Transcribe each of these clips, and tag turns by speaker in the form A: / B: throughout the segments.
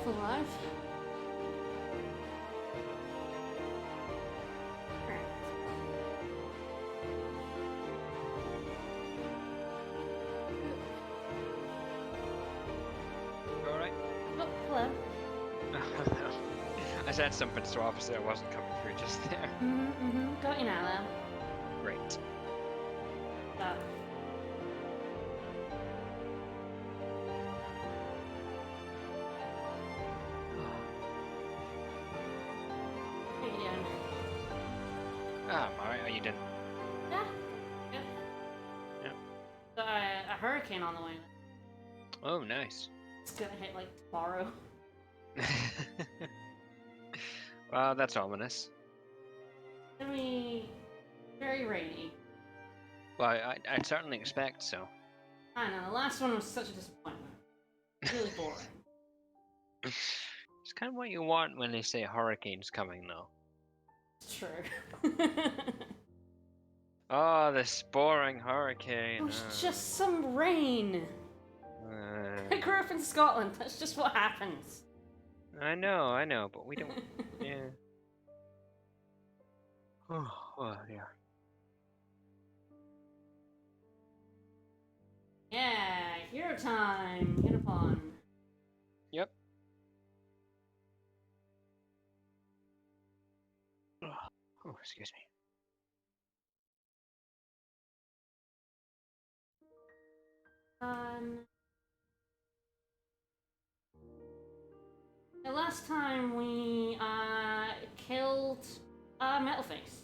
A: alive.
B: Alright.
A: Oh, hello.
B: I said something, so obviously I wasn't coming through just there.
A: Got you now, though.
B: Great.
A: But... How you doing?
B: Ah, I'm alright. Are you done?
A: Yeah. Good.
B: Yeah.
A: Got a hurricane on the way.
B: Oh, nice.
A: It's gonna hit, like, tomorrow.
B: Well, that's ominous.
A: It's gonna be very rainy.
B: Well, I'd certainly expect so.
A: I know, the last one was such a disappointment. Really boring.
B: It's kind of what you want when they say hurricane's coming, though.
A: It's true.
B: Oh, this boring hurricane.
A: It was just some rain.
B: Uh,
A: I grew up in Scotland. That's just what happens.
B: I know, but we don't. Yeah. Oh, yeah.
A: Yeah, hero time. Hit upon.
B: Yep. Oh, excuse me.
A: The last time we killed Metalface.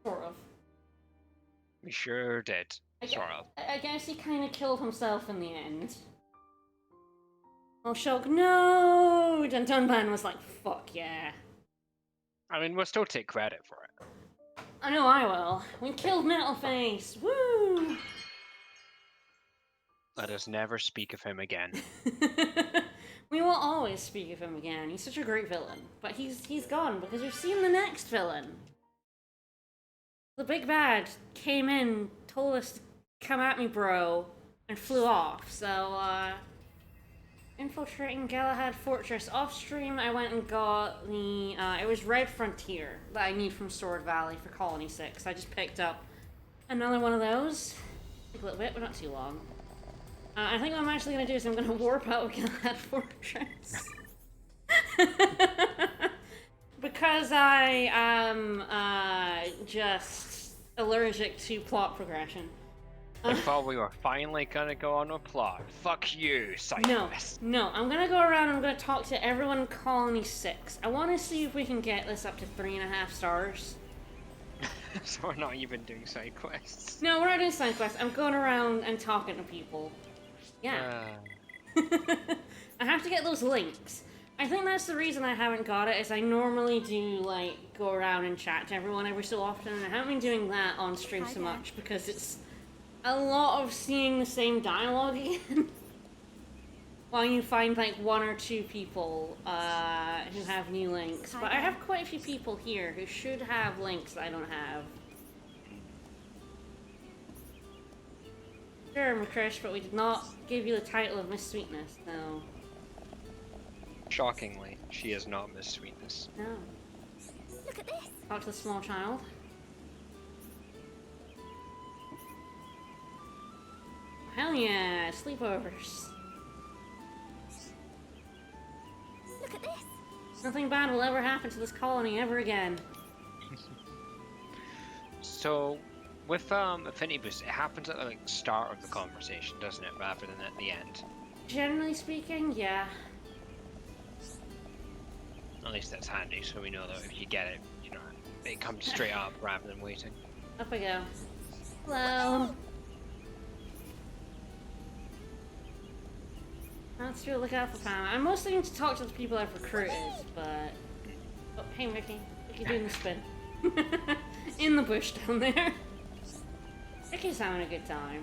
A: Sort of.
B: We sure did. Sort of.
A: I guess he kind of killed himself in the end. Oh, Shulk, no! And Dunban was like, fuck yeah.
B: I mean, we'll still take credit for it.
A: I know I will. We killed Metalface! Woo!
B: Let us never speak of him again.
A: We will always speak of him again. He's such a great villain. But he's gone because we've seen the next villain. The big bad came in, told us to come at me, bro, and flew off. So, infiltrating Galahad Fortress. Off stream, I went and got the, it was Red Frontier that I need from Sword Valley for Colony 6. I just picked up another one of those. Took a little bit, but not too long. I think what I'm actually going to do is I'm going to warp out of Galahad Fortress. Because I am just allergic to plot progression.
B: I thought we were finally gonna go on a plot. Fuck you, Cypress.
A: No, I'm gonna go around and I'm gonna talk to everyone in Colony 6. I want to see if we can get this up to 3.5 stars.
B: So we're not even doing side quests.
A: No, we're not doing side quests. I'm going around and talking to people. Yeah. I have to get those links. I think that's the reason I haven't got it, is I normally do, like, go around and chat to everyone every so often, and I haven't been doing that on stream so much, because it's a lot of seeing the same dialogue again. While you find, like, 1 or 2 people, who have new links. But I have quite a few people here who should have links that I don't have. Sure, McCrish, but we did not give you the title of Miss Sweetness, so...
B: Shockingly, she is not Miss Sweetness.
A: No.
C: Look at this.
A: Talk to the small child. Hell yeah, sleepovers.
C: Look at this.
A: Nothing bad will ever happen to this colony ever again.
B: So, with Affinity Boost, it happens at the start of the conversation, doesn't it, rather than at the end?
A: Generally speaking, yeah.
B: At least that's handy, so we know that if you get it, you know, it comes straight up rather than waiting.
A: Up I go. Hello. Let's do a look out for Pam. I'm mostly going to talk to the people I've recruited, but... Oh, hey Ricky. Ricky doing the spin. In the bush down there. Ricky's having a good time.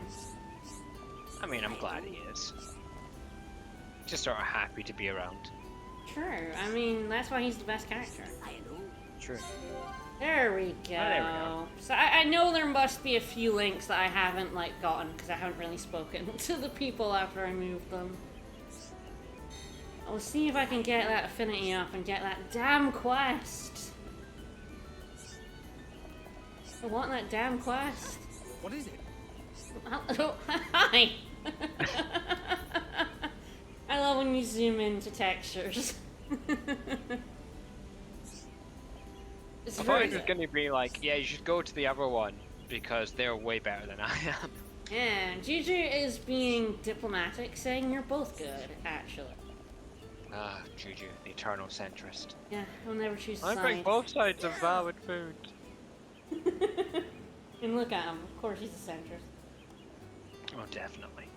B: I mean, I'm glad he is. Just sort of happy to be around.
A: True. I mean, that's why he's the best character.
C: I know.
B: True.
A: There we go.
B: Oh, there we go.
A: So I know there must be a few links that I haven't, like, gotten, because I haven't really spoken to the people after I moved them. I'll see if I can get that affinity up and get that damn quest. I want that damn quest.
D: What is it?
A: Oh, hi! I love when you zoom into textures. It's
B: I thought
A: very
B: it was
A: good.
B: going to be like, yeah, you should go to the other one because they're way better than I am.
A: Yeah, Juju is being diplomatic, saying you're both good, actually.
B: Ah, Juju, the eternal centrist.
A: Yeah, I'll never choose a
B: I think
A: side.
B: both sides are valid food.
A: And look at him, of course he's a centrist.
B: Oh, definitely.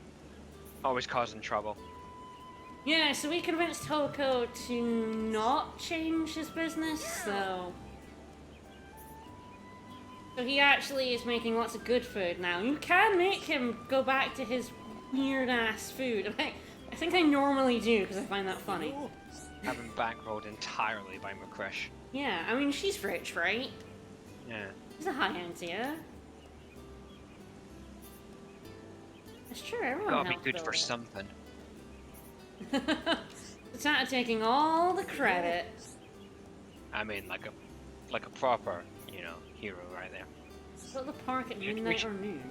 B: Always causing trouble.
A: Yeah, so we convinced Hoko to not change his business, so he actually is making lots of good food now. You can make him go back to his weird-ass food. I think I normally do, because I find that funny.
B: Having bankrolled entirely by McCrish.
A: Yeah, I mean, she's rich, right?
B: Yeah.
A: She's a high-end tier. That's true, everyone
B: Gotta be
A: helps
B: good
A: build
B: for
A: it.
B: something.
A: It's not taking all the credit.
B: I mean, like a proper, you know, hero right there.
A: Go to the park at
B: We
A: midnight
B: should-
A: or noon.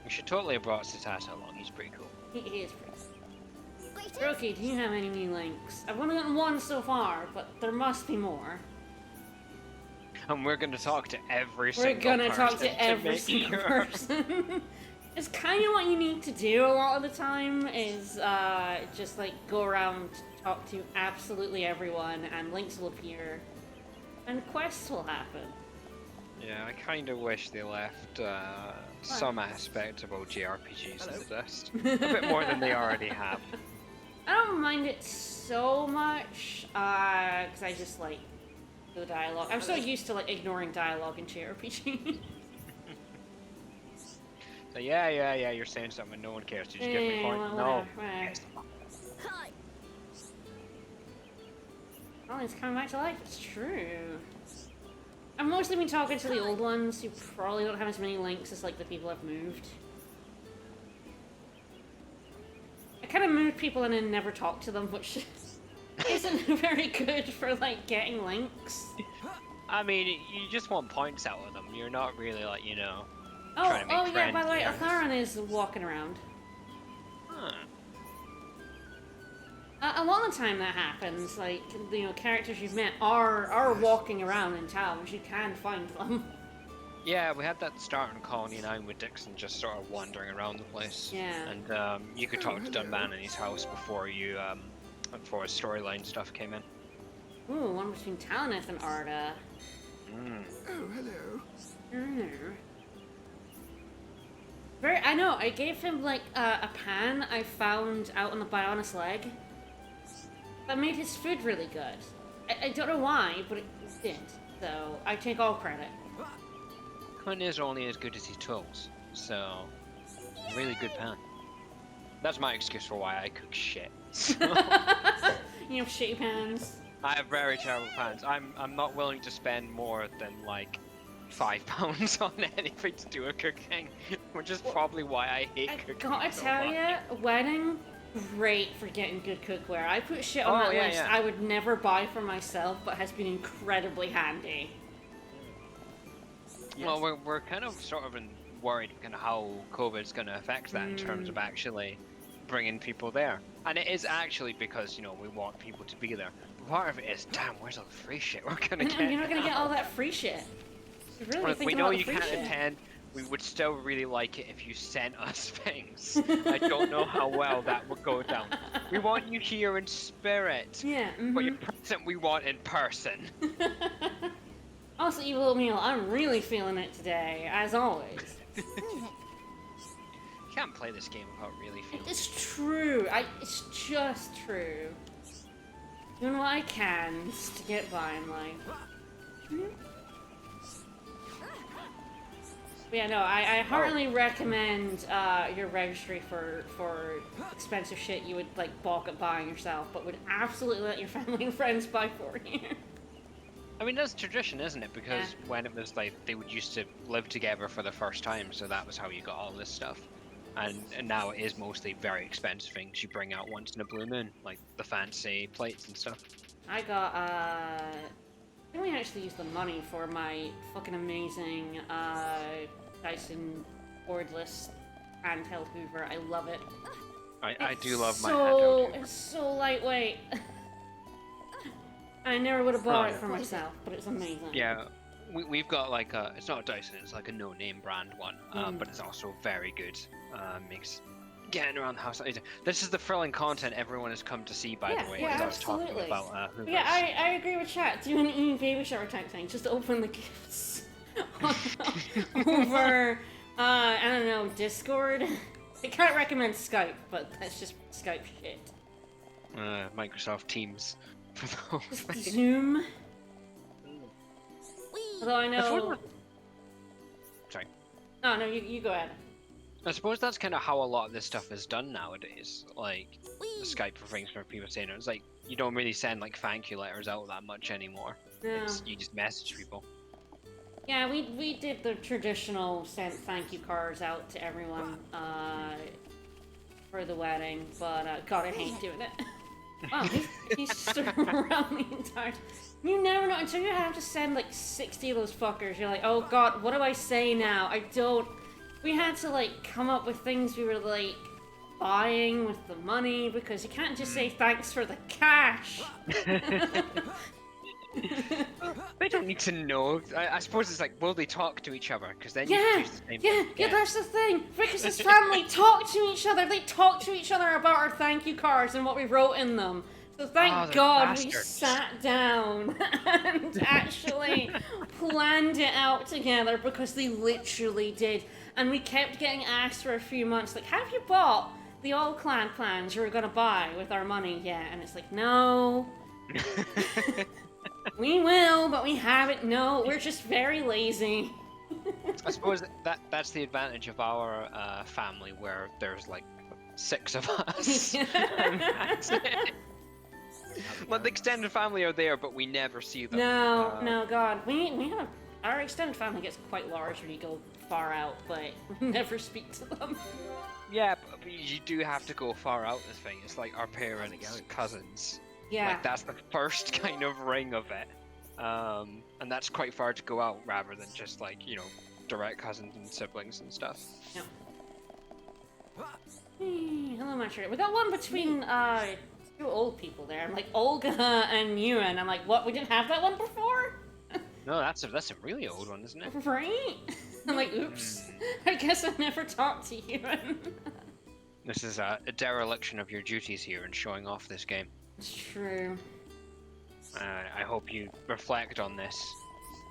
B: We should totally have brought Satata along. He's pretty cool.
A: He is pretty.
C: Greetings.
A: Brookie, do you have any new links? I've only gotten one so far, but there must be more.
B: And we're gonna talk to every
A: We're
B: single
A: gonna
B: person
A: talk to every
B: make
A: single
B: sure.
A: person. It's kind of what you need to do a lot of the time, is just like go around, talk to absolutely everyone, and links will appear, and quests will happen.
B: Yeah, I kind of wish they left some aspect of OGRPGs in the dust. A bit more than they already have.
A: I don't mind it so much, because I just like the dialogue. I'm so used to like ignoring dialogue in JRPG.
B: So yeah, you're saying something no one cares. Did you get me point? No.
A: Whatever.
B: Yes.
C: Hi.
A: Oh, it's coming back to life. It's true. I've mostly been talking to the old ones who probably don't have as many links as like the people I've moved. I kind of moved people and then never talked to them, which isn't very good for like getting links.
B: I mean, you just want points out of them. You're not really like, you know.
A: Oh,
B: Trying to make
A: yeah. By the way,
B: friends,
A: Atharan is walking around.
B: Huh.
A: A lot of the time that happens. Like, you know, characters you've met are walking around in towns. You can find them.
B: Yeah, we had that start in Colony 9 with Dixon just sort of wandering around the place.
A: Yeah.
B: And you could talk to Dunban in his house before you before his storyline stuff came in.
A: Ooh, one between Taloneth and Arda.
B: Mm.
D: Oh, hello.
A: I know, I gave him like a pan I found out on the Bionis leg that made his food really good. I don't know why, but it did. So I take all credit.
B: Quinn is only as good as his tools, so really good pan. That's my excuse for why I cook shit. So,
A: You have shitty pans.
B: I have very terrible pans. I'm not willing to spend more than like £5 on anything to do a cooking, which is probably why I hate
A: I
B: cooking.
A: gotta
B: so
A: tell
B: much.
A: you, wedding, great for getting good cookware. I put shit on that
B: yeah,
A: list
B: yeah.
A: I would never buy for myself, but has been incredibly handy.
B: Well, we're kind of sort of worried kind of how COVID's going to affect that in terms of actually bringing people there. And it is actually because, you know, we want people to be there. But part of it is, damn, where's all the free shit we're going to get?
A: You're not gonna get all that free shit. You really
B: Look,
A: think
B: we
A: about
B: know
A: the
B: you
A: free
B: can't
A: shit.
B: attend. We would still really like it if you sent us things. I don't know how well that would go down. We want you here in spirit.
A: Yeah,
B: But your present we want in person.
A: Also, Evil Oatmeal, I'm really feeling it today, as always.
B: You can't play this game without really feeling it.
A: It's true. It's just true. Doing what I can just to get by in life. But yeah, no, I heartily recommend your registry for expensive shit you would like balk at buying yourself, but would absolutely let your family and friends buy for you.
B: I mean, that's tradition, isn't it? Because when it was like, they would used to live together for the first time, so that was how you got all this stuff. and now it is mostly very expensive things you bring out once in a blue moon, like the fancy plates and stuff.
A: I got, I think we actually used the money for my fucking amazing, Dyson cordless handheld Hoover. I love it.
B: I do love my
A: So,
B: handheld Hoover.
A: it's so lightweight. I never would have bought it for myself, but it's amazing.
B: Yeah, we've got like a, it's not a Dyson, it's like a no-name brand one, but it's also very good. Makes getting around the house. This is the thrilling content everyone has come to see, by the way.
A: Yeah,
B: as I was talking
A: absolutely.
B: about Hoovers.
A: Yeah, I agree with chat. Do an baby shower type thing. Just open the gifts over, I don't know, Discord. I can't recommend Skype, but that's just Skype shit.
B: Microsoft Teams for the whole thing.
A: Zoom.
C: Whee!
A: Although I know.
B: Sorry.
A: Oh no, you go ahead.
B: I suppose that's kind of how a lot of this stuff is done nowadays. Like
C: Whee!
B: Skype for things for people saying it's like you don't really send like thank you letters out that much anymore.
A: No.
B: You just message people.
A: Yeah, we did the traditional sent thank you cards out to everyone for the wedding, but God, I hate doing it. Wow, he's just around the entire. You never know until you have to send like 60 of those fuckers. You're like, oh God, what do I say now? I don't. We had to like come up with things we were like buying with the money because you can't just say thanks for the cash.
B: They don't need to know. I suppose it's like, will they talk to each other? Because then you
A: Yeah,
B: can choose the same
A: yeah,
B: thing.
A: yeah, that's the thing. Rick's family talk to each other. They talk to each other about our thank you cards and what we wrote in them. So thank
B: they're
A: God we
B: bastards.
A: sat down and actually planned it out together because they literally did. And we kept getting asked for a few months, like, have you bought the All Clan plans you were going to buy with our money yet? And it's like, no. We will, but we haven't. No, we're just very lazy.
B: I suppose that's the advantage of our family, where there's like 6 of us. And that's it. Like the extended family are there, but we never see them.
A: No, no, God, we have our extended family gets quite large when you go far out, but we never speak to them.
B: Yeah, but you do have to go far out. This thing, it's like our parents, cousins.
A: Yeah.
B: Like that's the first kind of ring of it, and that's quite far to go out, rather than just like direct cousins and siblings and stuff.
A: Yeah. Hello, Master. We got one between 2 old people there. I'm like Olga and Ewan. I'm like, what? We didn't have that one before?
B: No, that's a really old one, isn't it?
A: Right? I'm like, oops. I guess I never talked to Ewan.
B: This is a dereliction of your duties here in showing off this game.
A: It's true.
B: I hope you reflect on this.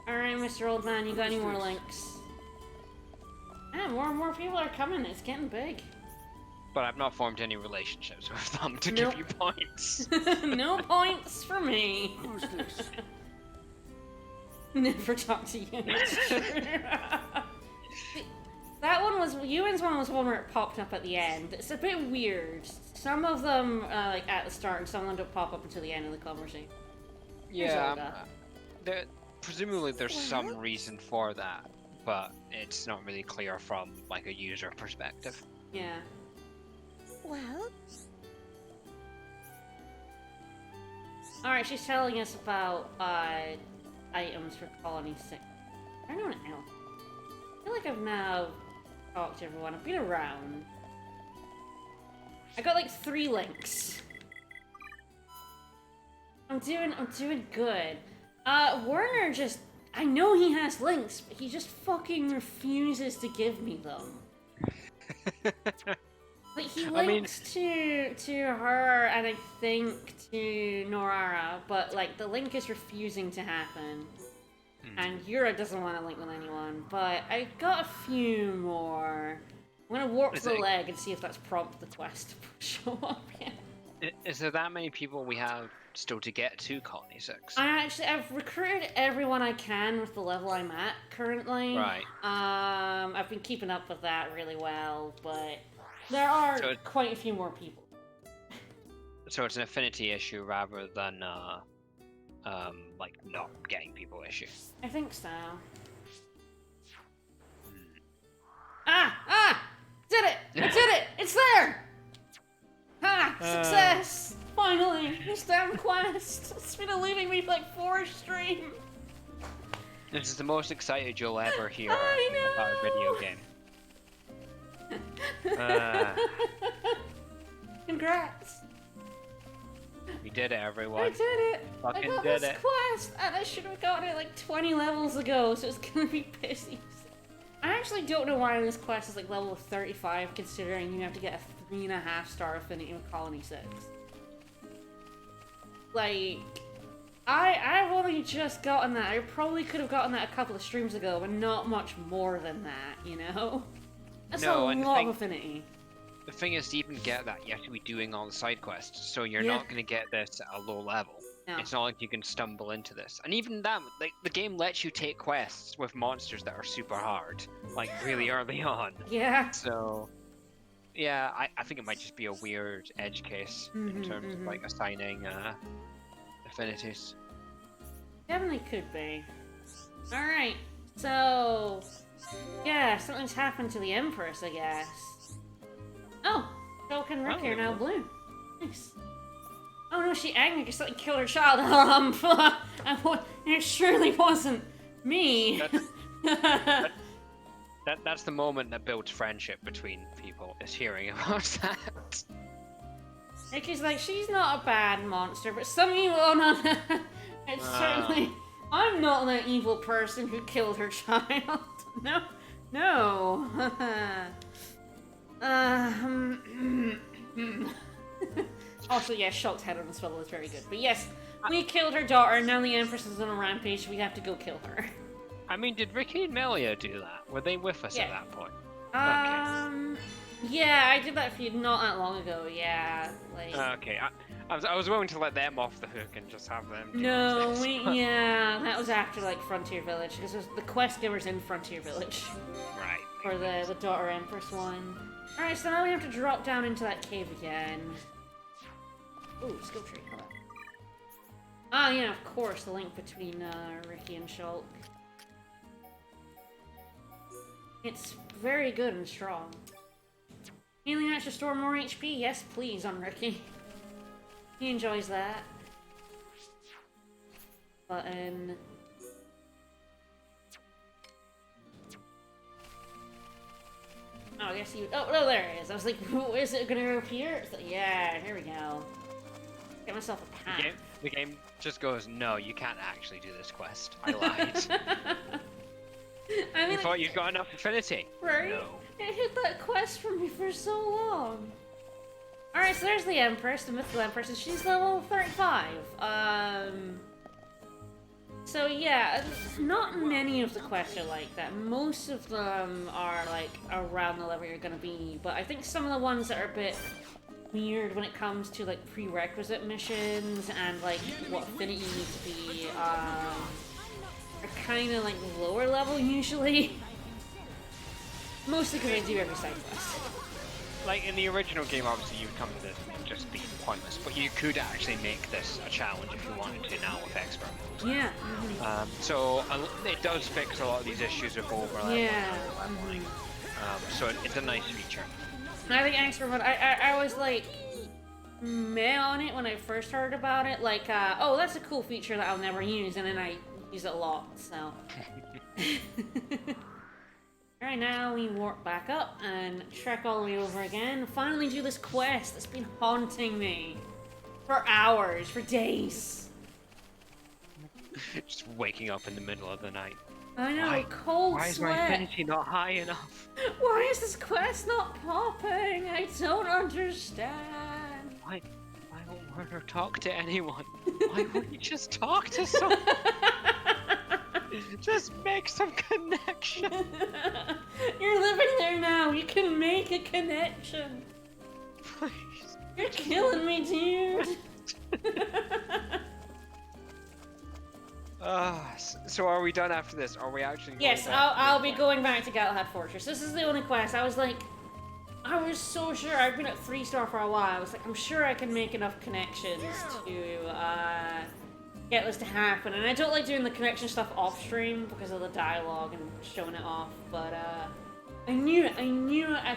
A: Alright, Mr. Old Man, you got any more links? Yeah, more and more people are coming. It's getting big.
B: But I've not formed any relationships with them to
A: Nope.
B: give you points.
A: No points for me.
D: Who's this?
A: Never talk to you. That one was Ewan's one was one where it popped up at the end. It's a bit weird. Some of them like at the start, and some of them don't pop up until the end of the conversation.
B: Yeah, presumably there's some reason for that, but it's not really clear from like a user perspective.
A: Yeah.
C: Well,
A: All right, she's telling us about items for Colony 6. I don't know what else. I feel like I've now talked to everyone. I've been around. I got like 3 links. I'm doing good. Warner just, I know he has links, but he just fucking refuses to give me them. Like he links to her and I think to Norara, but like the link is refusing to happen. And Yura doesn't want to link with anyone, but I got a few more. I'm gonna warp the leg and see if that's prompted the quest to show up yet.
B: Is there that many people we have still to get to Colony 6?
A: I've recruited everyone I can with the level I'm at currently.
B: Right.
A: I've been keeping up with that really well, but there are quite a few more people.
B: So it's an affinity issue rather than like not getting people issue.
A: I think so. Did it! I did quest. It's been eluding me for like 4 streams.
B: This is the most excited you'll ever hear
A: I know.
B: about a video game.
A: Congrats.
B: We did it, everyone.
A: I did it.
B: Fucking
A: I got
B: did
A: this
B: it.
A: quest, and I should have gotten it like 20 levels ago, so it's gonna be pissy. I actually don't know why this quest is like level 35, considering you have to get a 3.5-star affinity with Colony 6. Like, I've only just gotten that. I probably could have gotten that a couple of streams ago, but not much more than that, you know? That's a lot of affinity.
B: The thing is, to even get that, you have to be doing all the side quests, so you're
A: Yeah.
B: not going to get this at a low level.
A: No.
B: It's not like you can stumble into this. And even that, like, the game lets you take quests with monsters that are super hard, like, really early on.
A: Yeah.
B: So, yeah, I think it might just be a weird edge case in terms of, like, assigning affinities.
A: Definitely could be. Alright, so... yeah, something's happened to the Empress, I guess. Oh, Shulk and Ricky are now blue. Nice. Oh no, she angry because something killed her child. It surely wasn't me.
B: That's the moment that builds friendship between people, is hearing about that.
A: Ricky's like, she's not a bad monster, but some evil... oh no, it's certainly... I'm not that evil person who killed her child. No, no. Also, yeah, Shulk's head on the swivel is very good. But yes, we killed her daughter, now the Empress is on a rampage, so we have to go kill her.
B: I mean, did Ricky and Melia do that? Were they with us at that point?
A: Yeah, I did that for you not that long ago, yeah. Like...
B: okay, I was willing to let them off the hook and just have them do
A: no,
B: this.
A: yeah, that was after, like, Frontier Village, because it was the quest givers in Frontier Village.
B: Right.
A: For the Daughter Empress one. Alright, so now we have to drop down into that cave again. Ooh, skill tree. Hold on. Ah, yeah, of course, the link between Ricky and Shulk. It's very good and strong. Healing that should store more HP? Yes, please, on Ricky. He enjoys that. Button. Oh, I guess you. Oh, there it is. I was like, is it gonna appear? It's like, yeah, here we go. Get myself a path.
B: The game just goes, no, you can't actually do this quest. I lied.
A: I mean,
B: You thought you'd got enough affinity.
A: right?
B: No.
A: It hid that quest from me for so long. Alright, so there's the Empress, the mythical Empress, and she's level 35. So yeah, not many of the quests are like that. Most of them are like around the level you're gonna be, but I think some of the ones that are a bit weird when it comes to like prerequisite missions and like what affinity you need to be are kind of like lower level usually. Mostly because I do every side quest.
B: Like in the original game, obviously you would come to this and just be pointless, but you could actually make this a challenge if you wanted to now with expert mode.
A: Yeah.
B: So it does fix a lot of these issues of overlap.
A: Yeah.
B: Leveling. So it's a nice feature.
A: I think expert mode, I was like meh on it when I first heard about it. Like, oh, that's a cool feature that I'll never use, and then I use it a lot, so. Alright, now we warp back up and trek all the way over again. Finally do this quest that's been haunting me for hours, for days.
B: Just waking up in the middle of the night.
A: I know,
B: Why?
A: cold
B: Why is
A: sweat.
B: my affinity not high enough?
A: Why is this quest not popping? I don't understand.
B: Why won't Werner talk to anyone? Why won't you just talk to someone? Just make some connection.
A: You're living there now. You can make a connection.
B: Please.
A: You're killing me, dude.
B: So are we done after this? Are we actually going
A: Yes,
B: back
A: I'll
B: to
A: be
B: the
A: going back to Galahad Fortress. This is the only quest. I was like, I was so sure. I've been at 3-star for a while. I was like, I'm sure I can make enough connections to get this to happen. And I don't like doing the connection stuff off stream because of the dialogue and showing it off. But I knew if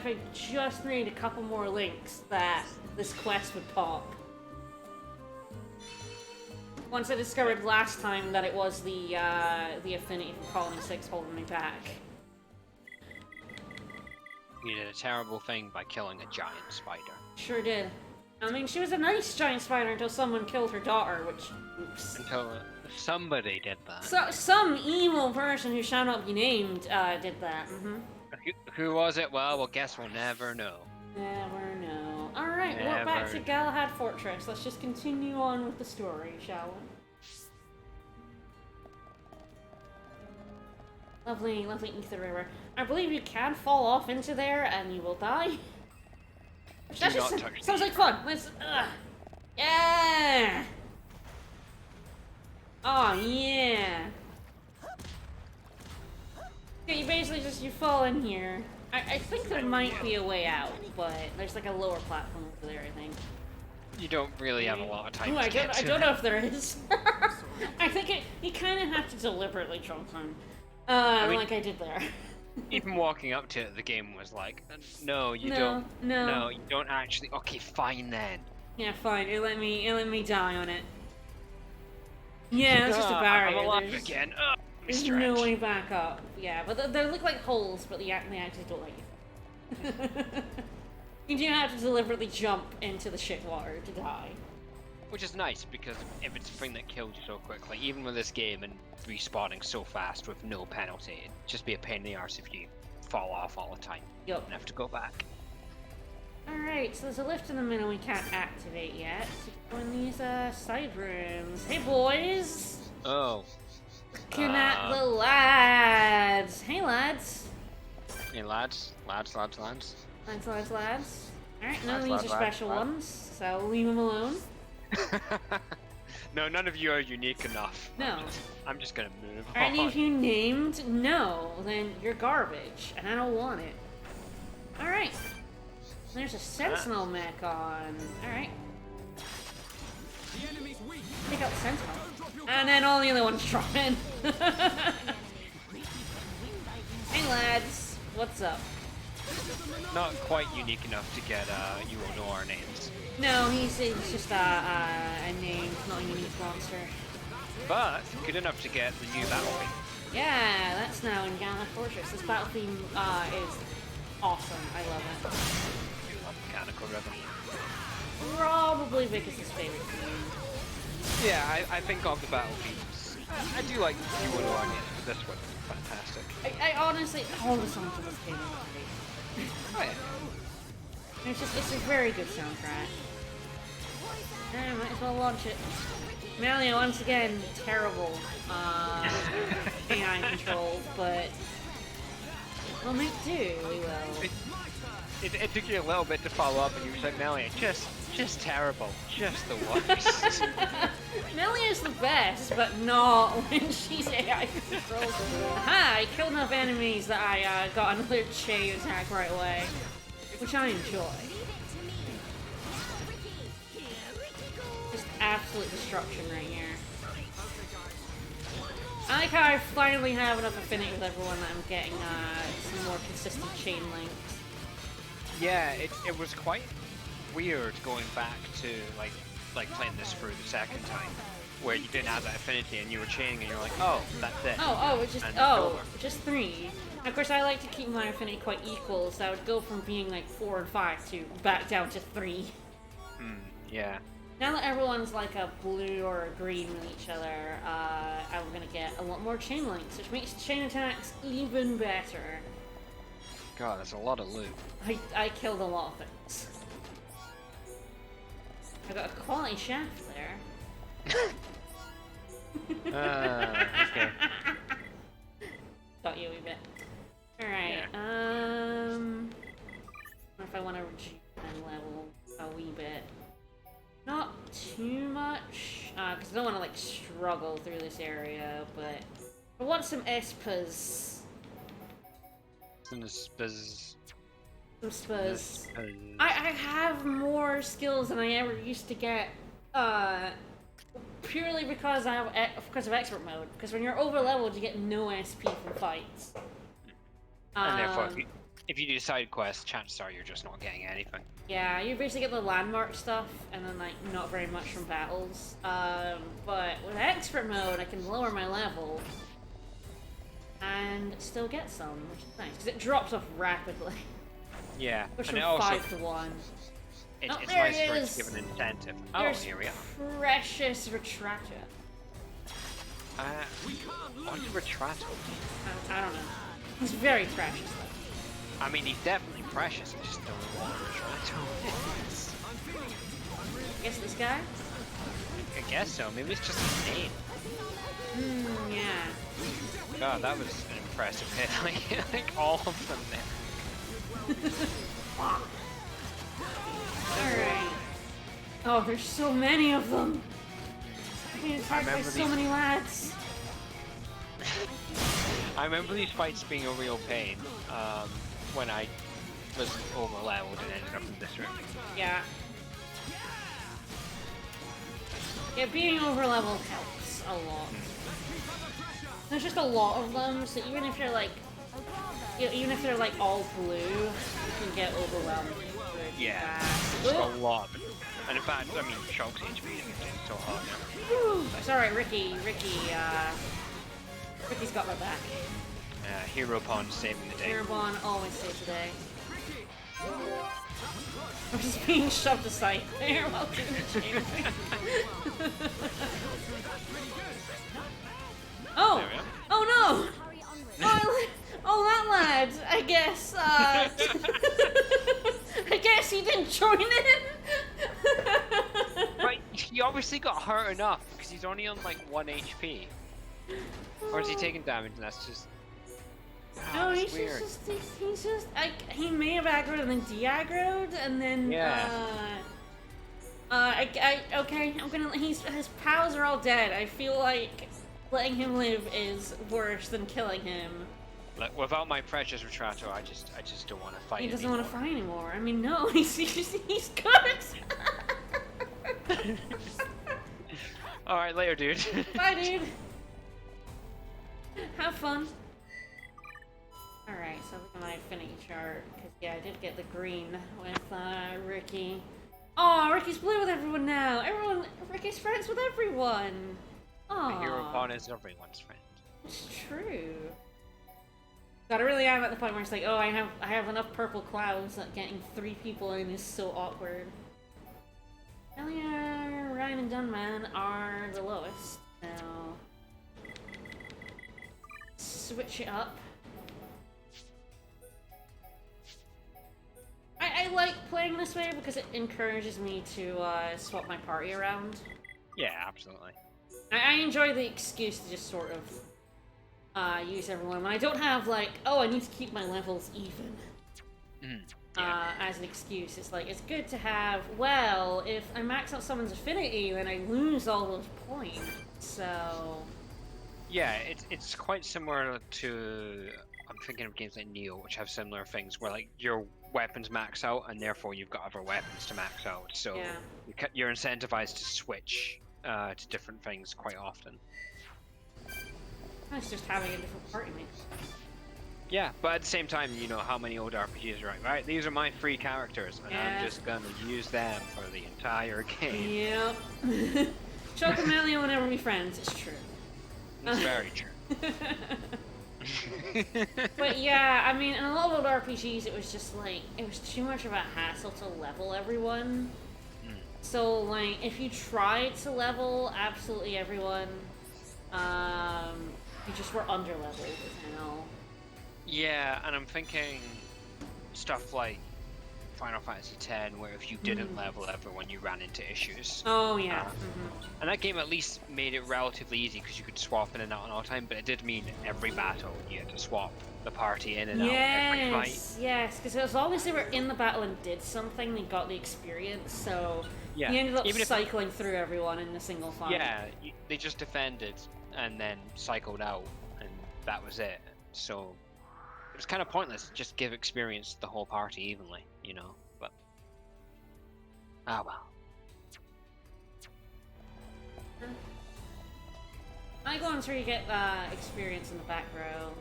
A: I just made a couple more links that this quest would pop. Once I discovered last time that it was the affinity from Colony 6 holding me back.
B: You did a terrible thing by killing a giant spider.
A: Sure did. I mean, she was a nice giant spider until someone killed her daughter, which... Oops.
B: Until somebody did that.
A: So, some evil person who shall not be named did that.
B: Who was it? Well, guess we'll never know.
A: Never know. Alright, we're back to Galahad Fortress. Let's just continue on with the story, shall we? Lovely, lovely Ether River. I believe you can fall off into there and you will die. That just sounds like fun. Let's, yeah! Oh, yeah! Okay, you basically just, you fall in here. I think there might be a way out, but there's like a lower platform over there, I think.
B: You don't really have a lot of time
A: Ooh,
B: to get to
A: I don't know if there is. I think you kind of have to deliberately jump on. I mean, like I did there.
B: Even walking up to it, the game was like, no, you don't. No, you don't actually. Okay, fine then.
A: Yeah, fine. It let me die on it. Yeah, that's just a barrier.
B: I'm alive again.
A: There's no way back up. Yeah, but they look like holes, but they actually don't let you. You do have to deliberately jump into the shit water to die.
B: Which is nice, because if it's a thing that killed you so quickly, even with this game and respawning so fast with no penalty, it'd just be a pain in the arse if you fall off all the time.
A: Yup.
B: And have to go back.
A: Alright, so there's a lift in the middle we can't activate yet. So go in these side rooms. Hey boys!
B: Oh.
A: Looking at the lads! Hey lads!
B: Hey lads. Lads.
A: Lads. Alright, none of these
B: Lads,
A: are
B: lads,
A: special
B: lads.
A: ones, so leave them alone.
B: No, none of you are unique enough.
A: No.
B: I'm just gonna move
A: Are any
B: on.
A: of you named? No, then you're garbage, and I don't want it. Alright. There's a sentinel mech on. Alright. Take out the sentinel. And then all the other ones drop in. Hey lads, what's up?
B: Not quite unique enough to get you will know our names.
A: No, he's just a name, not a unique monster.
B: But good enough to get the new battle theme.
A: Yeah, that's now in Galahad Fortress. This battle theme is awesome. I love it.
B: I love mechanical rhythm.
A: Probably Vicus's favorite theme.
B: Yeah, I think of the battle themes. I do like you will know our names, but this one is fantastic.
A: I honestly, all the songs in this game are great.
B: Oh yeah.
A: It's a very good soundtrack. Yeah, might as well launch it. Malia, once again, terrible AI control, but we'll make do, we will.
B: It took you a little bit to follow up, and you were like, Melia, just terrible, just the worst.
A: Melia's the best, but not when she's AI controlled. Aha, I killed enough enemies that I got another chain attack right away, which I enjoy. Just absolute destruction right here. I like how I finally have enough affinity with everyone that I'm getting some more consistent chain links.
B: Yeah, it was quite weird going back to like playing this through the second time, where you didn't have that affinity and you were chaining and you're like, oh, that's it.
A: It's just 3. Of course, I like to keep my affinity quite equal, so I would go from being like 4 and 5 to back down to 3.
B: Yeah.
A: Now that everyone's like a blue or a green with each other, I'm gonna get a lot more chain links, which makes chain attacks even better.
B: God, that's a lot of loot.
A: I killed a lot of things. I got a quality shaft there.
B: Okay.
A: Got you a wee bit. Alright,
B: Yeah.
A: what if I want to reduce my level a wee bit? Not too much, because I don't want to like struggle through this area, but I want some espas.
B: Some spaz.
A: Some spaz. I have more skills than I ever used to get, purely because I have because of expert mode. Because when you're over leveled, you get no SP from fights.
B: And therefore, if you do side quests, chances are you're just not getting anything.
A: Yeah, you basically get the landmark stuff, and then like not very much from battles. But with expert mode, I can lower my level and still get some, which is nice because it drops off rapidly.
B: Yeah,
A: Push
B: and
A: from
B: it also
A: 5 to 1.
B: it's
A: there
B: nice
A: it
B: for it
A: is.
B: to give an incentive. Oh,
A: There's
B: here we are.
A: Precious Retractor.
B: What's Retrato?
A: I don't know. He's very precious though.
B: I mean, he's definitely precious. I just don't know what Retrato is.
A: Guess this guy?
B: I guess so. Maybe it's just his name.
A: Yeah.
B: God, that was an impressive hit. Like all of them there.
A: Alright. Oh, there's so many of them. I'm being attacked by so many lads.
B: I remember these fights being a real pain when I was over leveled and ended up in this room.
A: Yeah. Yeah, being over leveled helps a lot. There's just a lot of them, so even if you're like, even if they're like all blue, you can get overwhelmed.
B: Yeah, it's a lot. And in fact, I mean, Shulk's HP is so hard now.
A: It's alright, Ricky's got my back.
B: Hero Pawn saving the day.
A: Hero Pawn always saves the day. I'm just being shoved aside there while doing the chain. Oh! Oh no! Oh, that lad! I guess, I guess he didn't join in!
B: Right, he obviously got hurt enough, because he's only on like 1 HP. Or is he taking damage and that's just...
A: No,
B: he's
A: just he may have aggroed and then de-aggroed, and then, okay, I'm gonna, his pals are all dead. I feel like letting him live is worse than killing him.
B: Like, without my precious Retrato, I just don't want to fight.
A: He doesn't
B: anymore.
A: want to fight anymore. I mean, no, he's good.
B: All right, later, dude.
A: Bye, dude. Have fun. All right, so look at my affinity chart, because yeah, I did get the green with Ricky. Oh, Ricky's blue with everyone now. Ricky's friends with everyone. Oh.
B: Hero Pawn is everyone's friend.
A: It's true. God, I really am at the point where it's like, oh, I have enough purple clouds that getting 3 people in is so awkward. Elia, Ryan, and Dunman are the lowest. Now, switch it up. I like playing this way because it encourages me to swap my party around.
B: Yeah, absolutely.
A: I enjoy the excuse to just sort of use everyone. When I don't have like, oh, I need to keep my levels even. As an excuse, it's like, it's good to have, well, if I max out someone's affinity, then I lose all those points, so...
B: Yeah, it's quite similar to, I'm thinking of games like Neo, which have similar things, where like your weapons max out, and therefore you've got other weapons to max out, so yeah. You're incentivized to switch to different things quite often.
A: It's just having a different party mate.
B: Yeah, but at the same time, you know how many old RPGs are like, right, these are my 3 characters, and I'm just gonna use them for the entire game.
A: Yep. Choke and Melio will never be friends, it's true.
B: It's very true.
A: But yeah, I mean, in a lot of old RPGs, it was just like, it was too much of a hassle to level everyone. So, like, if you tried to level absolutely everyone, you just were under-leveled, you know?
B: Yeah, and I'm thinking stuff like Final Fantasy X, where if you didn't level everyone, you ran into issues.
A: Oh, yeah.
B: And that game at least made it relatively easy because you could swap in and out on all time, but it did mean every battle you had to swap the party in and out every fight.
A: Yes, because as long as they were in the battle and did something, they got the experience, so you ended up cycling through everyone in a single fight.
B: Yeah, they just defended and then cycled out, and that was it. So it was kind of pointless, just give experience to the whole party evenly, you know, but... Ah, well.
A: I go until you get experience in the back row.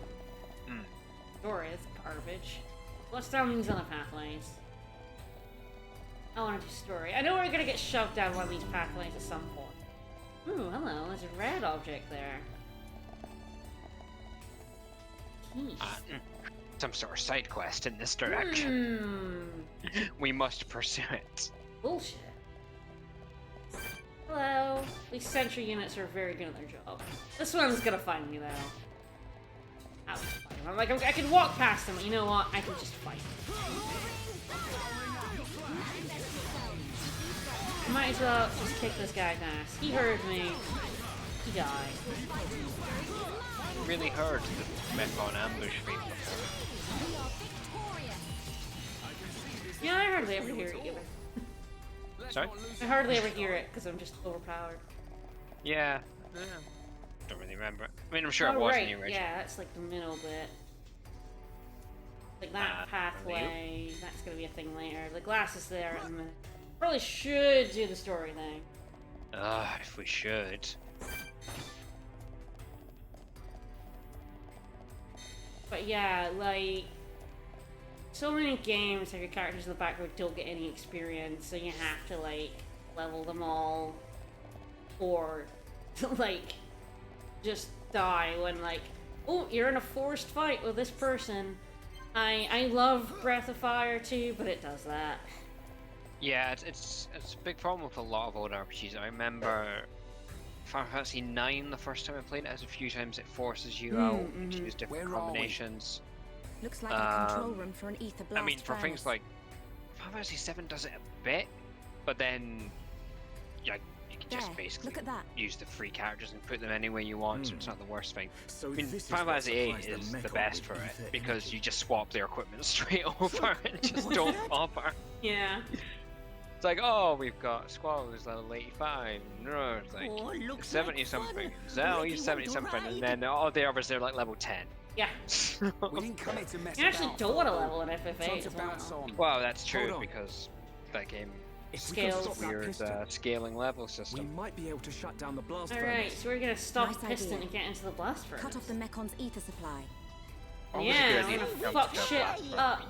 A: Door is garbage. What's down these other pathways? I want to do story. I know we're gonna get shoved down one of these pathways at some point. Ooh, hello. There's a red object there. Key.
B: Some sort of side quest in this direction. We must pursue it.
A: Bullshit. Hello. These sentry units are very good at their job. This one's gonna find me though. I'm like, I can walk past them, but you know what? I can just fight. I might as well just kick this guy's ass. He heard me. He died.
B: Really heard the Mechon ambush thing before.
A: Yeah, I hardly ever hear it either.
B: Sorry?
A: I hardly ever hear it because I'm just overpowered.
B: Yeah. Don't really remember it. I mean, I'm sure
A: Oh,
B: it was
A: right.
B: in the original.
A: Yeah, that's like the middle bit. Like that pathway. That's gonna be a thing later. The glass is there in a minute. Probably should do the story thing.
B: If we should.
A: But yeah, like, so many games have your characters in the background don't get any experience, so you have to, like, level them all, or, like, just die when, like, oh, you're in a forced fight with this person. I love Breath of Fire too, but it does that.
B: Yeah, it's a big problem with a lot of old RPGs. I remember Final Fantasy IX, the first time I played it, as a few times it forces you out to use different combinations.
C: Looks like a control room for an ether blast.
B: I mean, for things like Final Fantasy VII does it a bit, but then you can just basically use the free characters and put them any way you want, so it's not the worst thing.
D: So
B: I mean, Final Fantasy VIII is the best for it because you just swap their equipment straight over and just don't bother.
A: Yeah.
B: It's like, oh, we've got Squall who's level 85, no, it's like 70 something, Zell he's 70 something, and then all the others they're like level 10.
A: Yeah.
D: We didn't come here to mess
A: You actually
D: about,
A: don't want to level an FFA
D: Time
A: as
D: to bounce
A: well.
D: on.
B: Well, that's true
D: Hold on.
B: because that game
D: If we
A: Scales.
D: can stop that
B: weird
D: piston,
B: scaling level
D: we
B: system.
D: might be able to shut down the blast
A: Alright,
D: furnace.
A: so we're gonna stop
C: Nice
A: Piston
C: idea.
A: and get into the blast furnace.
C: Cut off the Mekon's ether supply.
A: Yeah, we're gonna fuck shit up.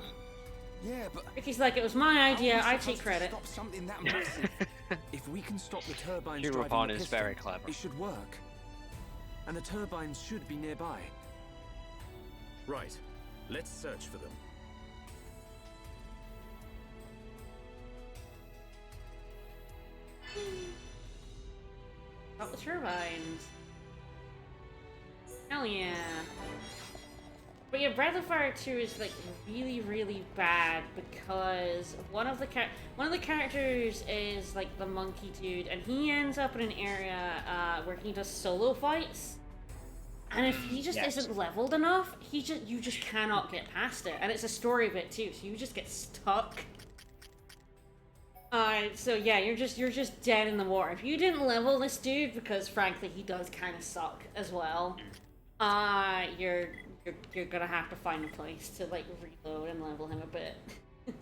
D: Yeah, but
A: Ricky's like, it was my idea,
D: how are
A: I
D: we
A: take
D: supposed to
A: credit.
D: Stop something that massive? If we can stop the turbines driving
B: Kirupon
D: the
B: is
D: piston,
B: very clever.
D: it should work. And the turbines should be nearby. Right. Let's search for them.
A: Stop the turbines. Hell yeah. But yeah, Breath of Fire 2 is like really, really bad because one of the characters is like the monkey dude, and he ends up in an area where he does solo fights, and if he just isn't leveled enough, you just cannot get past it, and it's a story bit too, so you just get stuck. So yeah, you're just dead in the water. If you didn't level this dude, because frankly he does kind of suck as well, you're gonna have to find a place to like reload and level him a bit.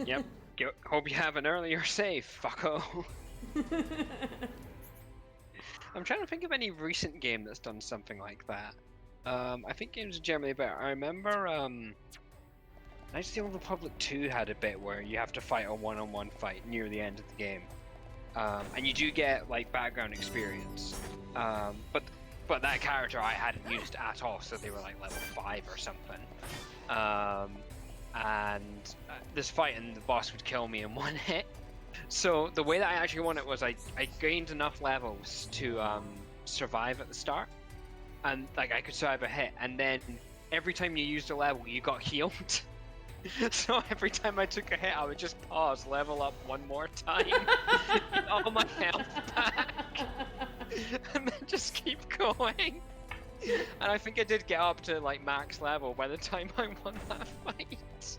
B: Yep. Hope you have an earlier save, fucko. I'm trying to think of any recent game that's done something like that. I think games are generally better. I remember Knights of the Old Republic 2 had a bit where you have to fight a one-on-one fight near the end of the game. And you do get like background experience. But that character I hadn't used at all, so they were like level 5 or something. And this fight and the boss would kill me in one hit. So the way that I actually won it was I gained enough levels to survive at the start. And like I could survive a hit, and then every time you used a level you got healed. So every time I took a hit I would just pause, level up one more time, get all my health back, and then just keep going. And I think I did get up to like max level by the time I won that fight. So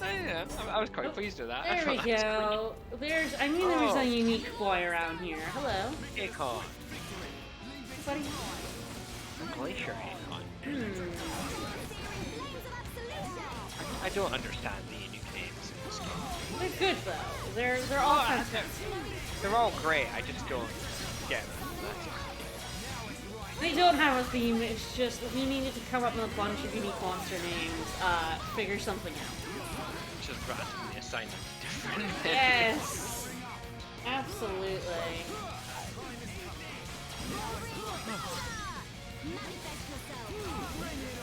B: yeah, I was quite pleased with that.
A: There we go. I knew there was a unique boy around here. Hello.
B: Akon.
A: Buddy.
B: Glacier Akon. I don't understand the unique names in this game.
A: They're good though. They're all fantastic.
B: They're all great. I just don't get them.
A: They don't have a theme, it's just we needed to come up with a bunch of unique monster names, figure something out.
B: Just randomly assign them to different.
A: Yes! Absolutely.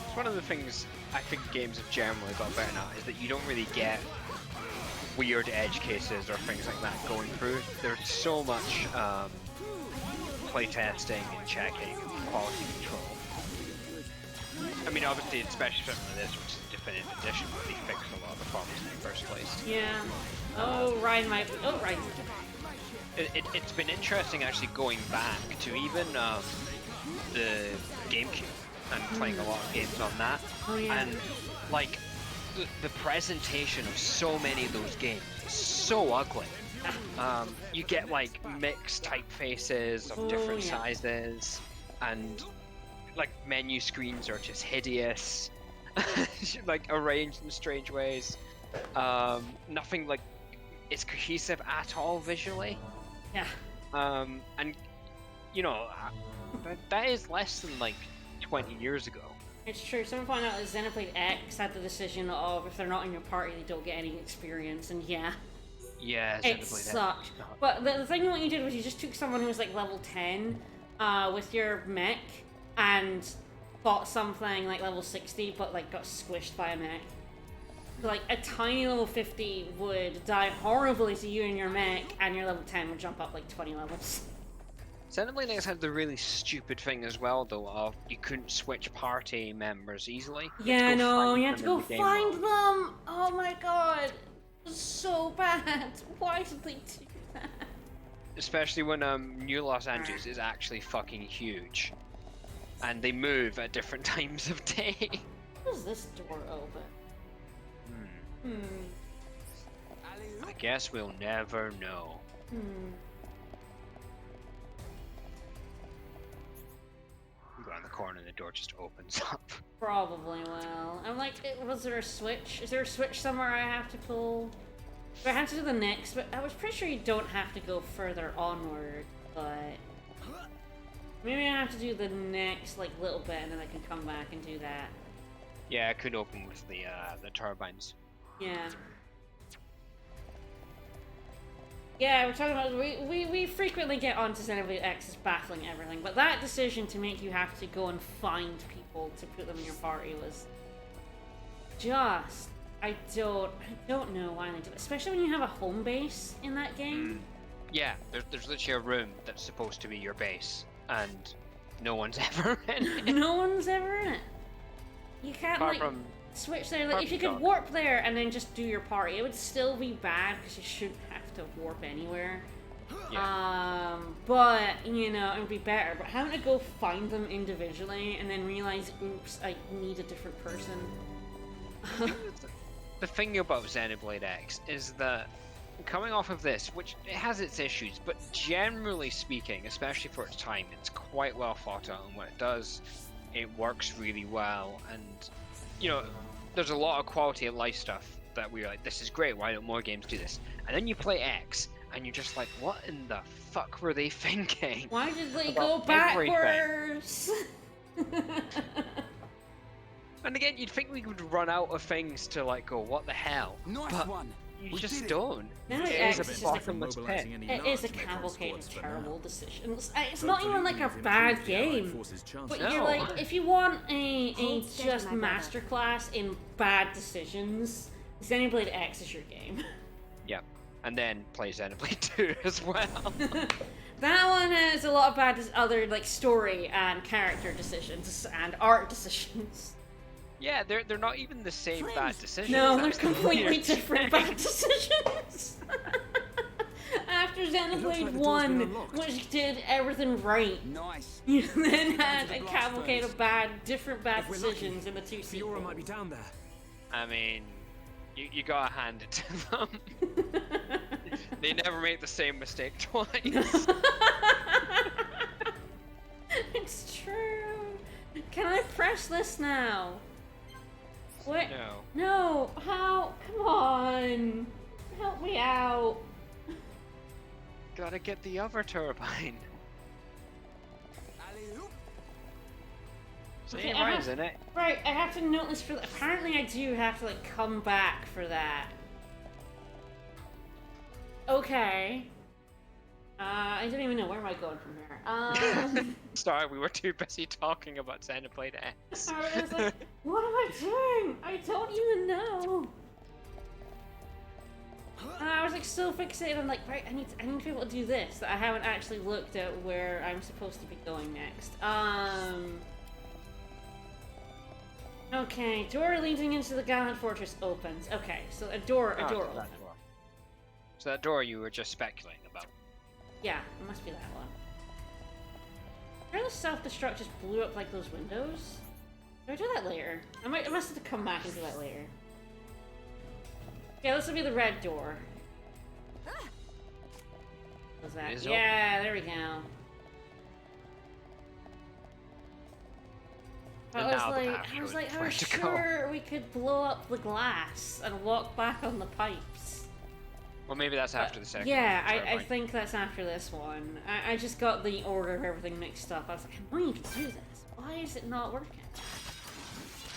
B: It's one of the things I think games have generally got better now is that you don't really get weird edge cases or things like that going through. There's so much playtesting and checking and quality control. I mean, obviously, especially something like this, which is a definitive edition, where they fixed a lot of the problems in the first place.
A: Yeah. Oh, Ryan might. Oh, Ryan.
B: It's been interesting actually going back to even the GameCube and playing a lot of games on that.
A: Oh, yeah.
B: And like the presentation of so many of those games is so ugly. You get like mixed typefaces of different sizes, and like menu screens are just hideous, like arranged in strange ways. Nothing like is cohesive at all visually.
A: Yeah.
B: And you know that is less than like 20 years ago.
A: It's true. Someone found out that Xenoblade X had the decision of if they're not in your party, they don't get any experience, and yeah.
B: Yeah,
A: it sucked. But the thing what you did was you just took someone who was like level 10 with your mech and fought something like level 60 but like got squished by a mech. So, like a tiny level 50 would die horribly to you and your mech, and your level 10 would jump up like 20 levels.
B: Xenoblade X had the really stupid thing as well though of you couldn't switch party members easily.
A: Yeah, no, you had to go find them! Oh my god! So bad. Why did they do that?
B: Especially when New Los Angeles is actually fucking huge, and they move at different times of day.
A: How does this door open?
B: I guess we'll never know. You go around the corner and the door just opens up.
A: Probably will. I'm like, was there a switch? Is there a switch somewhere I have to pull? Do I have to do the next? But I was pretty sure you don't have to go further onward, but maybe I have to do the next like little bit and then I can come back and do that.
B: Yeah, it could open with the turbines.
A: Yeah. Yeah, we're talking about we frequently get onto Xenoblade X as baffling everything, but that decision to make you have to go and find people to put them in your party was just I don't know why they did it, especially when you have a home base in that game.
B: Yeah, there's literally a room that's supposed to be your base, and no one's ever in it.
A: No one's ever in it. You can't
B: Apart
A: like
B: from
A: switch there. Like if you could warp there and then just do your party, it would still be bad because you shouldn't have to warp anywhere.
B: Yeah.
A: But you know it would be better. But having to go find them individually and then realize, oops, I need a different person.
B: The thing about Xenoblade X is that coming off of this, which it has its issues, but generally speaking, especially for its time, it's quite well thought out, and what it does, it works really well, and you know, there's a lot of quality of life stuff that we're like, this is great, why don't more games do this? And then you play X, and you're just like, what in the fuck were they thinking?
A: Why did they go backwards?
B: And again, you'd think we would run out of things to like go, what the hell? But you just don't.
A: It is a bottomless pit. It is a cavalcade of terrible decisions. It's not even like a bad game. But you're like, if you want a just masterclass in bad decisions, Xenoblade X is your game.
B: Yep. And then play Xenoblade 2 as well.
A: That one has a lot of bad other like story and character decisions and art decisions.
B: Yeah, they're not even the same bad decisions.
A: No, they're completely different bad decisions. After Xenoblade 1, which did everything right, you then had a cavalcade of different bad decisions in the two sequels.
D: Might be down there.
B: I mean, you gotta hand it to them. They never make the same mistake twice.
A: It's true. Can I press this now? What?
B: No.
A: No. How? Come on. Help me out.
B: Gotta get the other turbine. See, Ryan's in it.
A: Right, I have to notice for that. Apparently I do have to, like, come back for that. Okay. I don't even know. Where am I going from here?
B: Sorry, we were too busy talking about Xenoblade X.
A: I was like, what am I doing? I don't even know. I was like so fixated on like, right, I need to be able to do this that I haven't actually looked at where I'm supposed to be going next. Okay, door leading into the Galahad Fortress opens. Okay, so a door opens.
B: So that door you were just speculating about.
A: Yeah, it must be that one. Where the self-destruct just blew up like those windows? Did I do that later? I must have to come back and do that later. Yeah, this will be the red door. What's that? Yeah, there we go. I was sure we could blow up the glass and walk back on the pipes.
B: Well, maybe that's after the second.
A: Yeah, I think that's after this one. I just got the order of everything mixed up. I was like, I know you can do this. Why is it not working?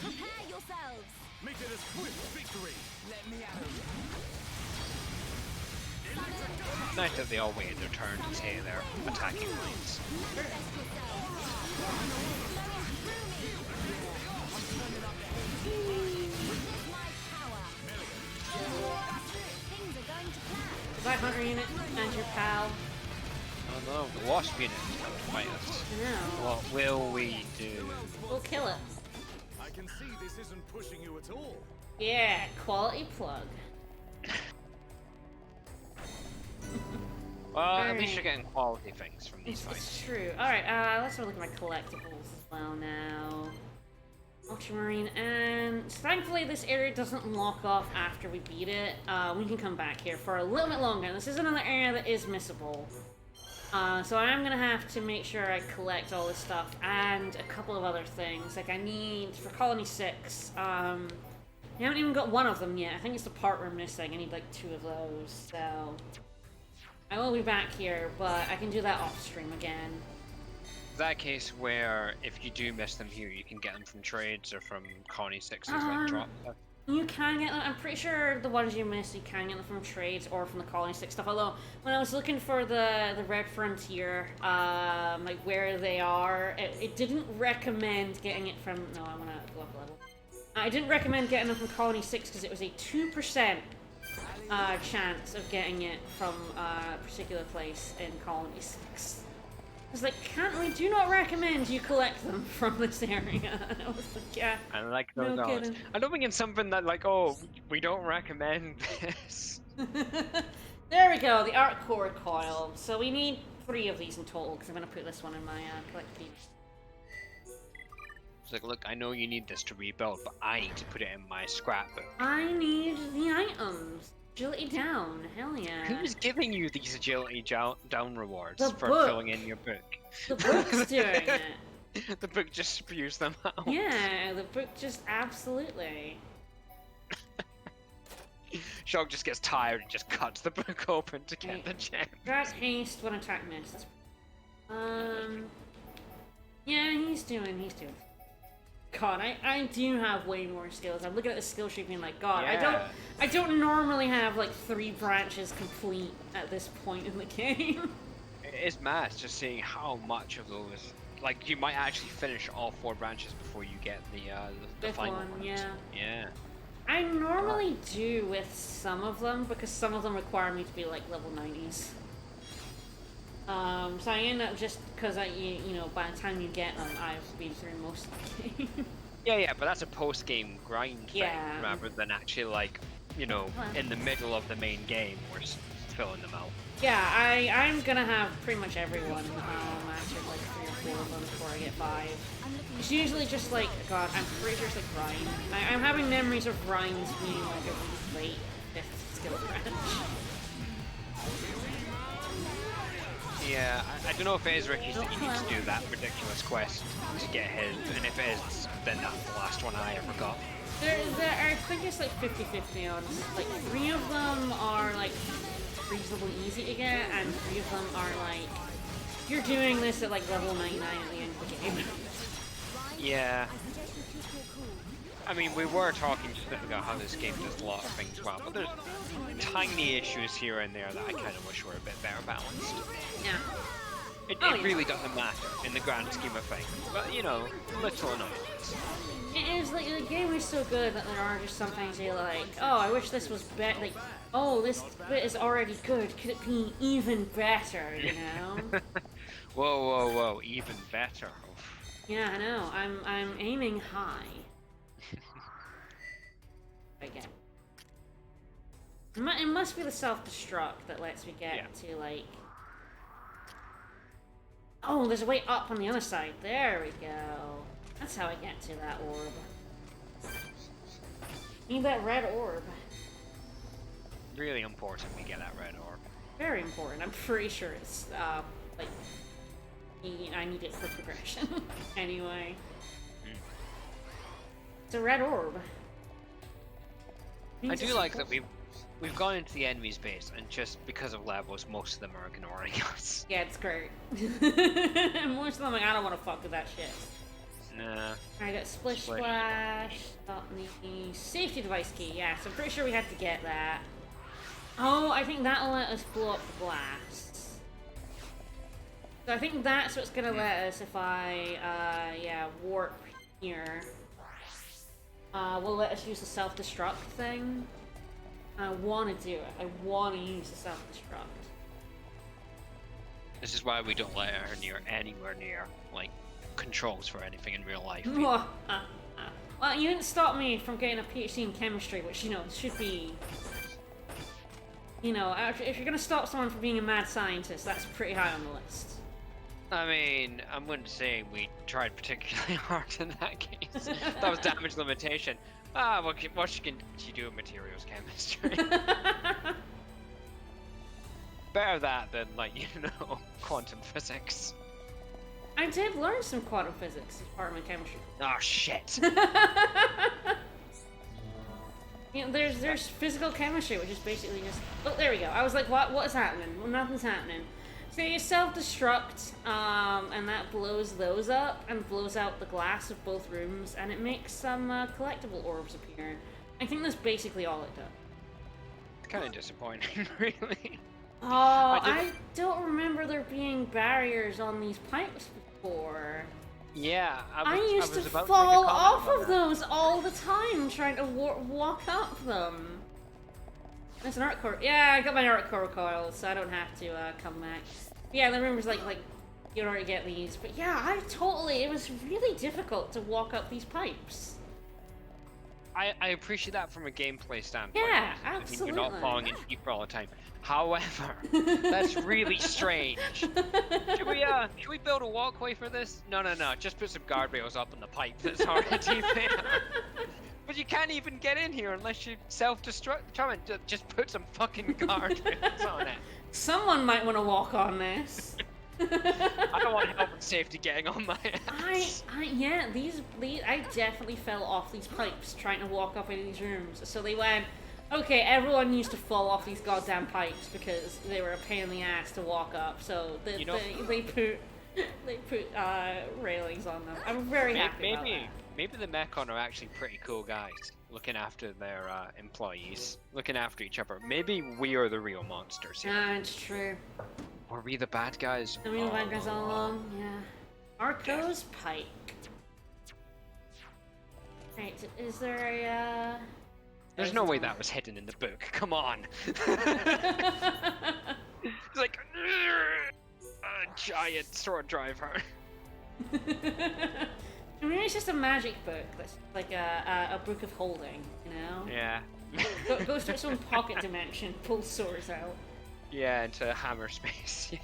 C: Prepare yourselves.
D: Make it a swift victory. Let me out.
B: Nice that they all waited their turn to say their attacking lines.
A: Goodbye, Hunter unit, and your pal.
B: Oh no, the Wasp unit is coming to fight us.
A: I know.
B: What will we do?
A: We'll kill it.
D: I can see this isn't pushing you at all.
A: Yeah, quality plug.
B: Well, at least you're getting quality things from these fights.
A: It's true. Alright, let's have a look at my collectibles as well now. Ultramarine, and thankfully this area doesn't lock off after we beat it. We can come back here for a little bit longer. This is another area that is missable. So I'm gonna have to make sure I collect all this stuff and a couple of other things. Like I need, for Colony 6, I haven't even got one of them yet. I think it's the part we're missing. I need like 2 of those, so... I will be back here, but I can do that off stream again.
B: Is that a case where if you do miss them here, you can get them from trades or from Colony 6's like drop stuff?
A: You can get them. I'm pretty sure the ones you miss, you can get them from trades or from the Colony 6 stuff. Although, when I was looking for the Red Frontier, like where they are, it didn't recommend getting it from... No, I want to go up a level. I didn't recommend getting them from Colony 6 because it was a 2% chance of getting it from a particular place in Colony 6. I was like, we do not recommend you collect them from this area. And I was like, yeah.
B: I like those odds. I don't think it's something that like, oh, we don't recommend this.
A: There we go, the Arc Core Coil. So we need 3 of these in total, because I'm going to put this one in my collectible.
B: It's like, look, I know you need this to rebuild, but I need to put it in my scrapbook.
A: I need the items. Agility down, hell yeah.
B: Who's giving you these agility down rewards for filling in your book?
A: The book's doing it.
B: The book just spews them out.
A: Yeah, the book just absolutely.
B: Shog just gets tired and just cuts the book open to get the gem.
A: Grab haste when attack missed. Yeah, he's doing. God, I do have way more skills. I'm looking at the skill tree being like, God,
B: yeah.
A: I don't normally have like 3 branches complete at this point in the game.
B: It's mad just seeing how much of those, like you might actually finish all 4 branches before you get the final one. Yeah.
A: I normally do with some of them because some of them require me to be like level 90s. So I end up just because you know, by the time you get them, I've been through most of the game.
B: Yeah, but that's a post-game grind thing,
A: Yeah.
B: rather than actually like, you know, in the middle of the main game, we're just filling them out.
A: Yeah, I'm gonna have pretty much everyone after like 3 or 4 of them before I get 5. It's usually just like, God, I'm pretty sure it's like grind. I'm having memories of grinds being like a really late 5th skill branch.
B: Yeah, I don't know if it is Ricky's that you need to do that ridiculous quest to get his, and if it is, then that's the last one I ever got.
A: I think it's like 50-50 on, like 3 of them are like reasonably easy to get, and 3 of them are like, you're doing this at like level 99 at the end of the game.
B: Yeah.
C: I suggest you keep your cool.
B: I mean, we were talking specifically about how this game does a lot of things well, but there's tiny issues here and there that I kind of wish were a bit better balanced.
A: Yeah.
B: It
A: Oh, yeah.
B: really doesn't matter in the grand scheme of things, but you know, little annoyances.
A: It is like the game is so good that there are just sometimes you're like, oh, I wish this was better. Like, oh, this bit is already good. Could it be even better? You know?
B: Whoa, whoa, whoa! Even better.
A: Yeah, I know. I'm aiming high. Again. It must be the self-destruct that lets me get to like. Oh, there's a way up on the other side. There we go. That's how I get to that orb. Need that red orb.
B: Really important we get that red orb.
A: Very important. I'm pretty sure it's like I need it for progression. Anyway, it's a red orb.
B: I do like that we've gone into the enemy's base, and just because of levels, most of them are ignoring us.
A: Yeah, it's great. Most of them, like, I don't want to fuck with that shit.
B: Nah.
A: I got Splish Splash, got the safety device key, yes, I'm pretty sure we had to get that. Oh, I think that'll let us blow up the blast. So I think that's what's gonna let us if I, warp here. Will let us use the self-destruct thing. I want to do it. I want to use the self-destruct.
B: This is why we don't let her near anywhere near, like, controls for anything in real life.
A: Well, you didn't stop me from getting a PhD in chemistry, which, you know, should be... You know, if you're gonna stop someone from being a mad scientist, that's pretty high on the list.
B: I mean, I'm going to say we tried particularly hard in that case. That was damage limitation. What can she do in materials chemistry? Better that than, like, you know, quantum physics.
A: I did learn some quantum physics as part of my chemistry.
B: Oh shit!
A: You know, there's physical chemistry, which is basically just... Oh, there we go. I was like, what is happening? Well, nothing's happening. So you self-destruct, and that blows those up, and blows out the glass of both rooms, and it makes some collectible orbs appear. I think that's basically all it does.
B: It's kind of disappointing, really.
A: Oh, I don't remember there being barriers on these pipes before.
B: Yeah,
A: I used to fall off of those all the time, trying to walk up them. There's an art core. Yeah, I got my art core coil, so I don't have to come back. Yeah, the rumors like you don't already get these, but yeah, it was really difficult to walk up these pipes.
B: I appreciate that from a gameplay standpoint.
A: Yeah,
B: I mean,
A: absolutely.
B: you're not falling into deeper all the time. However, that's really strange. Should we build a walkway for this? No. Just put some guardrails up on the pipe that's already there. But you can't even get in here unless you self-destruct. Just put some fucking guardrails on it.
A: Someone might want to walk on this.
B: I don't want health and safety getting on my ass.
A: I definitely fell off these pipes trying to walk up into these rooms. So they went, okay, everyone used to fall off these goddamn pipes because they were a pain in the ass to walk up. So they put railings on them. I'm very happy about that.
B: Maybe the Mechon are actually pretty cool guys, looking after their employees, looking after each other. Maybe we are the real monsters here.
A: It's true.
B: Were we the bad guys?
A: Are we the bad guys all along? Yeah. Arco's Pike. Right, is there a,
B: There's no way that was hidden in the book. Come on. It's like a giant sword driver.
A: I mean, it's just a magic book that's like a book of holding, you know?
B: Yeah.
A: Goes to its own pocket dimension, pulls swords out.
B: Yeah, into hammer space, yeah.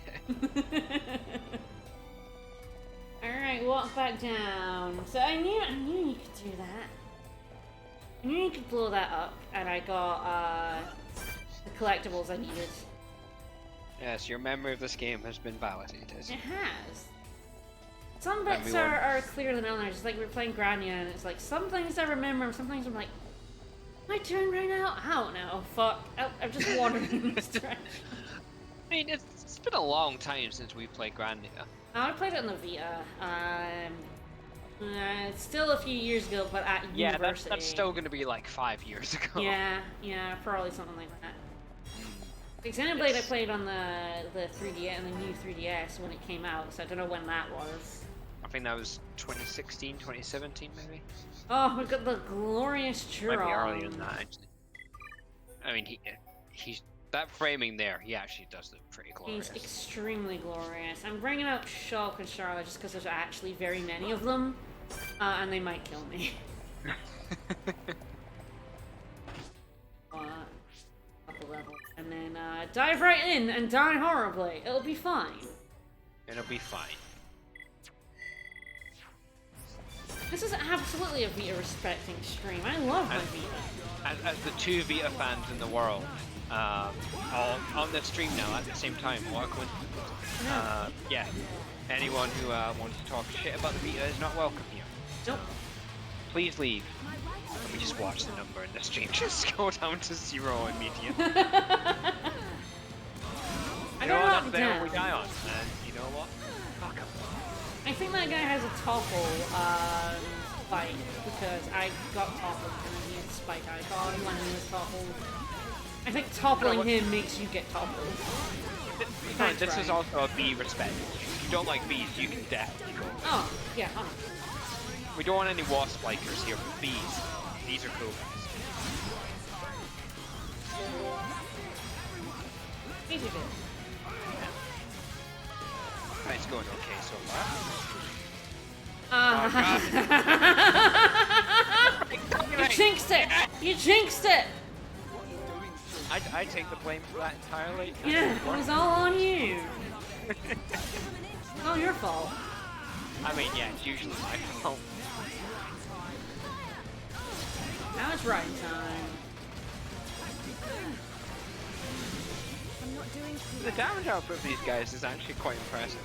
A: Alright, walk back down. So I knew you could do that. I knew you could blow that up, and I got the collectibles I needed.
B: Yes, your memory of this game has been validated.
A: It has. Some bits are clearer than others. It's like we're playing Grania, and it's like some things I remember, and some things I'm like, my turn right now? I don't know. Fuck. I've just wandered in this direction.
B: I mean, it's been a long time since we played Grandia.
A: I played it on the Vita. It's still a few years ago, but at
B: Yeah,
A: university.
B: that's still gonna be like 5 years ago.
A: Yeah, probably something like that. Like Xenoblade I played on the 3DS and the new 3DS when it came out, so I don't know when that was.
B: I think that was 2016, 2017 maybe.
A: Oh, look at the glorious Chiron.
B: Might be earlier than that actually. I mean, he's that framing there. He actually does look pretty glorious.
A: He's extremely glorious. I'm bringing out Shulk and Charlotte just because there's actually very many of them, and they might kill me. Up a level. And then dive right in and die horribly. It'll be fine.
B: It'll be fine.
A: This is absolutely a Vita respecting stream. I love my Vita.
B: As the 2 Vita fans in the world, all on the stream now at the same time. What a coincidence. Yeah. Anyone who wants to talk shit about the Vita is not welcome here.
A: Nope.
B: Please leave. Let me just watch the number in the stream just go down to 0 immediately.
A: I
B: You know
A: got
B: what?
A: knocked
B: That's there
A: down.
B: we die on. And you know what? Fuck 'em.
A: I think that guy has a topple spike because I got toppled and he had a spike icon when he was toppled. I think toppling him makes you get toppled.
B: Fine, this is also a bee respect. If you don't like bees, you can definitely go.
A: Oh, yeah,
B: We don't want any wasp likers here, but bees. These are cool guys.
A: Easy bit.
B: It's going okay so far.
A: You jinxed it! You jinxed it!
B: I take the blame for that entirely.
A: Yeah, it was all on you. All your fault.
B: I mean, yeah, it's usually my fault.
A: Now it's riding time.
B: The damage output of these guys is actually quite impressive.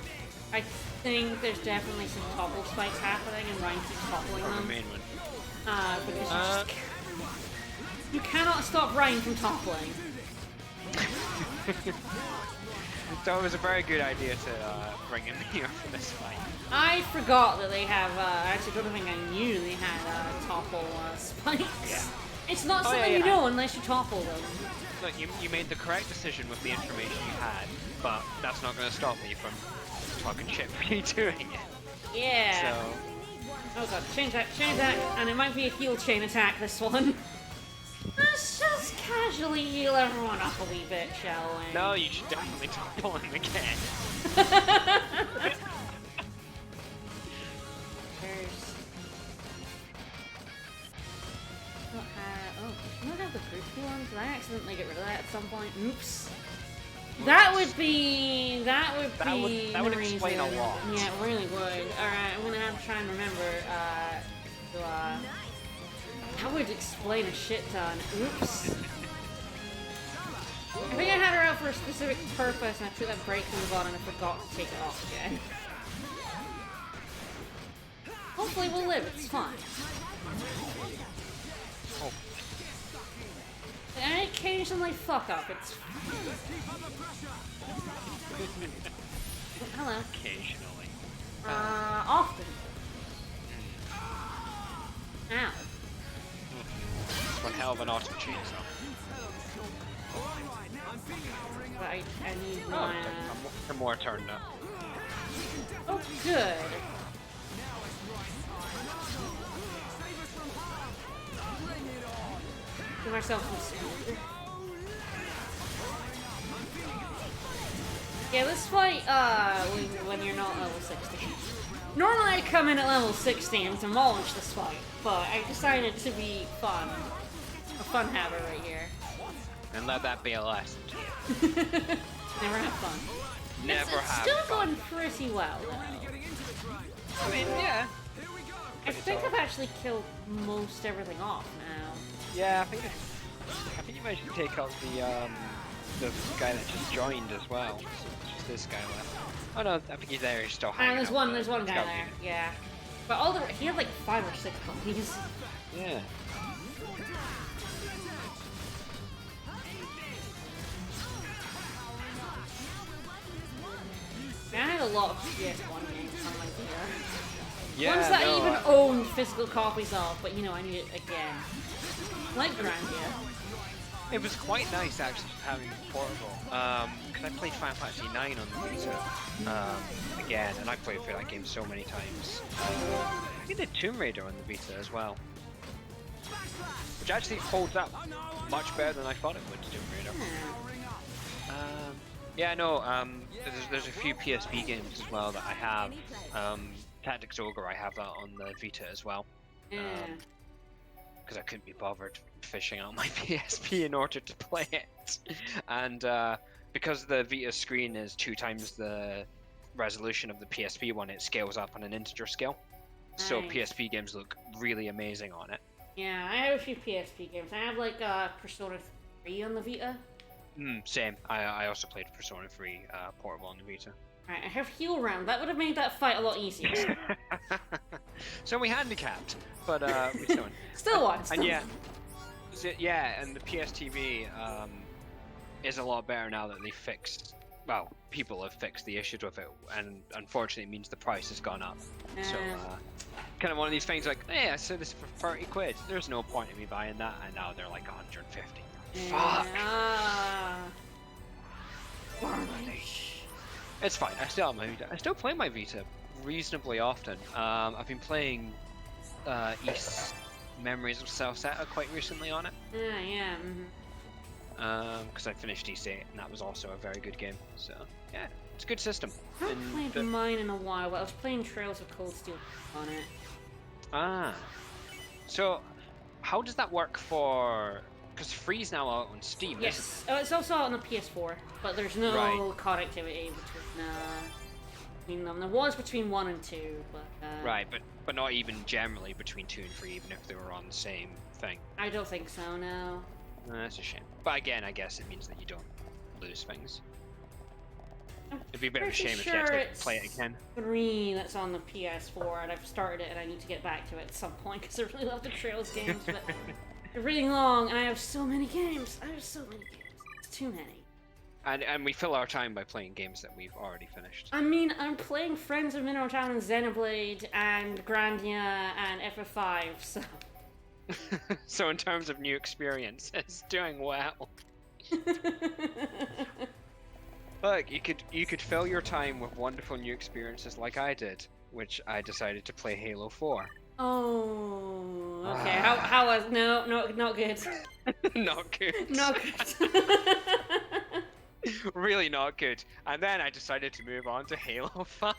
A: I think there's definitely some topple spikes happening and Ryan keeps toppling
B: From the
A: them.
B: main one.
A: Because you just you cannot stop Ryan from toppling.
B: So it was a very good idea to bring him here for this fight.
A: I forgot that they have, actually I don't think I knew they had topple spikes.
B: Yeah.
A: It's not
B: Oh,
A: something
B: yeah,
A: you
B: yeah.
A: know unless you topple them.
B: Look, you made the correct decision with the information you had, but that's not going to stop me from talking shit for you doing it.
A: Yeah.
B: So,
A: Oh god, chain attack, and it might be a heal chain attack this one. Let's just casually heal everyone up a wee bit, shall we?
B: no, you should definitely topple him again.
A: There's... Oh, I don't have the proof one. Did I accidentally get rid of that at some point? Oops. That would be
B: That would
A: the
B: explain a
A: reason.
B: lot.
A: Yeah, it really would. Alright, I'm gonna have to try and remember, that would explain a shit ton. Oops. I think I had her out for a specific purpose and I put that break move on and I forgot to take it off again. Hopefully we'll live, it's fine.
B: Oh.
A: I occasionally fuck up, it's hello.
B: Occasionally.
A: Often. Ow.
B: One hell of an auto chainsaw.
A: But I need
B: Oh,
A: my...
B: a more turned up.
A: Oh, good. Give ourselves some speed. Yeah, this fight, when you're not level 16. Normally I come in at level 16 and demolish this fight, but I decided to be fun. A fun habit right here.
B: And let that be a lesson to you.
A: Never have fun.
B: Never
A: it's
B: have
A: still
B: fun.
A: going pretty well, though.
B: I mean, yeah.
A: I think I've actually killed most everything off now.
B: Yeah, I think you might should take out the guy that just joined as well. It's just this guy left. Oh no, I think he's there. He's still hanging
A: There's
B: out
A: one
B: the
A: guy
B: scout
A: there.
B: unit.
A: Yeah, but all the he had like 5 or 6 ponies.
B: Yeah.
A: I had a lot of PS1 games on my Vita.
B: Yeah,
A: Ones that
B: no,
A: I even owned physical copies of, but you know, I need it again. Like Grandia.
B: it was quite nice actually having portable. Because I played Final Fantasy 9 on the Vita again, and I played through that game so many times. I think I did Tomb Raider on the Vita as well, which actually holds up much better than I thought it would. Tomb Raider. Yeah, no. There's a few PSP games as well that I have. Tactics Ogre, I have that on the Vita as well. Because I couldn't be bothered fishing out my PSP in order to play it. And because the Vita screen is 2 times the resolution of the PSP one, it scales up on an integer scale. So
A: Nice.
B: PSP games look really amazing on it.
A: Yeah, I have a few PSP games. I have like Persona 3 on the Vita.
B: Same. I also played Persona 3 portable on the Vita.
A: Alright, I have Heal Round. That would have made that fight a lot easier.
B: So we handicapped, but we still won.
A: Still won.
B: And yeah, and the PSTV is a lot better now that they fixed. Well, people have fixed the issues with it, and unfortunately, it means the price has gone up. So, kind of one of these things like, hey, I said this for 30 quid. There's no point in me buying that, and now they're like 150. Fuck. It's fine. I still have my Vita. I still play my Vita reasonably often. I've been playing East Memories of Celceta quite recently on it.
A: Yeah.
B: Because I finished East 8, and that was also a very good game. So yeah, it's a good system.
A: I haven't played mine in a while, but I was playing Trails of Cold Steel on it.
B: So how does that work for? Because 3's now out on Steam.
A: Yes, it's also out on the PS4, but there's no connectivity between them. There was between 1 and 2, but
B: right, but not even generally between 2 and 3, even if they were on the same thing.
A: I don't think so. No.
B: That's a shame. But again, I guess it means that you don't lose things. It'd be a bit of a shame if you had to play it again.
A: 3 that's on the PS4, and I've started it, and I need to get back to it at some point because I really love the Trails games, but they're really long, and I have so many games. It's too many.
B: And we fill our time by playing games that we've already finished.
A: I mean, I'm playing Friends of Mineral Town and Xenoblade and Grandia and FF5, so...
B: So in terms of new experience, it's doing well. Look, you could fill your time with wonderful new experiences like I did, which I decided to play Halo 4.
A: Oh, okay. How was not good.
B: Not good.
A: Not good.
B: Really not good. And then I decided to move on to Halo 5.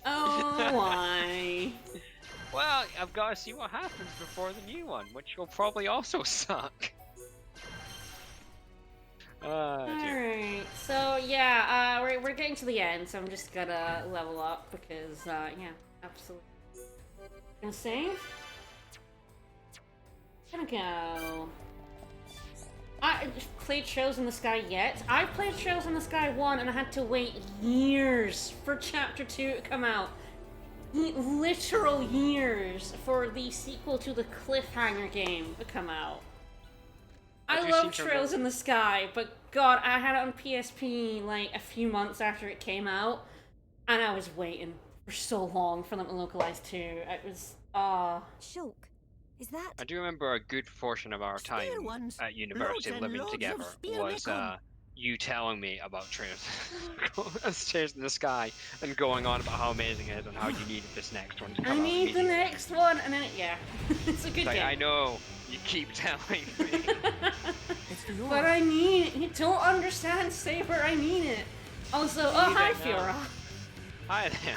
A: Oh, why?
B: Well, I've got to see what happens before the new one, which will probably also suck.
A: Alright, so yeah, we're getting to the end, so I'm just gonna level up because, yeah, absolutely. Gonna save? Gonna go. I played Trails in the Sky yet. I played Trails in the Sky 1 and I had to wait years for Chapter 2 to come out. Literal years for the sequel to the Cliffhanger game to come out. I love Trails in the Sky, but god, I had it on PSP like a few months after it came out, and I was waiting for so long for them to localize 2. It was,
C: Shulk, is that?
B: I do remember a good portion of our time at university living together was you telling me about Trails in the Sky and going on about how amazing it is and how you needed this next one to come out.
A: I need the next one, and then yeah, it's a good game.
B: I know, you keep telling me.
A: But I need it. You don't understand, Saber. I need it. Also, oh hi, Fiora.
B: Hi there.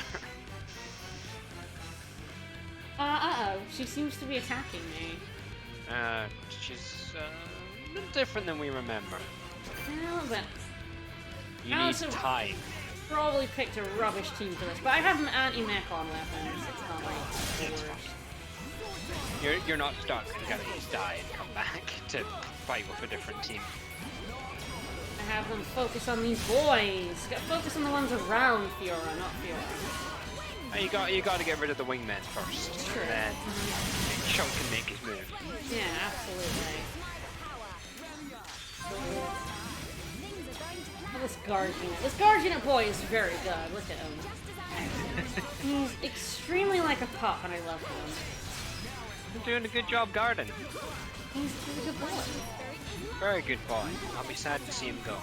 A: Uh-oh, she seems to be attacking me.
B: She's a little different than we remember.
A: A little bit.
B: You need time.
A: Probably picked a rubbish team for this, but I have an anti-mech on weapons. It's not like the worst.
B: You're not stuck. You gotta just die and come back to fight with a different team.
A: I have them focus on these boys. Gotta focus on the ones around Fiora, not Fiora.
B: You got to get rid of the wingmen first.
A: Sure.
B: And then Chunk can make his move.
A: Yeah, absolutely. Oh, this guard unit. This guard unit boy is very good. Look at him. He's extremely like a pup, and I love him.
B: You're doing a good job guarding.
A: He's a good boy.
B: Very good boy. I'll be sad to see him go.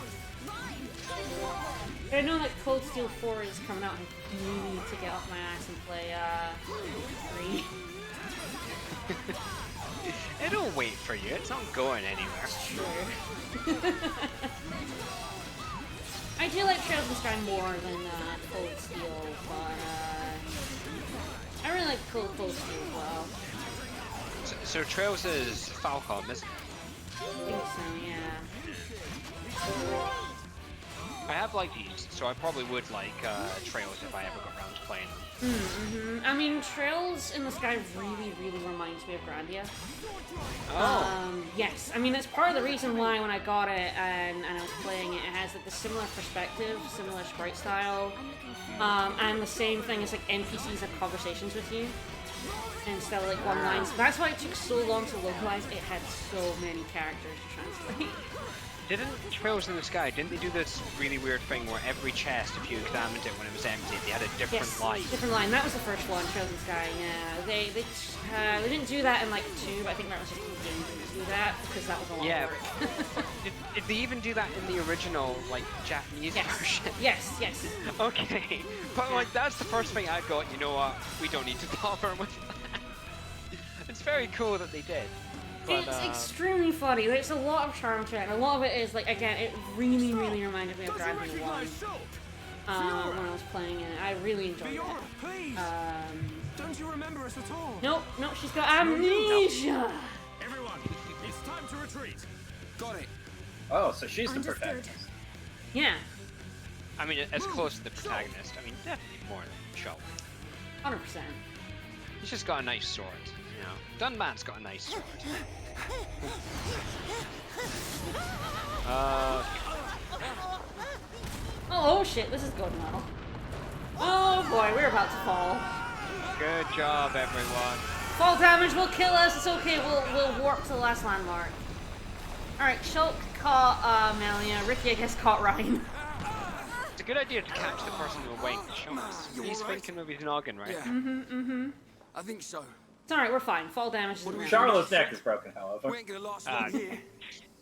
A: I know that Cold Steel 4 is coming out, and I really need to get off my ass and play 3.
B: It'll wait for you. It's not going anywhere.
A: True. I do like Trails in the Sky more than Cold Steel, but I really like Cold Steel as well.
B: So Trails is Falcom, isn't it?
A: I think so, yeah.
B: I have liked these, so I probably would like Trails if I ever got around to playing them.
A: I mean, Trails in the Sky really, really reminds me of Grandia.
B: Oh.
A: Yes, I mean, it's part of the reason why when I got it and I was playing it, it has like the similar perspective, similar sprite style, and the same thing as like NPCs have conversations with you instead of like one lines. That's why it took so long to localize. It had so many characters to translate.
B: Didn't Trails in the Sky, didn't they do this really weird thing where every chest, if you examined it when it was empty, they had a different line?
A: Different line. That was the first one, Trails in the Sky, yeah. They didn't do that in like 2, but I think that was just the game to do that, because that was a lot of work.
B: did they even do that in the original, like, Japanese version?
A: Yes.
B: Okay, but like, that's the first thing I got, you know what, we don't need to bother with that. It's very cool that they did. But,
A: it's extremely funny. There's a lot of charm to it, and a lot of it is like, again, it really, really reminded me of Grandia 1 when I was playing it. I really enjoyed it.
D: Don't you remember us at all?
A: Nope, she's got amnesia.
D: Everyone, it's time to retreat. Got it.
E: Oh, so she's the protagonist.
A: Yeah,
B: I mean, as close to the protagonist, I mean, definitely more than Shulk.
A: 100%.
B: He's just got a nice sword, you know. Dunman's got a nice sword.
A: Oh shit, this is going well. Oh boy, we're about to fall.
B: Good job, everyone.
A: Fall damage will kill us. It's okay. We'll warp to the last landmark. All right, Shulk caught Melia. Ricky, I guess, caught Ryan.
B: It's a good idea to catch the person who awakes. He's thinking of his noggin, right?
D: Yeah. I think so.
A: It's all right. We're fine. Fall damage is around.
E: Charlotte's neck is broken, however.
D: We ain't gonna last long here.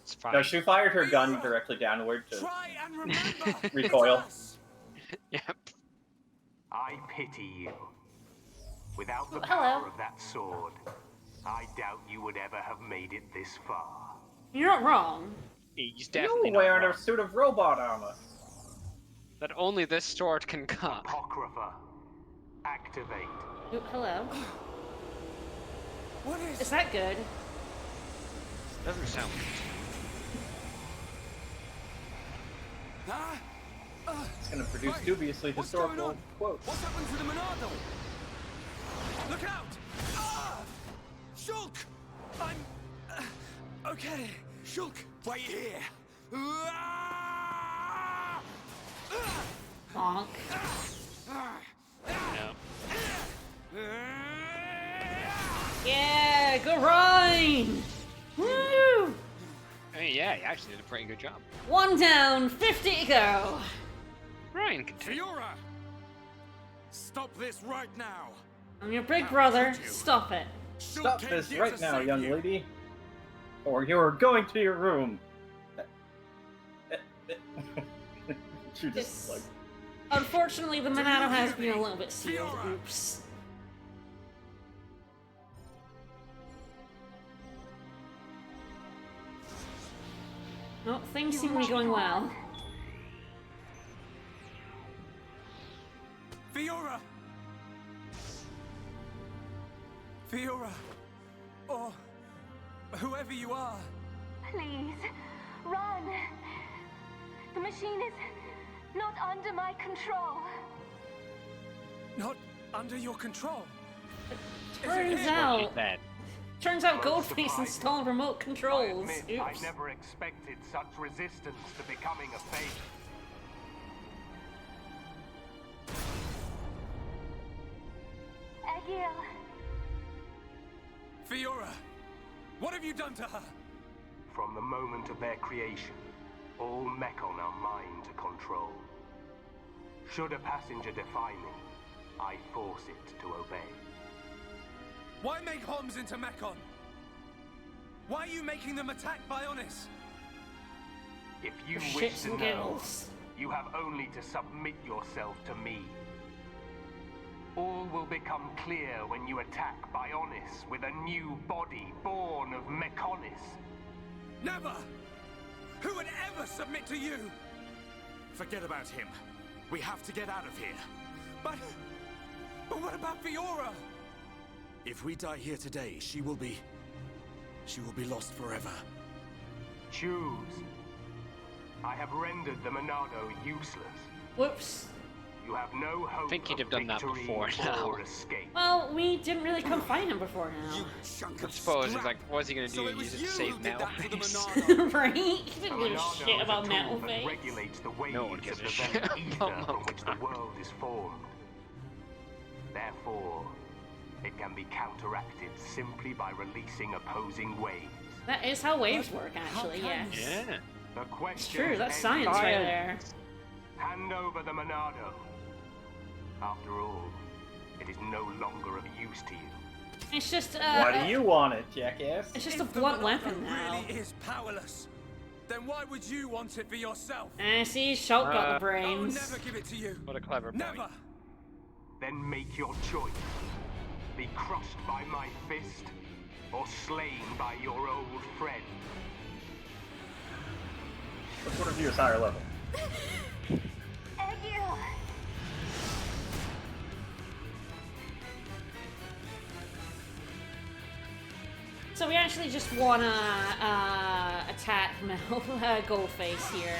B: It's fine.
E: No, she fired her gun directly downward to
D: Try and remember.
E: recoil.
B: Yep.
F: I pity you. Without the
A: Hello.
F: power of that sword, I doubt you would ever have made it this far.
A: You're not wrong.
B: He's definitely
E: You
B: not
E: wearing
B: wrong.
E: a suit of robot armor.
B: That only this sword can cut.
F: Apocrypha, activate.
A: Ooh, hello.
D: What
A: Is that good?
B: Doesn't sound good.
D: Huh?
E: It's going to produce
D: Right.
E: dubiously
D: What's going
E: historical
D: on?
E: quotes.
D: What's happened to the Monado? Look out! Shulk! I'm... okay. Shulk, wait here.
A: Bonk.
B: No.
A: Yeah, go Ryan! Woo!
B: I mean, yeah, he actually did a pretty good job.
A: 1 down, 50 to go.
B: Ryan can take.
D: Fiora! Stop this right now!
A: I'm your big brother. Stop it.
E: Stop
D: Shulk
E: this
D: came here
E: right
D: to
E: now,
D: save
E: young
D: you.
E: lady. Or you're going to your room. She just
A: Yes.
E: like...
A: Unfortunately, the Monado has been a little bit sealed. Oops. Oh, things seem to be going well.
D: Fiora! Fiora! Or whoever you are.
G: Please, run. The machine is not under my control.
D: Not under your control.
A: Turns
B: She
A: out,
B: said.
A: Goldface installed remote
F: I
A: controls.
F: admit I
A: Oops.
F: never expected such resistance to becoming a fate.
G: Aegir,
D: Fiora! What have you done to her?
F: From the moment of their creation, all Mechon are mine to control. Should a passenger defy me, I force it to obey.
D: Why make Homs into Mechon? Why are you making them attack Bionis?
F: If you
A: For
F: wish
A: shits
F: to
A: and
F: know,
A: giggles.
F: you have only to submit yourself to me. All will become clear when you attack Bionis with a new body born of Mechonis.
D: Never! Who would ever submit to you? Forget about him. We have to get out of here. But what about Fiora? If we die here today, she will be lost forever.
F: Choose. I have rendered the Monado useless.
A: Whoops.
F: You have no hope
B: I think he'd
F: of
B: have done that
F: victory
B: before now.
F: or escape.
A: Well, we didn't really come find him before now.
B: I suppose he's like, what's he gonna do? Use it to save Metal Face?
A: Right? He didn't give a
F: Monado
A: shit
F: is
A: about
F: a
A: Metal
F: tool that
A: Face.
F: regulates the waves
B: No one gives
F: of
B: a
F: the
B: shit
F: very ether
B: about
F: from which the
B: Monado.
F: world is formed. Therefore, it can be counteracted simply by releasing opposing waves.
A: That is how waves work, actually, yes.
B: Yeah.
F: The
A: It's
F: question
A: true, that's
F: ends.
A: science right there.
F: Hand over the Monado. After all, it is no longer of use to you.
A: It's just,
E: Why do you want it, jackass?
A: It's just a blunt weapon now.
D: Really is powerless. Then why would you want it for yourself?
A: See, Shulk got the
D: I will
A: brains.
D: never give it to you.
B: What a clever boy.
D: Never.
F: Then make your choice. Be crushed by my fist, or slain by your old friend.
E: Which one of you is higher level?
G: Egil!
A: So we actually just wanna attack Goldface here,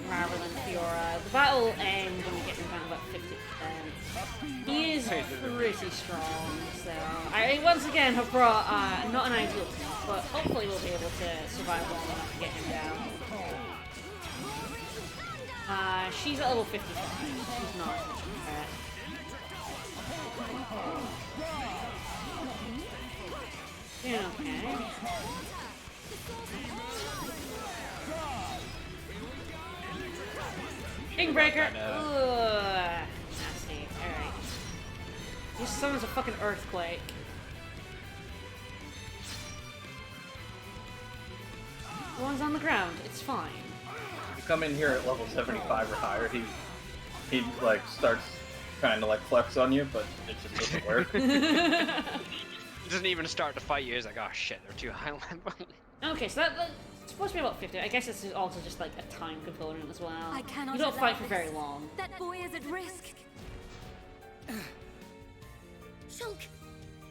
A: rather than Fiora. The battle will end when we get him down about 50%. He is pretty strong, so I once again have brought not an ideal team, but hopefully we'll be able to survive long enough to get him down. She's at level 55. She's not as much of a threat. Yeah, okay. Kingbreaker! Ugh. Nasty. Alright. This summons a fucking earthquake. The one's on the ground. It's fine.
E: You come in here at level 75 or higher, he like starts trying to like flex on you, but it just doesn't work.
B: He doesn't even start to fight you. He's like, oh shit, they're too high level.
A: Okay, so that's supposed to be about 50. I guess it's also just like a time component as well.
C: I cannot
A: You don't
C: allow
A: fight for
C: this.
A: very long.
C: That boy is at risk. Shulk,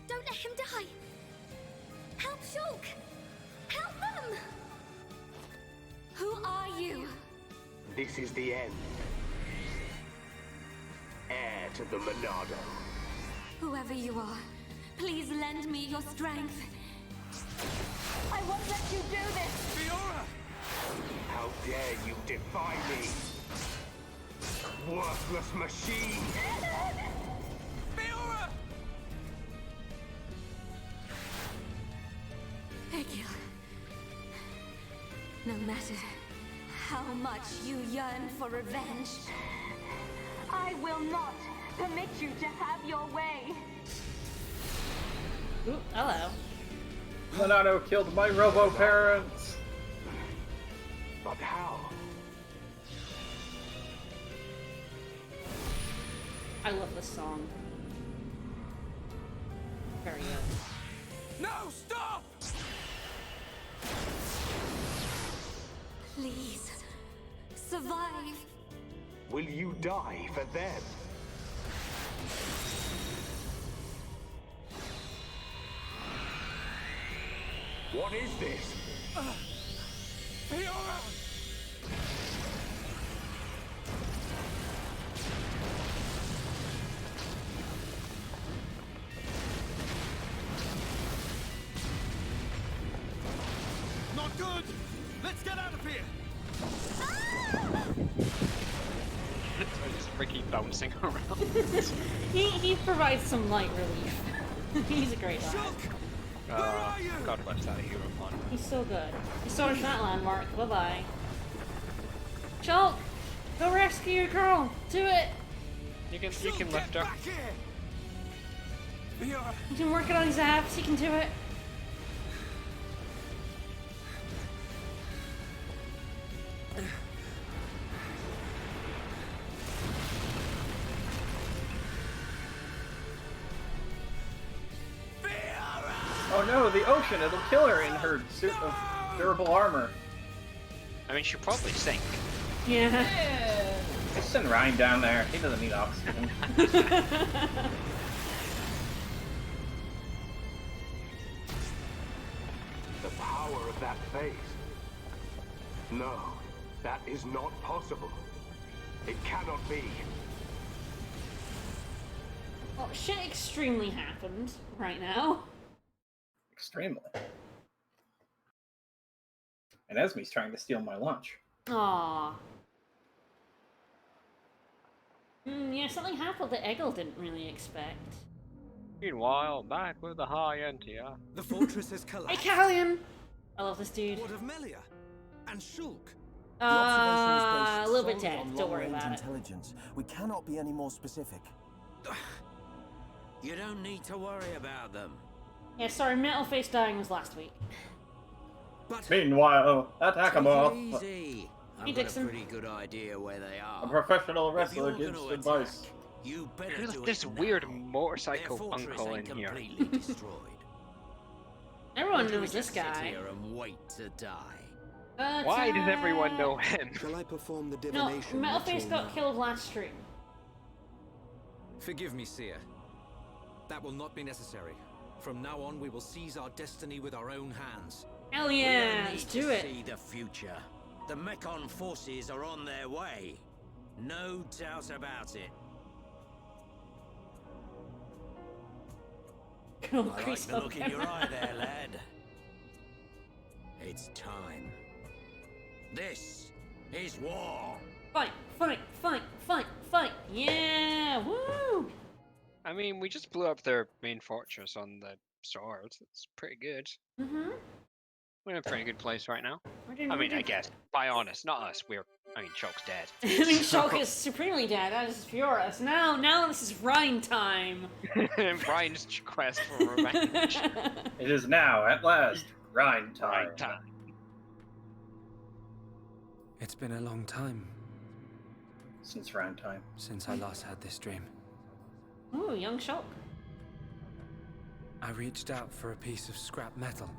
C: don't let him die. Help Shulk. Help them. Who are you?
F: This is the end. Heir to the Monado.
C: Whoever you are, please lend me your strength.
G: I won't let you do this!
D: Fiora!
F: How dare you defy me? Worthless machine!
D: Fiora!
C: Egil, no matter how much you yearn for revenge,
G: I will not permit you to have your way!
A: Ooh, hello.
E: Monado killed my robo-parents!
F: But how?
A: I love this song. Very good.
D: No, stop!
C: please survive.
F: Will you die for them? What is this?
D: Fiora! Not good! Let's get out of here!
B: Just Ricky bouncing around.
A: He provides some light relief. He's a great guy.
D: Shulk! Where are you?
B: God bless that hero fun.
A: He's so good. He's so much that landmark. Bye-bye. Shulk! Go rescue your girl! Do it!
B: You can lift her.
D: Back here! Fiora!
A: He's been working on his abs, he can do it.
E: Oh no, the ocean! It'll kill her in her suit of durable armor.
B: I mean, she'll probably sink.
A: Yeah.
E: Just send Ryan down there. He doesn't need oxygen.
F: The power of that face. No, that is not possible. It cannot be.
A: Well, shit extremely happened right now.
E: Extremely. And Esme's trying to steal my lunch.
A: Aww. Yeah, something happened that Eggle didn't really expect.
B: Meanwhile, back with the high end here.
D: The fortress has
A: Hey,
D: collapsed.
A: Callion! I love this dude.
D: What of Melia? And Shulk?
A: A little bit dead. Don't worry about it.
H: Intelligence. We cannot be any more specific.
I: You don't need to worry about them.
A: Yeah, sorry, Metal Face dying was last week.
D: But
E: Meanwhile, attack them all.
I: Take it easy.
A: Hey,
I: I've got a
A: Dixon.
I: pretty good idea where they
E: A
I: are.
E: professional
I: If
E: wrestler
I: you're
E: gives
I: gonna
E: advice.
I: attack, you better
B: Who's
I: do
B: this
I: it
B: weird
I: now.
B: motorcycle
I: Their fortress
B: uncle
I: ain't
B: in here?
I: completely destroyed.
A: Everyone
I: Or do we
A: knows this
I: just sit
A: guy.
I: here and wait to die?
B: Why does everyone know him?
H: Shall I perform the
A: No,
H: divination?
A: Metal Face
H: ritual
A: got
H: now?
A: killed last stream.
D: forgive me, Seer. That will not be necessary. From now on, we will seize our destiny with our own hands.
A: Hell
I: We
A: yeah,
I: don't
A: let's
I: need
A: do
I: to
A: it.
I: see the future. The Mechon forces are on their way. No doubt about it.
A: Go
I: I like
A: crease
I: the look in
A: up.
I: your eye there, lad. It's time. This is war.
A: Fight, fight, fight, fight, fight. Yeah, woo!
B: I mean, we just blew up their main fortress on the sword. It's pretty good.
A: Mm-hmm.
B: We're in a pretty good place right now.
A: We're doing,
B: I
A: we're
B: mean, I
A: doing-
B: guess, by honest, not us. I mean, Chuck's dead.
A: I mean, Shulk is supremely dead. That is Fiora. So now this is Rhine time.
B: Brian's quest for revenge.
E: It is now, at last, Rhine time.
B: Right time.
J: It's been a long time
E: Since Rhine time.
J: since I last had this dream.
A: Ooh, young Shulk.
J: I reached out for a piece of scrap metal.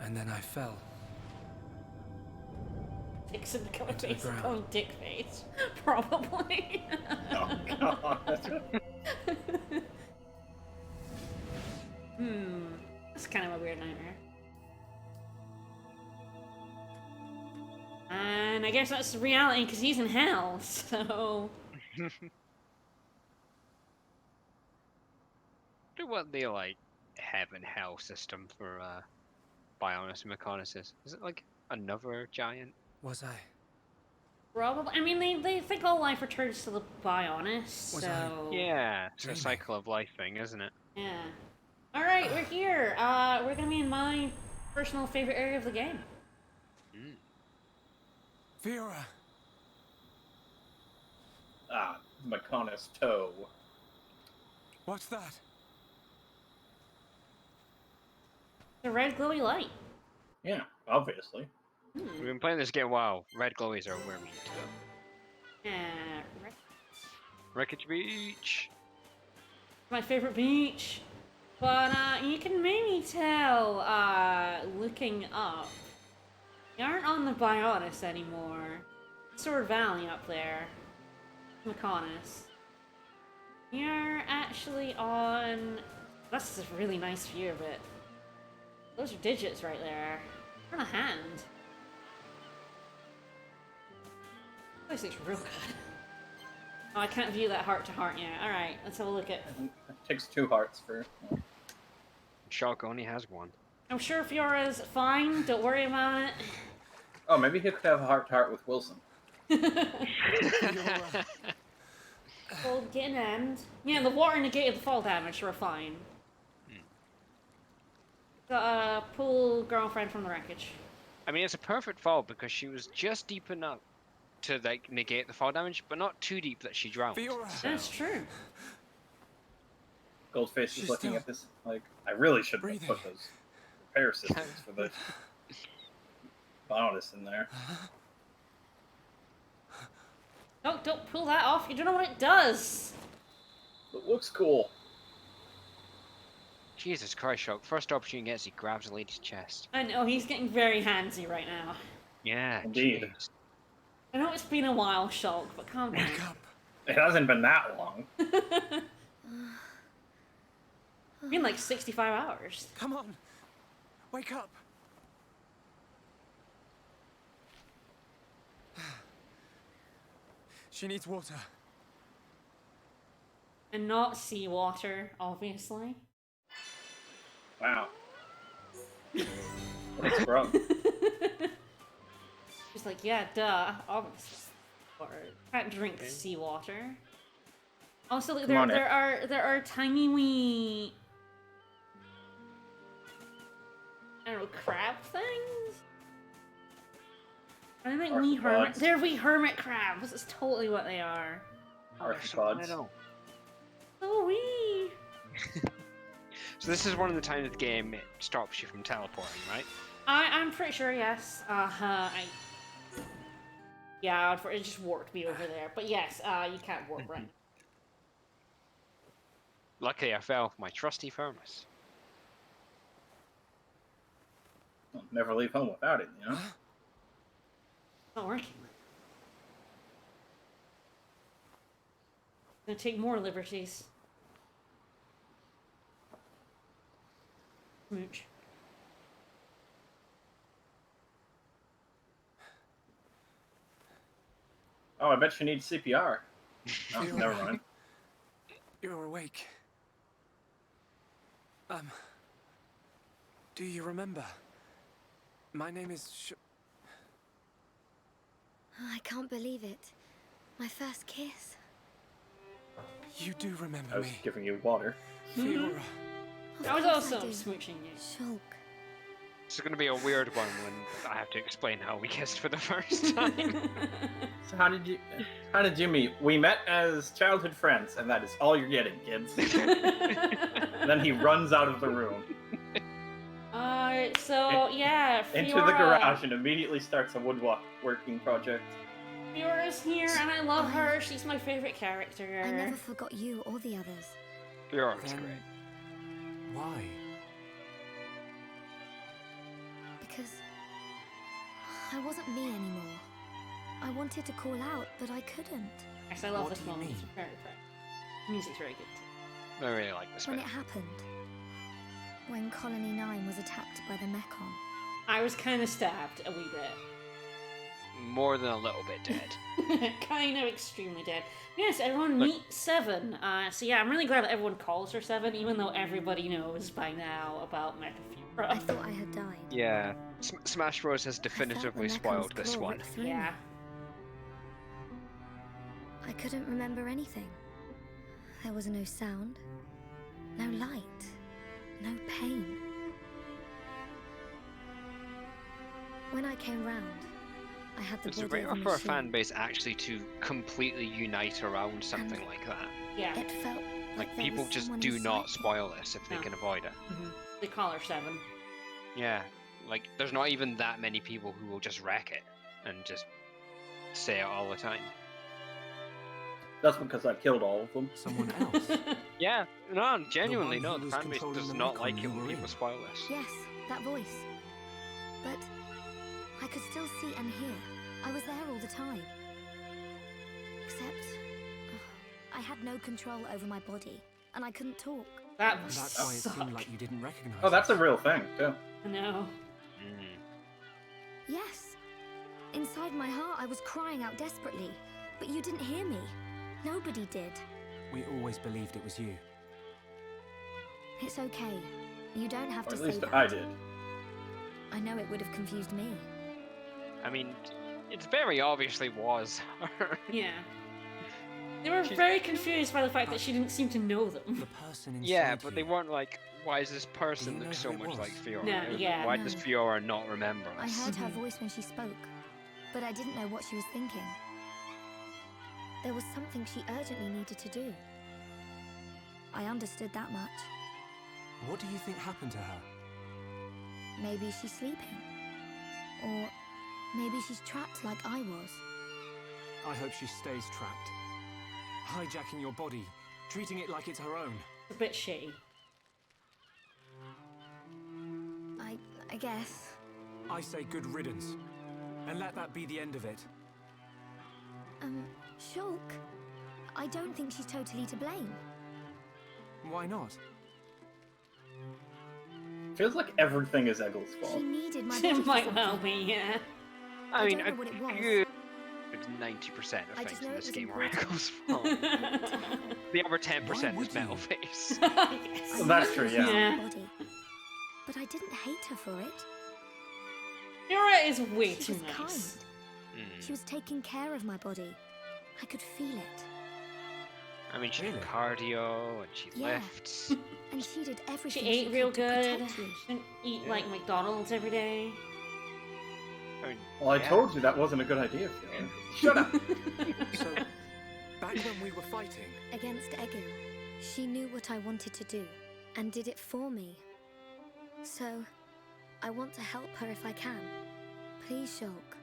J: And then I fell.
A: Dixon becoming
J: Into the
A: face,
J: ground.
A: going dick face. Probably.
E: Oh god.
A: That's kind of a weird nightmare. And I guess that's reality because he's in hell, so...
B: I wonder what the, like, heaven-hell system for, Bionis and Mechonis is. Is it, like, another giant?
J: Was I?
A: Probably. I mean, they think all life returns to the Bionis,
J: Was
A: so...
B: Yeah, it's a
J: Dreaming.
B: cycle of life thing, isn't it?
A: Yeah. Alright, we're here. We're gonna be in my personal favorite area of the game.
D: Fiora!
E: Ah, Mechonis toe.
D: What's that?
A: The red glowy light.
E: Yeah, obviously.
B: We've been playing this game a while. Red glowies are where we need to go.
A: Red-
B: Wreckage Beach!
A: my favorite beach. But you can maybe tell, looking up, you aren't on the Bionis anymore. Sword Valley up there. Mechonis. You're actually on... That's a really nice view of it. Those are digits right there. On a hand. This looks real good. Oh, I can't view that heart to heart yet. Alright, let's have a look at...
E: It takes 2 hearts for...
B: Shark only has one.
A: I'm sure Fiora's fine, don't worry about it.
E: Oh, maybe he could have a heart-to-heart with Wilson.
A: Well, get an end. Yeah, the water negated the fall damage, so we're fine. Got pull girlfriend from the wreckage.
B: I mean, it's a perfect fall because she was just deep enough to like negate the fall damage, but not too deep that she drowns. So.
A: That's true.
E: Goldface
J: She's
E: is looking
J: still
E: at this like, I really shouldn't have
J: breathing.
E: put those repair systems for the bonus in there.
A: No, don't pull that off. You don't know what it does.
E: It looks cool.
B: Jesus Christ, Shulk. First opportunity he gets, he grabs a lady's chest.
A: I know, he's getting very handsy right now.
B: Yeah,
E: Indeed.
B: jeez.
A: I know it's been a while, Shulk, but calm down.
J: Wake up.
E: It hasn't been that long.
A: It's been like 65 hours.
J: Come on. Wake up. She needs water.
A: And not seawater, obviously.
E: Wow. What a scrub.
A: She's like, yeah, duh, obviously. Or can't drink seawater. Also,
E: Come
A: there
E: on,
A: there are tiny wee, I don't know, crab things. I think wee hermit.
E: Arthropods.
A: They're wee hermit crabs. That's totally what they are.
E: Arthropods.
A: So wee.
B: So this is one of the times the game it stops you from teleporting, right?
A: I'm pretty sure, yes. Yeah, it just warped me over there. But yes, you can't warp right.
B: Luckily I fell with my trusty furnace.
E: Well, never leave home without it, you know?
A: It's not working. Gonna take more liberties. Smooch.
E: Oh, I bet you need CPR. Oh, never mind.
J: You're awake. Do you remember? My name is
C: I can't believe it. My first kiss.
J: You do remember
E: I was
J: me.
E: giving you water.
J: Fiora.
A: I was
C: Of course
A: also
C: do.
A: smooching you.
C: Shulk.
B: This is going to be a weird one when I have to explain how we kissed for the first time.
E: So how did you meet? We met as childhood friends, and that is all you're getting, kids. And then he runs out of the room.
A: So yeah,
E: Into the garage and immediately starts a woodworking project.
A: Fiora's here, and I love her. She's my favorite character.
C: I never forgot you or the others.
B: Fiora's
J: Then-
B: great.
J: Why?
C: Because I wasn't me anymore. I wanted to call out, but I couldn't.
A: Actually, I love
J: What
A: this
J: do you
A: moment.
J: mean?
A: It's very pretty. The music's very good too.
B: I really like this
C: When
B: bit.
C: it happened. When Colony 9 was attacked by the Mekon.
A: I was kind of stabbed a wee bit.
B: More than a little bit dead.
A: Kind of extremely dead. Yes, everyone meet Seven. So yeah, I'm really glad that everyone calls her Seven, even though everybody knows by now about
C: I
A: Mecha
C: thought I had died.
B: Yeah, Smash Bros has definitively
C: the Mekon's
B: spoiled this
C: claw
B: one.
C: rip through
A: Yeah.
C: me. I couldn't remember anything. There was no sound, no light, no pain. When I came round, I had the
B: It's
C: body
B: rare
C: of a
B: for a
C: machine.
B: fan base actually to completely unite around something like that.
A: Yeah.
C: It felt
B: Like,
C: there
B: people
C: was
B: just
C: someone
B: do
C: inside
B: not
C: me.
B: spoil this if they
A: No.
B: can avoid it.
A: They call her Seven.
B: Yeah, like, there's not even that many people who will just wreck it and just say it all the time.
E: That's because I killed all of them.
J: Someone else?
B: Yeah, no, genuinely,
J: one
B: no,
J: who
B: the
J: was
B: fan base
J: controlling
B: does
J: the
B: not
J: Mekon
B: like it
J: you
B: when
J: were
B: people
J: in.
B: spoil this.
C: Yes, that voice. But I could still see and hear. I was there all the time. Except I had no control over my body, and I couldn't talk.
A: That
J: And
A: must
J: that's why it
A: suck.
J: seemed like you didn't recognize
E: Oh, that's a real thing, too.
A: No.
B: Mm.
C: Yes. Inside my heart, I was crying out desperately. But you didn't hear me. Nobody did.
J: We always believed it was you.
C: It's okay. You don't have
E: Or
C: to
E: at
C: say
E: least
C: that.
E: I did.
C: I know it would have confused me.
B: I mean, it very obviously was her.
A: Yeah. They were very confused by the fact that she didn't seem to know them.
J: The person inside
B: Yeah, but
J: you.
B: they weren't like, why does this person
J: you know
B: look so
J: who it
B: much
J: was?
B: like Fiora?
A: No,
B: It was,
A: yeah,
B: Why does
C: no.
B: Fiora not remember
C: I
B: us?
C: heard her voice when she spoke, but I didn't know what she was thinking. there was something she urgently needed to do. I understood that much.
J: What do you think happened to her?
C: Maybe she's sleeping. Or maybe she's trapped like I was.
J: I hope she stays trapped. Hijacking your body, treating it like it's her own.
A: A bit shitty.
C: I guess.
J: I say good riddance. And let that be the end of it.
C: Shulk, I don't think she's totally to blame.
J: Why not?
E: Feels like everything is Eggel's
C: She
E: fault.
C: needed my body
A: It
C: for
A: might well
C: something.
A: be, yeah.
B: I mean,
C: don't know what it was.
B: good 90%
C: I
B: of
C: just
B: things
C: know
B: in
C: it
B: this
C: was
B: game are
C: important.
B: Echo's fault. The other 10%
J: would
B: is Metal
J: you?
B: Face.
A: Yes.
E: Well, that's true, yeah.
A: Yeah.
C: Body. But I didn't hate her for it.
A: Fiora is way
C: She
A: too
C: was
A: nice.
C: kind. She was taking care of my body. I could feel it.
B: I mean, she
J: Really?
B: did cardio and she
C: Yeah.
B: lifts.
C: And she did
A: She
C: everything
A: ate real
C: could to
A: good.
C: protect you.
A: She didn't eat
B: Yeah.
A: like McDonald's every day.
B: I mean,
E: Well, I
B: yeah.
E: told you that wasn't a good idea, Fiona. Shut up!
J: So, back when we were fighting,
C: Against Egil, she knew what I wanted to do and did it for me. So, I want to help her if I can. Please, Shulk.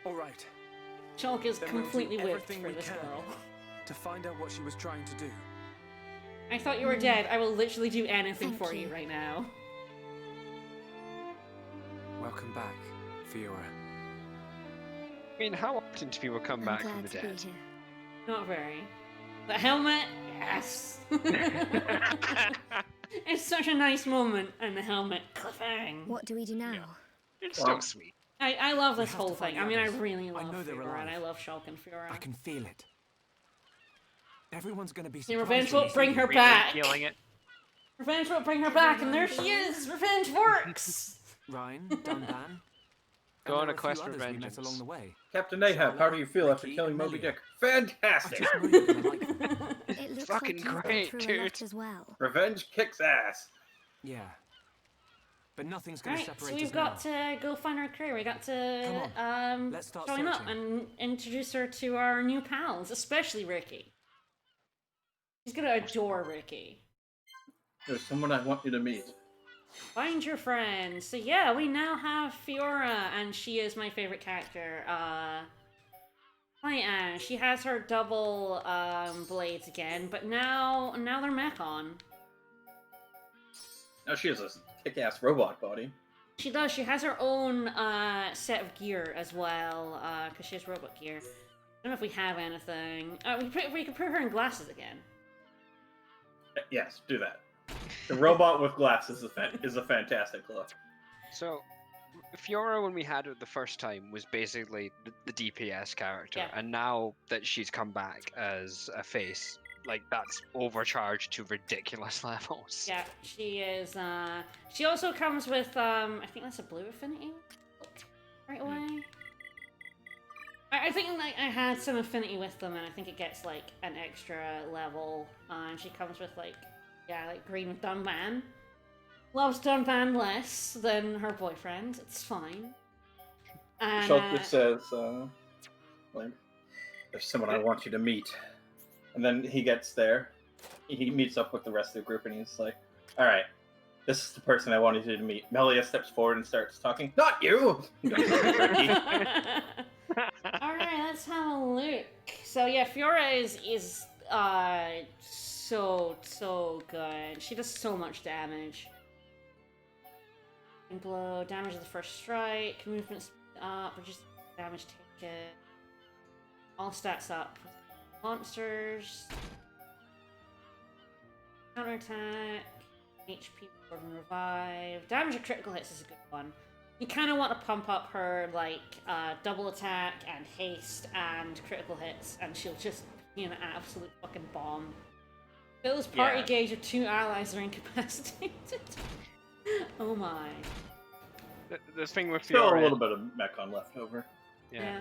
J: all right,
A: Shulk is
J: Then we'll do
A: completely whipped
J: everything
A: for
J: we
A: this
J: can.
A: girl.
J: to find out what she was trying to do.
A: I thought you were dead. I will literally do anything
C: Thank
A: for you
C: you.
A: right now.
J: Welcome back, Fiora.
B: I mean, how often do people come
C: I'm
B: back
C: glad
B: from the
C: to
B: dead?
C: be here.
A: Not very. The helmet? Yes! It's such a nice moment, and the helmet, cliffing.
C: What do we do now?
B: It's
E: Well,
B: so sweet.
A: I love
J: We
A: this
J: have to
A: whole
J: find
A: thing.
J: the
A: I mean, I
J: others.
A: really
J: I
A: love
J: know they're
A: Fiora, and I
J: alive.
A: love Shulk and Fiora.
J: I can feel it. Everyone's gonna be
A: See,
J: surprised.
A: Revenge
J: when
A: will
J: they
A: bring
J: see
A: her
J: you.
B: Really
A: back.
B: feeling it.
A: Revenge will bring her back, and there she is! Revenge works!
J: Ryan, Dunban.
B: Go
J: and
B: on
J: there
B: a
J: are
B: quest
J: few
B: for
J: others we met
B: vengeance.
J: along the way.
E: Captain Ahab, how do you feel after
J: Ricky,
E: killing
J: and
E: Moby
J: Melia.
E: Dick?
J: I
E: Fantastic!
J: just know you're gonna like them.
C: It looks
B: Fucking
C: like you've
B: great,
C: been through a lot
B: dude.
C: as well.
E: Revenge kicks ass.
J: Yeah. But nothing's gonna
A: Right,
J: separate
A: so
J: us
A: we've
J: now.
A: got to go find our crew. We got to
J: Come let's start
A: join up
J: searching.
A: and introduce her to our new pals, especially Ricky. She's gonna adore Ricky.
E: There's someone I want you to meet.
A: Find your friends. So yeah, we now have Fiora, and she is my favorite character. Titan. She has her double blades again, but now they're mech on.
E: Now she has a kick-ass robot body.
A: She does. She has her own set of gear as well, because she has robot gear. I don't know if we have anything. We could put her in glasses again.
E: Yes, do that. The robot with glasses is a fantastic look.
B: So, Fiora, when we had her the first time, was basically the DPS character,
A: Yeah.
B: and now that she's come back as a face, like that's overcharged to ridiculous levels.
A: Yeah, she is. She also comes with I think that's a blue affinity. Right away. I think like I had some affinity with them, and I think it gets like an extra level. And she comes with like green with Dunban. Loves Dunban less than her boyfriend. It's fine. And
E: Shulk just says, like, there's someone I want you to meet. And then he gets there. He meets up with the rest of the group, and he's like, alright, this is the person I wanted you to meet. Melia steps forward and starts talking. Not you! He goes, "Ricky."
A: Alright, let's have a look. So yeah, Fiora is so good. She does so much damage. Blow, damage of the first strike, movement speed up, reduce damage taken. All stats up. Monsters. Counterattack. HP more than revive. Damage of critical hits is a good one. You kind of want to pump up her like double attack and haste and critical hits, and she'll just be an absolute fucking bomb. Fills party
B: Yeah.
A: gauge if 2 allies are incapacitated. Oh my.
B: The thing with
E: Still a
B: Fiora,
E: little bit of Mechon left over.
A: Yeah.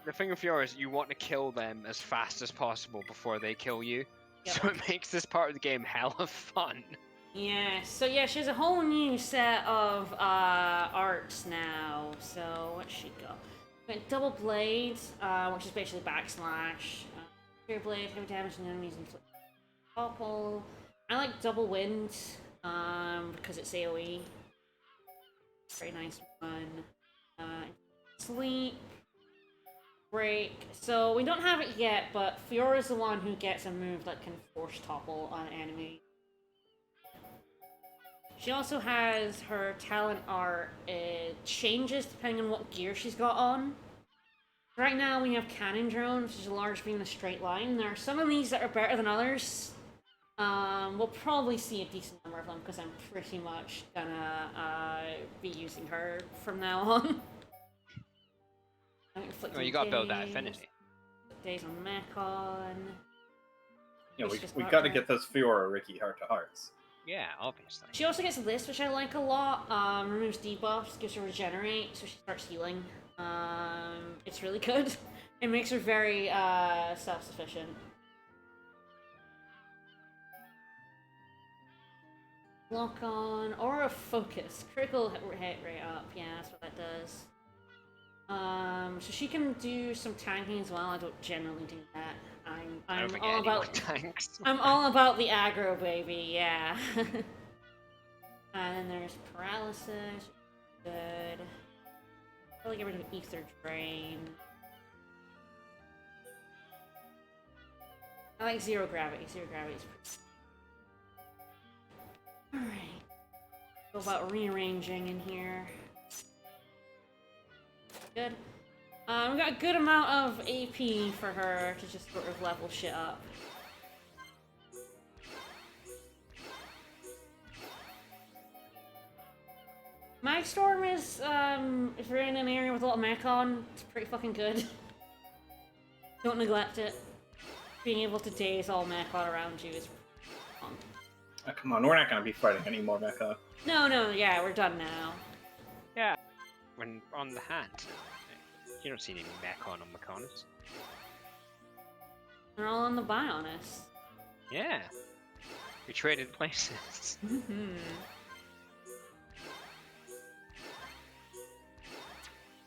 B: The thing with Fiora is you want to kill them as fast as possible before they kill you.
A: Yep.
B: So it makes this part of the game hella fun.
A: Yeah, so yeah, she has a whole new set of arts now. So what's she got? We got double blade, which is basically backslash. Pure blade, heavy damage on enemies and topple. I like double wind, because it's AoE. Very nice one. Sleep. Break. So we don't have it yet, but Fiora's the one who gets a move that can force topple on an enemy. She also has her talent art, it changes depending on what gear she's got on. Right now we have Cannon Drone, which is a large beam in a straight line. There are some of these that are better than others. We'll probably see a decent number of them because I'm pretty much gonna be using her from now on.
B: Well, you gotta build that affinity.
A: Days on Mechon.
E: Yeah, we gotta get those Fiora Ricky heart-to-hearts.
B: Yeah, obviously.
A: She also gets this, which I like a lot. Removes debuffs, gives her regenerate, so she starts healing. It's really good. It makes her very self-sufficient. Lock on, Aura Focus. Critical hit rate up. Yeah, that's what that does. So she can do some tanking as well. I don't generally do that. I'm all about
B: tanks.
A: I'm all about the aggro, baby. Yeah. And then there's paralysis. Good. Probably get rid of ether drain. I like zero gravity. Zero gravity is pretty. All right. Go about rearranging in here. Good. We got a good amount of AP for her to just sort of level shit up. Magstorm is, if you're in an area with a lot of Mechon, it's pretty fucking good. Don't neglect it. Being able to daze all Mechon around you is fun.
E: Oh, come on, we're not gonna be fighting any more Mechon.
A: No, yeah, we're done now.
B: Yeah. When on the hand. You don't see any Mechon on Mechonis.
A: They're all on the Bionis.
B: Yeah. We traded places.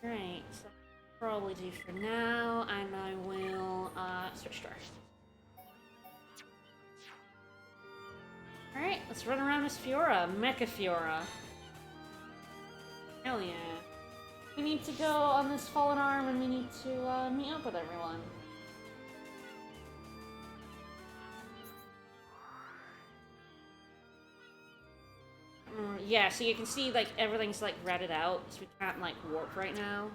A: Right, so probably do for now, and I will switch stars. Alright, let's run around as Fiora, Mecha Fiora. Hell yeah. We need to go on this fallen arm and we need to meet up with everyone. Yeah, so you can see like everything's like redded out, so we can't like warp right now.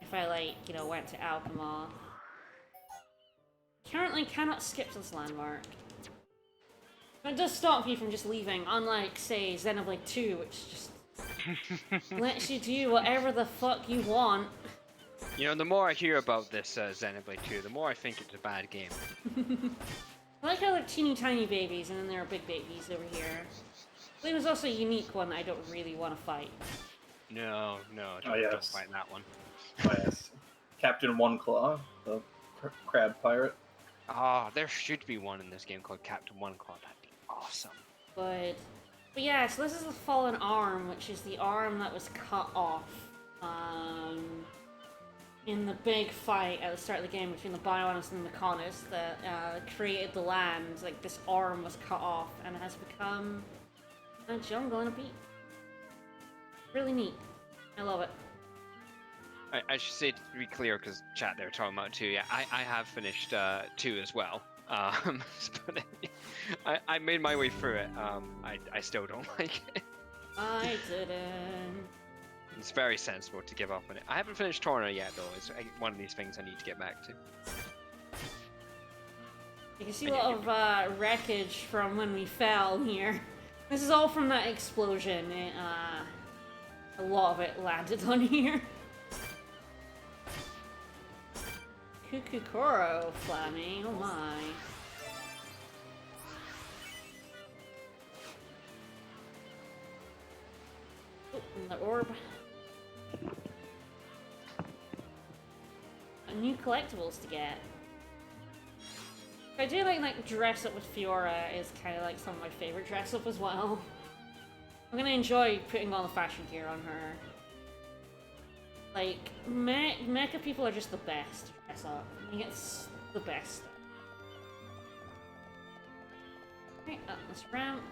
A: If I like, you know, went to Alchema. Currently cannot skip this landmark. But it does stop you from just leaving, unlike say Xenoblade 2, which just lets you do whatever the fuck you want.
B: You know, the more I hear about this Xenoblade 2, the more I think it's a bad game.
A: I like how they're teeny tiny babies and then there are big babies over here. But there's also a unique one that I don't really want to fight.
B: No, don't fight that one.
E: Oh yes. Captain One Claw, the crab pirate.
B: Oh, there should be one in this game called Captain One Claw. That'd be awesome.
A: But yeah, so this is the fallen arm, which is the arm that was cut off in the big fight at the start of the game between the Bionis and the Mechonis that created the land. Like, this arm was cut off and it has become a jungle and a beach. Really neat. I love it.
B: I should say, to be clear, because chat they were talking about 2, yeah, I have finished 2 as well. But I made my way through it. I still don't like it.
A: I didn't.
B: It's very sensible to give up on it. I haven't finished Torna yet, though. It's one of these things I need to get back to.
A: You can see a lot of wreckage from when we fell here. This is all from that explosion. A lot of it landed on here. Kukukoro, Flammy, oh my. Oh, and the orb. New collectibles to get. I do like dress up with Fiora is kind of like some of my favorite dress up as well. I'm gonna enjoy putting all the fashion gear on her. Like, mecha people are just the best to dress up. I mean, it's the best. Right, up this ramp.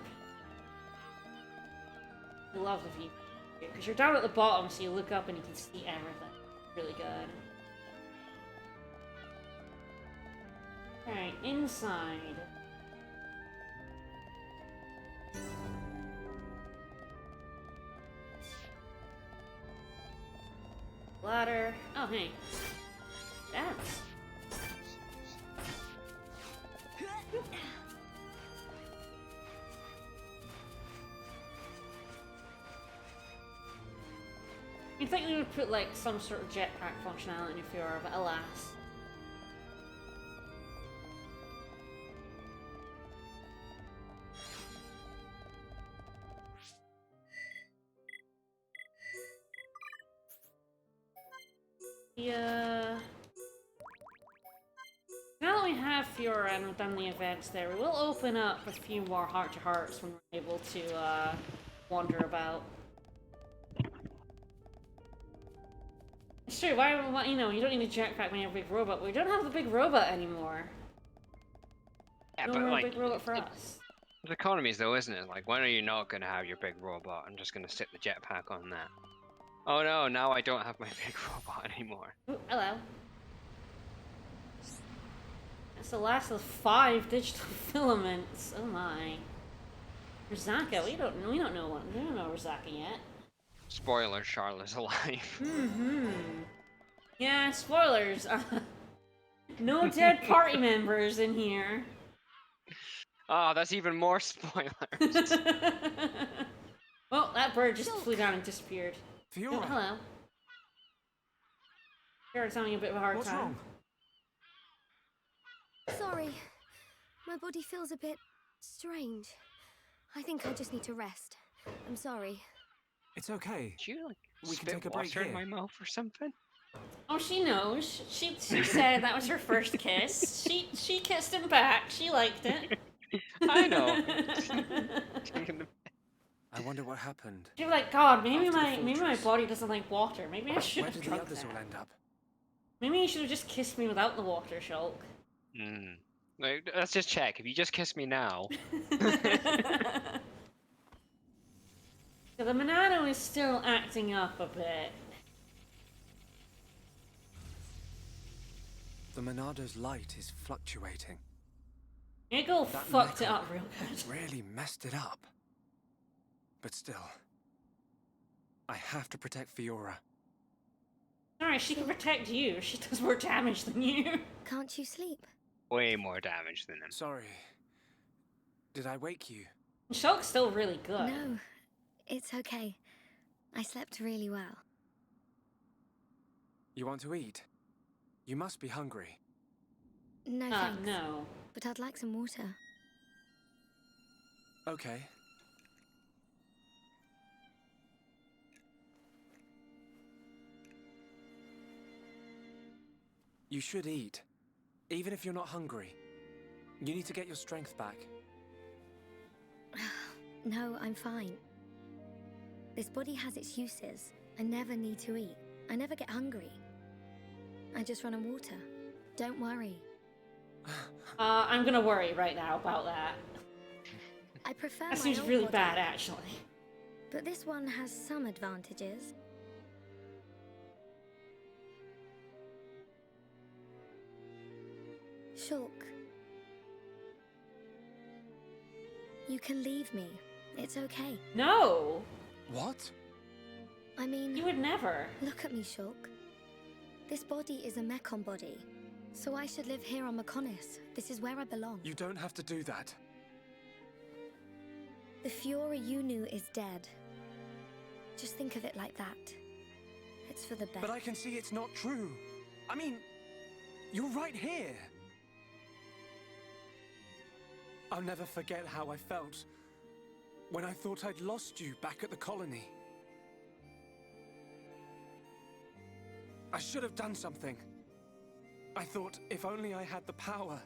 A: I love the view. Because you're down at the bottom, so you look up and you can see everything. Really good. Alright, inside. Ladder. Oh, hey. Dance. You'd think they would put like some sort of jetpack functionality in Fiora, but alas. Yeah. Now that we have Fiora and we've done the events there, we will open up a few more heart-to-hearts when we're able to wander about. It's true, why, you know, you don't need a jetpack when you have a big robot, but we don't have the big robot anymore.
B: Yeah,
A: No
B: but
A: more
B: like,
A: big robot for us.
B: the economies though, isn't it? Like, when are you not going to have your big robot? I'm just going to stick the jetpack on that. Oh no, now I don't have my big robot anymore.
A: Ooh, hello. That's the last of the 5 digital filaments. Oh my. Rizaka, we don't know Rizaka yet.
B: Spoiler, Charlotte's alive.
A: Yeah, spoilers. No dead party members in here.
B: Oh, that's even more spoilers.
A: Well, that bird just flew down and disappeared.
J: Fiora.
A: Oh, hello. Fiora's having a bit of a hard
J: What's
A: time.
J: wrong?
C: Sorry. My body feels a bit strange. I think I just need to rest. I'm sorry.
J: It's okay.
B: Did you like
J: We can
B: spit
J: take a break
B: water in
J: here.
B: my mouth or something?
A: Oh, she knows. She said that was her first kiss. She kissed him back. She liked it.
B: I know.
J: I wonder what happened.
A: She was like, God, maybe
J: After the
A: my
J: fortress.
A: body doesn't like water. Maybe I should
J: Where
A: have
J: did the
A: drunk
J: others
A: that.
J: all end up?
A: Maybe you should have just kissed me without the water, Shulk.
B: Like, let's just check. If you just kiss me now.
A: So the Monado is still acting up a bit.
J: The Monado's light is fluctuating.
A: Eagle
J: That
A: fucked it
J: mecha
A: up real good.
J: really messed it up. But still, I have to protect Fiora.
A: Alright, she can protect you. She does more damage than you.
C: Can't you sleep?
B: Way more damage than him.
J: Sorry. Did I wake you?
A: Shulk's still really good.
C: No, it's okay. I slept really well.
J: You want to eat? You must be hungry.
C: No thanks.
A: No.
C: But I'd like some water.
J: Okay. You should eat, even if you're not hungry. You need to get your strength back.
C: No, I'm fine. This body has its uses. I never need to eat. I never get hungry. I just run on water. Don't worry.
A: I'm gonna worry right now about that.
C: I prefer
A: That
C: my
A: seems
C: old
A: really
C: body,
A: bad, actually.
C: but this one has some advantages. Shulk. You can leave me. It's okay.
A: No!
J: What?
C: I mean,
A: You would never.
C: look at me, Shulk. This body is a Mechon body, so I should live here on Mechonis. This is where I belong.
J: You don't have to do that.
C: The Fiora you knew is dead. Just think of it like that. It's for the best.
J: But I can see it's not true. I mean, you're right here. I'll never forget how I felt when I thought I'd lost you back at the colony. I should have done something. I thought if only I had the power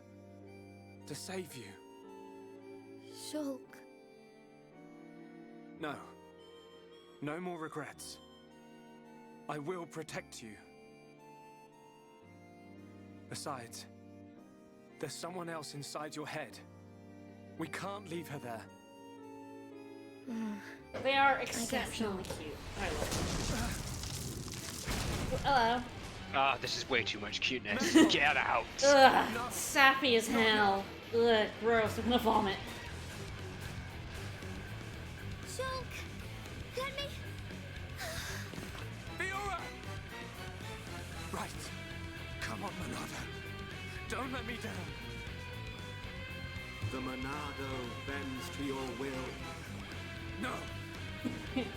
J: to save you.
C: Shulk.
J: No. No more regrets. I will protect you. Besides, there's someone else inside your head. We can't leave her there.
A: They are exceptionally cute. I love them. Hello.
B: Ah, this is way too much cuteness. Get out.
A: Ugh, sappy as hell. Ugh, gross. I'm gonna vomit.
C: Shulk! Let me...
J: Fiora! Right. Come on, Monado. Don't let me down.
F: The Monado bends to your will.
J: No!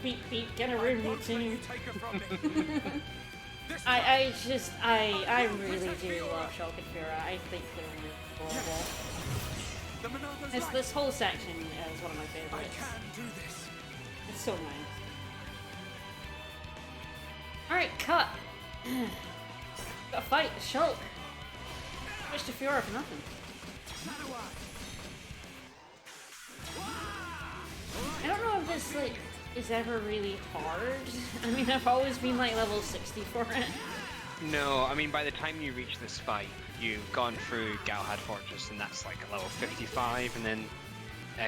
A: Beep, beep, get a room routine.
J: Take her from me.
A: I really do love Shulk and Fiora. I think they're adorable. This whole section is one of my favorites.
J: I can do this.
A: It's so nice. Alright, cut. Gotta fight Shulk. Switch to Fiora for nothing. I don't know if this like is ever really hard. I mean, I've always been like level 60 for it.
B: No, I mean by the time you reach this fight, you've gone through Galahad Fortress, and that's like a level 55, and then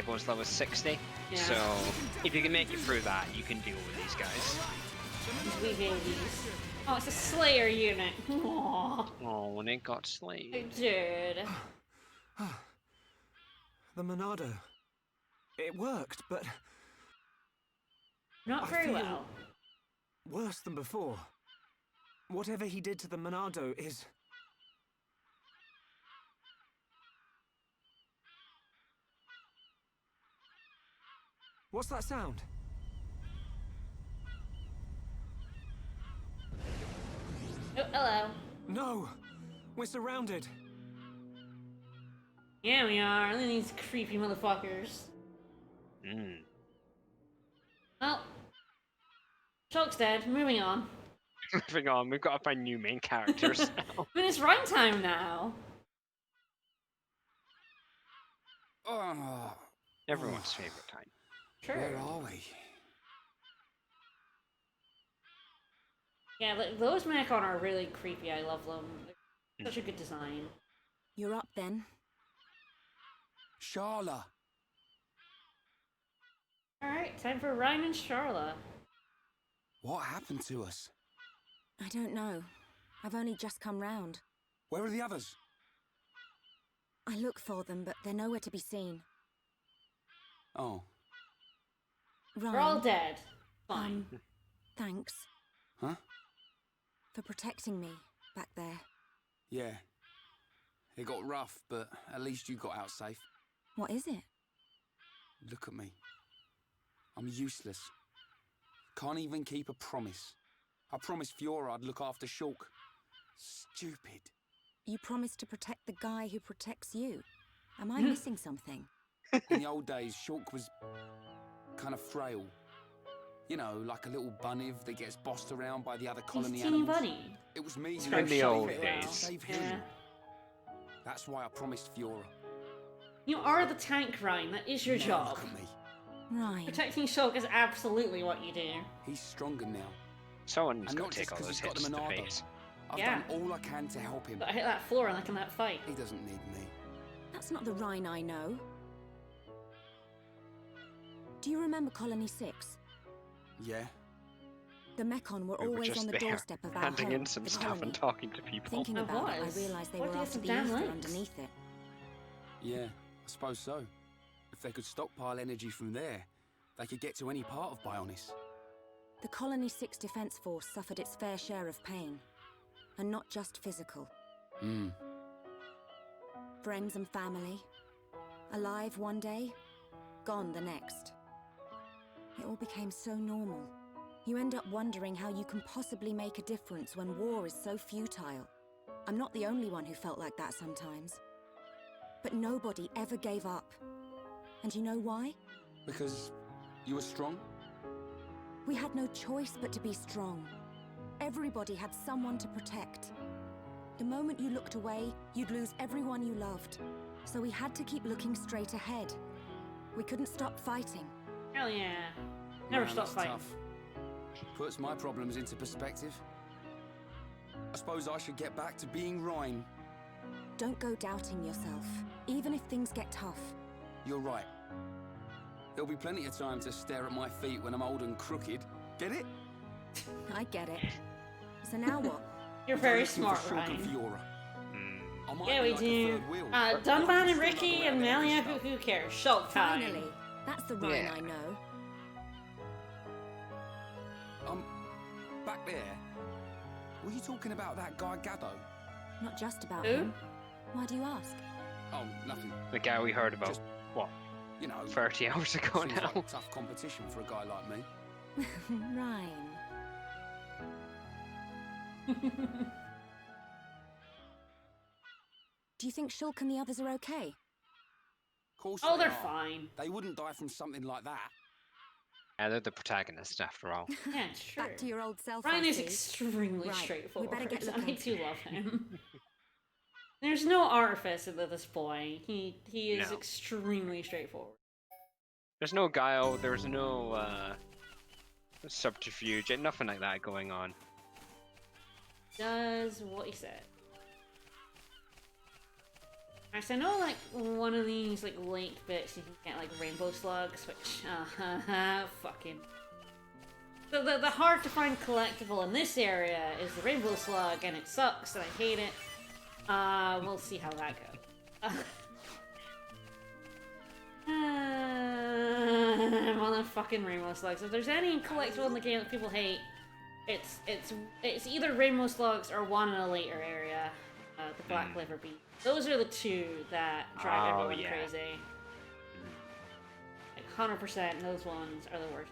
B: goes level 60.
A: Yeah.
B: So if you can make it through that, you can deal with these guys.
A: These wee babies. Oh, it's a Slayer unit. Aww.
B: Oh, when it got slayed.
A: I did.
J: The Monado. It worked, but...
A: Not very well.
J: Worse than before. Whatever he did to the Monado is... What's that sound?
A: Oh, hello.
J: No! We're surrounded!
A: Yeah, we are. Look at these creepy motherfuckers. Well, Shulk's dead. Moving on.
B: Moving on, we've got to find new main characters now.
A: I mean, it's runtime now.
B: Everyone's favorite time.
A: Sure.
F: Where are we?
A: Yeah, those Mechon are really creepy. I love them. They're such a good design.
C: You're up then.
F: Sharla!
A: Alright, time for Ryan and Sharla.
F: What happened to us?
C: I don't know. I've only just come round.
F: Where are the others?
C: I look for them, but they're nowhere to be seen.
F: Oh.
C: Ryan,
A: They're all dead. Fine.
C: Thanks.
F: Huh?
C: For protecting me back there.
F: Yeah. It got rough, but at least you got out safe.
C: What is it?
F: Look at me. I'm useless. Can't even keep a promise. I promised Fiora I'd look after Shulk. Stupid.
C: You promised to protect the guy who protects you. Am I missing something?
F: In the old days, Shulk was kind of frail. You know, like a little bunniv that gets bossed around by the other colony
A: He's teeny
F: animals.
A: bunny.
F: It was me
A: It's
F: who
A: very
B: In the
A: shy
B: old
A: as
B: days.
A: well.
F: save him.
A: Yeah.
F: That's why I promised Fiora.
A: You are the tank, Ryan. That is your
F: Now
A: job.
F: Look at me.
C: Ryan.
A: Protecting Shulk is absolutely what you do.
F: He's stronger now.
B: Someone's
F: And
B: got
F: not
B: to take
F: just
B: all
F: 'cause
B: those
F: he's got
B: hits
F: the
B: to the
F: Monado.
B: face.
F: I've
A: Yeah.
F: done all I can to help him.
A: But I hit that floor like in that fight.
F: He doesn't need me.
C: That's not the Ryan I know. Do you remember Colony 6?
F: Yeah.
C: The Mechon were
B: We were
C: always
B: just
C: on the
B: there,
C: doorstep of our
B: handing
C: home,
B: in some
C: the
B: stuff
C: colony.
B: and talking to people.
C: Thinking
A: I
C: about it, I
A: was.
C: realised they
A: What
C: were
A: do you
C: after
A: have
C: the
A: some damn
C: ether
A: links?
C: underneath it.
F: Yeah, I suppose so. If they could stockpile energy from there, they could get to any part of Bionis.
C: The Colony 6 Defence Force suffered its fair share of pain. And not just physical. Friends and family. Alive one day, gone the next. It all became so normal. You end up wondering how you can possibly make a difference when war is so futile. I'm not the only one who felt like that sometimes. But nobody ever gave up. And you know why?
F: Because you were strong?
C: We had no choice but to be strong. Everybody had someone to protect. The moment you looked away, you'd lose everyone you loved. So we had to keep looking straight ahead. We couldn't stop fighting.
A: Hell yeah. Never
F: Man,
A: stop
F: that's
A: fighting.
F: tough. Puts my problems into perspective. I suppose I should get back to being Rhyme.
C: Don't go doubting yourself, even if things get tough.
F: You're right. There'll be plenty of time to stare at my feet when I'm old and crooked. Get it?
C: I get it. So now what?
A: You're very smart, Ryan. Yeah, we do. Dunban and Ricky and Melia, who cares? Shulk time.
C: Finally, that's the Ryan I know.
F: Back there. Were you talking about that guy Gaddo?
C: Not just about
A: Who?
C: him. Why do you ask?
F: Oh, nothing.
B: The guy we heard about,
F: Just,
B: what,
F: You know,
B: 30 hours ago
F: seems
B: now?
F: like tough competition for a guy like me.
C: Ryan. Do you think Shulk and the others are okay?
F: Of course
A: Oh,
F: they
A: they're
F: are.
A: fine.
F: They wouldn't die from something like that.
B: Yeah, they're the protagonists after all.
A: Yeah, true.
C: Back to your old self.
A: Ryan
C: I
A: is
C: see.
A: extremely
C: Right,
A: straightforward.
C: we better get
A: and I
C: looking.
A: do love him. There's no artifice at this boy. He is
B: No.
A: extremely straightforward.
B: There's no guile, there's no subterfuge, and nothing like that going on.
A: Does what he said. Alright, so I know like one of these like lake bits you can get like rainbow slugs, which fucking. The hard to find collectible in this area is the rainbow slug, and it sucks, and I hate it. We'll see how that goes. Motherfucking rainbow slugs. If there's any collectible in the game that people hate, it's either rainbow slugs or one in a later area, the black liver bee. Those are the two that drive everyone crazy. Like 100%, those ones are the worst.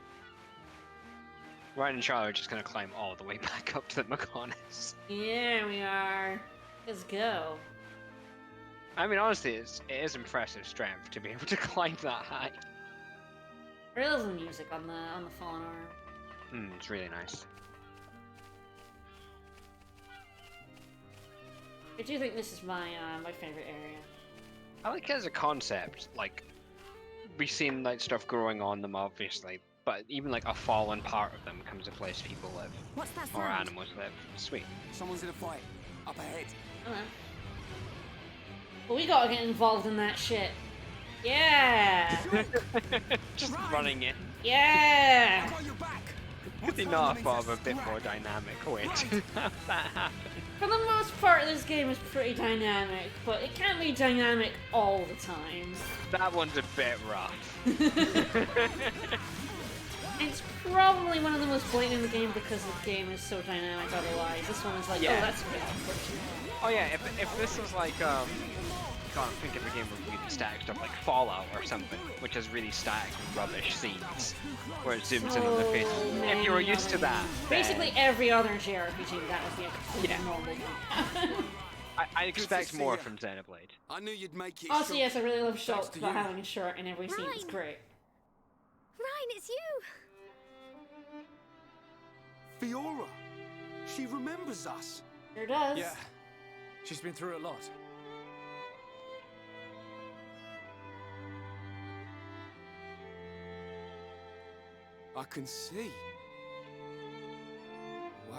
B: Ryan and Charlie are just gonna climb all the way back up to the Mechonis.
A: Yeah, we are. Let's go.
B: I mean, honestly, it is impressive strength to be able to climb that high.
A: I love the music on the fallen arm.
B: It's really nice.
A: I do think this is my favorite area.
B: I like it as a concept. Like, we've seen like stuff growing on them, obviously, but even like a fallen part of them becomes a place people live.
C: What's that
B: Or
C: sound?
B: animals live. Sweet.
F: Someone's in a fight. Up ahead.
A: Okay. Well, we gotta get involved in that shit. Yeah!
B: Just running in.
A: Yeah!
H: Got your back.
B: Could they not have thought of a bit more dynamic way to have that happen?
A: For the most part, this game is pretty dynamic, but it can't be dynamic all the time.
B: That one's a bit rough.
A: It's probably one of the most blatant in the game because the game is so dynamic otherwise. This one is like,
B: Yeah.
A: oh, that's a bit unfortunate.
B: Oh yeah, if this was like, can't think of a game with really static stuff like Fallout or something, which has really static rubbish scenes, where it zooms in on the faces. If you were used to that,
A: Basically every other JRPG, that would be a completely normal game.
B: I expect more from Xenoblade.
F: I knew you'd make it.
A: Also,
F: Shulk.
A: yes, I really love
F: Thanks
A: Shulk
F: to
A: about
F: you.
A: having a shirt in every scene. It's
C: Ryan.
A: great.
C: Ryan, it's you!
F: Fiora. She remembers us.
A: Sure does.
J: Yeah. She's been through a lot.
F: I can see. Wow.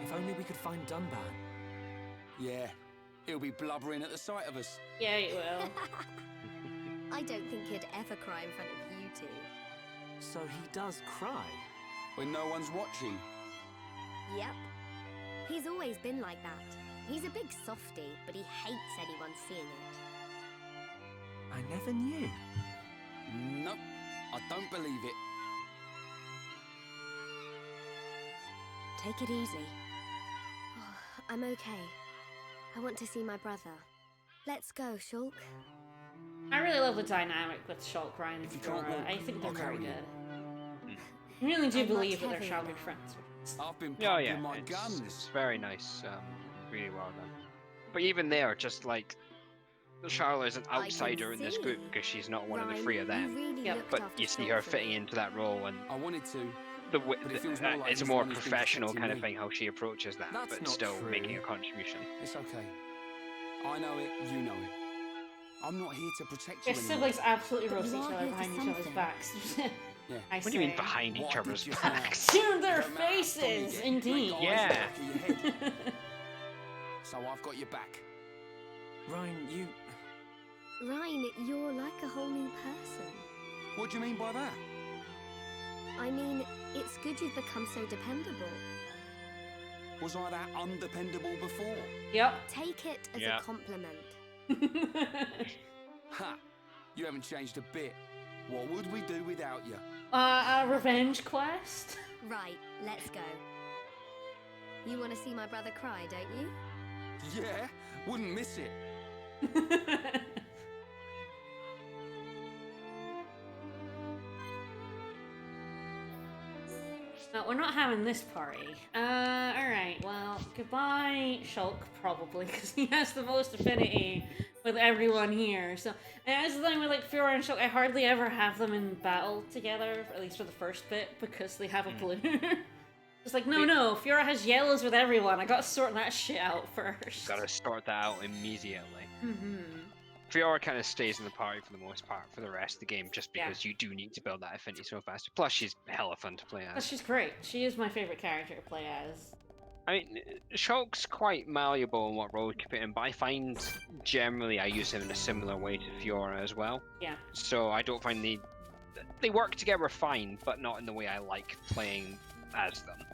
J: If only we could find Dunban.
F: Yeah. He'll be blubbering at the sight of us.
A: Yeah, you will.
C: I don't think he'd ever cry in front of you two.
J: So he does cry.
F: When no one's watching.
C: Yep. He's always been like that. He's a big softie, but he hates anyone seeing it.
J: I never knew.
F: Nope. I don't believe it.
C: Take it easy. Oh, I'm okay. I want to see my brother. Let's go, Shulk.
A: I really love the dynamic with Shulk, Ryan, and
F: If you can't
A: Fiora.
F: walk,
A: I think they're
F: I'll
A: very
F: carry you.
A: good. I really do
C: I'm
A: believe
C: much
A: that they're
C: heavier
A: childhood
C: now.
A: friends.
F: I've been
B: Oh
F: pumping
B: yeah,
F: my
B: it's
F: guns.
B: very nice. Really well done. But even there, just like Charlotte is an
C: I can
B: outsider in this group
C: see.
B: because she's not one of the
C: Ryan,
B: three of them.
C: you really
A: Yep.
C: looked
B: But
C: after
B: you see
C: Shulk
B: her
C: for
B: fitting
C: me.
B: into that role, and
F: I wanted to.
B: But
F: it feels more like
B: it's a
F: he's
B: more
F: the one who's been
B: professional
F: protecting
B: kind of
F: me.
B: thing how she approaches that,
J: That's
B: but
J: not
B: still
J: true.
B: making a contribution.
F: It's okay. I know it, you know it. I'm not here to protect you
A: Your
F: anymore.
A: siblings absolutely
C: But
A: roast
C: you
A: each
C: are
A: other
C: here for
A: behind each other's
C: something.
A: backs.
F: Yeah.
A: I
B: What do you mean
A: say.
B: behind
F: What
B: each
F: I
B: other's
F: did just now.
B: backs?
A: To their
F: Don't matter how strong you
A: faces,
F: get, you ain't
A: indeed.
F: got eyes
B: Yeah.
F: in the back of your head. So I've got your back.
J: Ryan, you...
C: Ryan, you're like a whole new person.
F: What do you mean by that?
C: I mean, it's good you've become so dependable.
F: Was I that undependable before?
A: Yep.
C: Take it as
B: Yeah.
C: a compliment.
F: Ha! You haven't changed a bit. What would we do without you?
A: A revenge quest?
C: Right, let's go. You want to see my brother cry, don't you?
F: Yeah, wouldn't miss it.
A: No, we're not having this party. Alright, well, goodbye, Shulk, probably, because he has the most affinity with everyone here. So, and that's the thing with, like, Fiora and Shulk, I hardly ever have them in battle together, at least for the first bit, because they have a blue. It's like, no, Fiora has yellows with everyone, I gotta sort that shit out first.
B: Gotta sort that out immediately.
A: Mm-hmm.
B: Fiora kind of stays in the party for the most part for the rest of the game, just because you do need to build that affinity so fast. Plus, she's hella fun to play
A: But
B: as.
A: she's great. She is my favorite character to play as.
B: I mean, Shulk's quite malleable in what role you can put in, but I find generally I use him in a similar way to Fiora as well.
A: Yeah.
B: So I don't find they work together fine, but not in the way I like playing as them.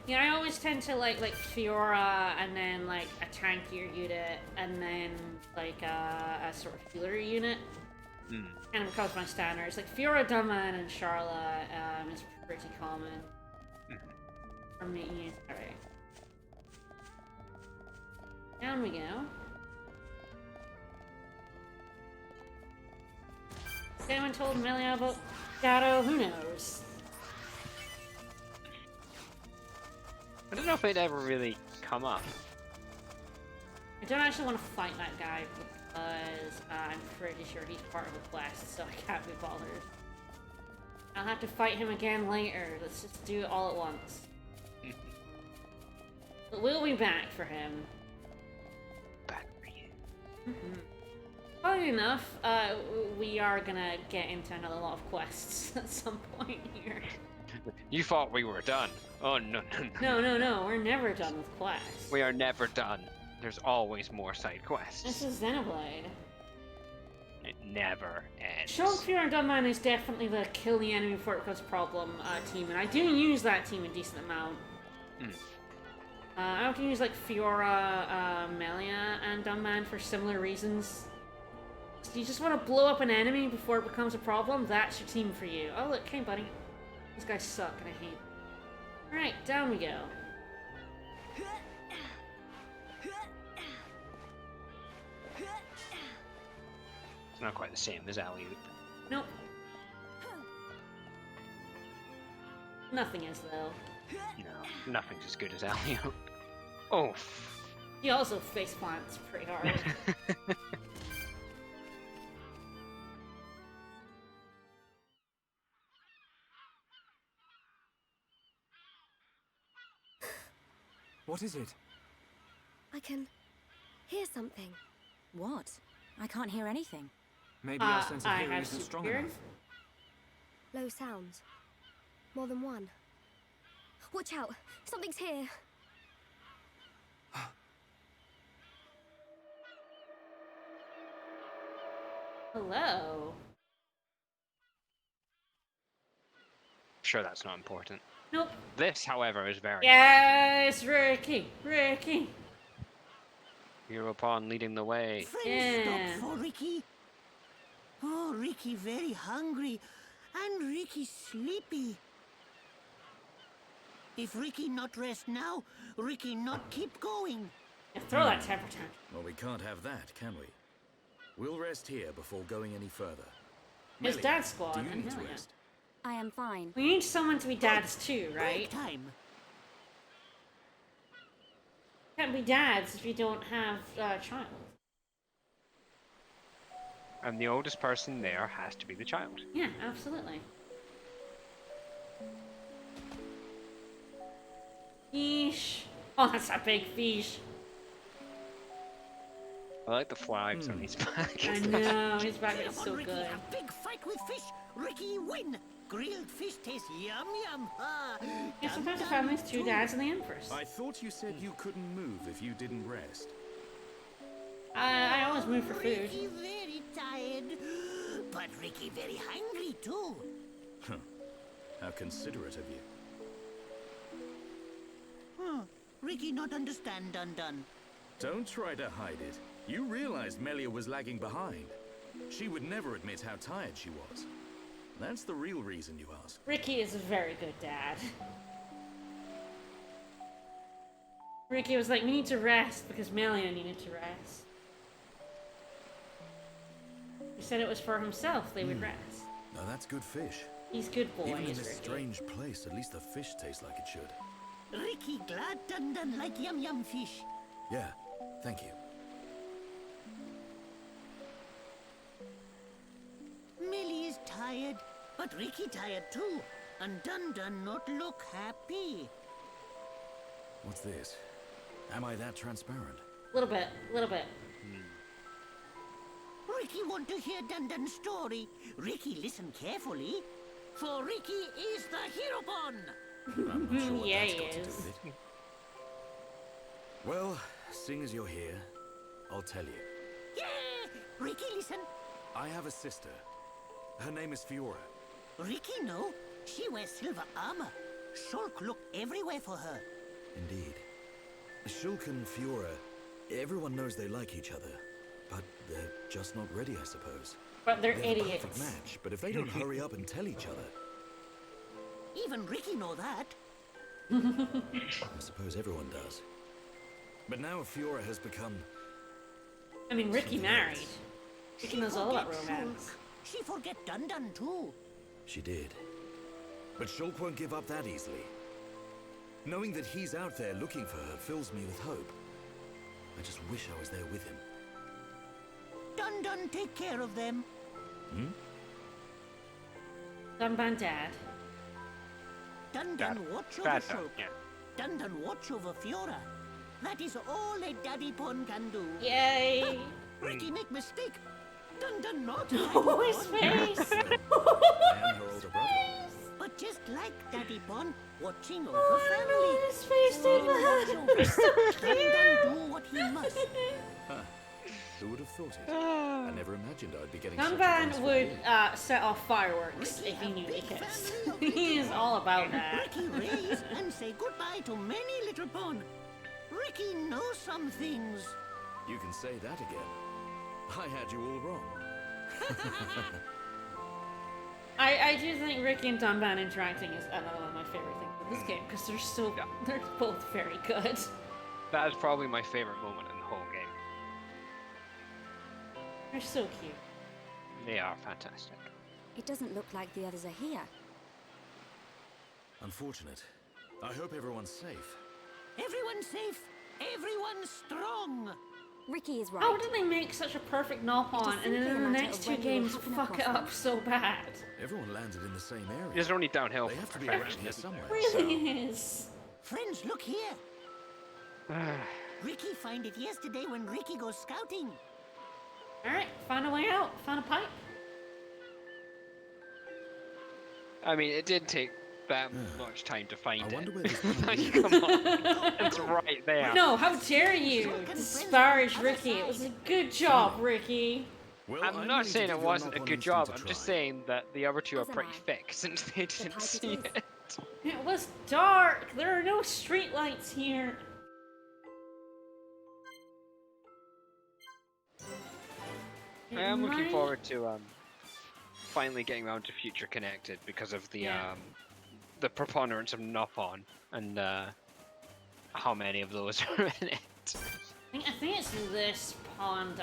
A: Yeah, I always tend to like Fiora, and then like a tankier unit, and then like a sort of healer unit. Kind of becomes my standards. Like Fiora, Dunman, and Charlotte is pretty common for me. Alright. Down we go. Has anyone told Melia about Gato? Who knows?
B: I don't know if it'd ever really come up.
A: I don't actually want to fight that guy because I'm pretty sure he's part of a quest, so I can't be bothered. I'll have to fight him again later. Let's just do it all at once. But we'll be back for him.
B: Back for you.
A: Funny enough, we are gonna get into another lot of quests at some point here.
B: You thought we were done. Oh, no.
A: No, we're never done with quests.
B: We are never done. There's always more side quests.
A: This is Xenoblade.
B: It never ends.
A: Shulk, Fiora, and Dunman is definitely the kill the enemy before it goes problem team, and I do use that team a decent amount. I often use like Fiora, Melia, and Dunman for similar reasons. So you just want to blow up an enemy before it becomes a problem? That's your team for you. Oh look, hey buddy. These guys suck and I hate them. Alright, down we go.
B: It's not quite the same as alley-oop.
A: Nope. Nothing is though.
B: No, nothing's as good as alley-oop. Oh.
A: He also face plants pretty hard.
J: What is it?
C: I can hear something.
K: What? I can't hear anything.
J: Maybe our sense of
A: I
J: hearing
A: have
J: isn't strong
A: hearing.
J: enough.
C: Low sounds. More than one. Watch out! Something's here!
A: Hello.
B: Sure, that's not important.
A: Nope.
B: This, however, is very
A: Yes, Ricky! Ricky!
B: Hereupon leading the way.
A: Yeah.
L: Stop for Ricky. Oh, Ricky very hungry, and Ricky sleepy. If Ricky not rest now, Ricky not keep going.
A: Yeah, throw that temper tantrum.
M: Well, we can't have that, can we? We'll rest here before going any further.
A: It's
M: Melia,
A: Dad's squad,
M: do you
A: and
M: need to
A: Melia.
M: rest?
K: I am fine.
A: We need someone to be dads too, right?
L: Time.
A: Can't be dads if you don't have a child.
B: And the oldest person there has to be the child.
A: Yeah, absolutely. Fish. Oh, that's a big fish.
B: I like the flags on his back.
A: I know, his back is
L: Come on,
A: so
L: Ricky,
A: good.
L: a big fight with fish. Ricky, win. Grilled fish tastes yum yum.
A: Yeah, sometimes I found these two dads and the Empress.
M: I thought you said you couldn't move if you didn't rest.
A: I always move for food.
L: Ricky very tired, but Ricky very hungry too.
M: Huh. How considerate of you.
L: Ricky not understand Dun Dun.
M: Don't try to hide it. You realized Melia was lagging behind. She would never admit how tired she was. That's the real reason you ask.
A: Ricky is a very good dad. Ricky was like, we need to rest because Melia needed to rest. He said it was for himself they would rest.
M: Now that's good fish.
A: He's good boy,
M: Even in
A: is
M: this
A: Ricky.
M: strange place, at least the fish tastes like it should.
L: Ricky glad Dun Dun like yum yum fish.
M: Yeah, thank you.
L: Millie is tired, but Ricky tired too. And Dun Dun not look happy.
M: What's this? Am I that transparent?
A: Little bit, little bit.
L: Ricky want to hear Dun Dun's story. Ricky listen carefully. For Ricky is the hero pawn.
M: I'm not sure what
A: Yeah,
M: that's
A: he
M: got to do
A: is.
M: with it. Well, seeing as you're here, I'll tell you.
L: Yeah! Ricky listen.
M: I have a sister. Her name is Fiora.
L: Ricky know. She wears silver armor. Shulk look everywhere for her.
M: Indeed. Shulk and Fiora, everyone knows they like each other. But they're just not ready, I suppose.
A: But they're
M: the perfect
A: idiots.
M: match, but if they don't hurry up and tell each other,
L: Even Ricky know that.
M: I suppose everyone does. But now Fiora has become...
A: I mean, Ricky
M: something
A: married.
M: else.
A: Ricky knows all about
L: forget
A: romance.
L: Shulk. She forget Dun Dun too.
M: She did. But Shulk won't give up that easily. Knowing that he's out there looking for her fills me with hope. I just wish I was there with him.
L: Dun Dun take care of them.
M: Hmm?
A: Dunban dad.
L: Dun Dun watch over
B: Dad,
L: Shulk.
B: yeah.
L: Dun Dun watch over Fiora. That is all a daddy pawn can do.
A: Yay!
L: Ricky make mistake. Dun Dun not
A: Oh, his
L: daddy pawn.
A: face!
M: I am her older brother.
L: But just like daddy pawn, watching over family.
A: His face did that.
L: Dun Dun do what he must.
M: Huh. Who would have thought it? I never imagined I'd be getting such
A: Dunban
M: advice from
A: would
M: you.
A: set off fireworks if he knew they kissed. He is all about that.
L: Ricky raise and say goodbye to many little pawn. Ricky knows some things.
M: You can say that again. I had you all wrong.
A: I do think Ricky and Dunban interacting is another one of my favorite things in this game because they're both very good.
B: That is probably my favorite moment in the whole game.
A: They're so cute.
B: They are fantastic.
K: It doesn't look like the others are here.
M: Unfortunate. I hope everyone's safe.
L: Everyone safe. Everyone strong.
K: Ricky is right.
A: How did they make such a perfect knock-on and then in the next two games fuck it up so bad?
M: Everyone landed in the same area.
B: It's only downhill
M: They
B: from
M: have to be
B: perfection,
M: around here
B: isn't
M: somewhere.
B: there?
A: Really is.
L: Friends, look here. Ricky find it yesterday when Ricky goes scouting.
A: Alright, found a way out. Found a pipe.
B: I mean, it did take that much time to find
M: I wonder
B: it.
M: where this
B: Like, come on. It's right there.
A: No, how dare you disparage Ricky. It was a good job, Ricky.
M: Well,
B: I'm not saying it wasn't a good job, I'm just
M: saying.
B: saying that the other two are
K: As am
B: pretty
K: I.
B: thick since they didn't
K: pipe
B: see
K: it is.
B: it.
A: It was dark. There are no streetlights here.
B: I am looking forward to finally getting around to Future Connected because of the preponderance of Nopon and how many of those are in it.
A: I think it's this pond.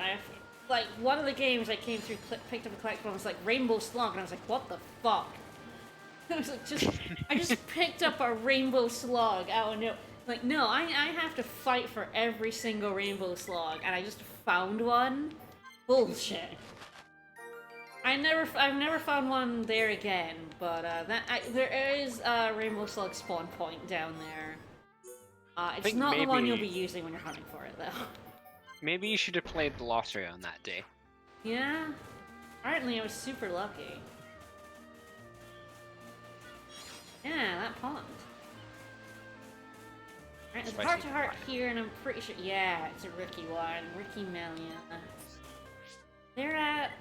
A: Like, one of the games I came through, picked up a collectible, and was like, Rainbow Slug, and I was like, what the fuck? I was like, I just picked up a Rainbow Slug out of no. Like, no, I have to fight for every single Rainbow Slug, and I just found one? Bullshit. I've never found one there again, but there is a Rainbow Slug spawn point down there. It's
B: think
A: not the one you'll
B: maybe-
A: be using when you're hunting for it, though.
B: Maybe you should have played the lottery on that day.
A: Yeah. Apparently I was super lucky. Yeah, that pond. Alright, there's a heart-to-heart here, and I'm pretty sure... Yeah, it's a Ricky one. Ricky Melia. They're at,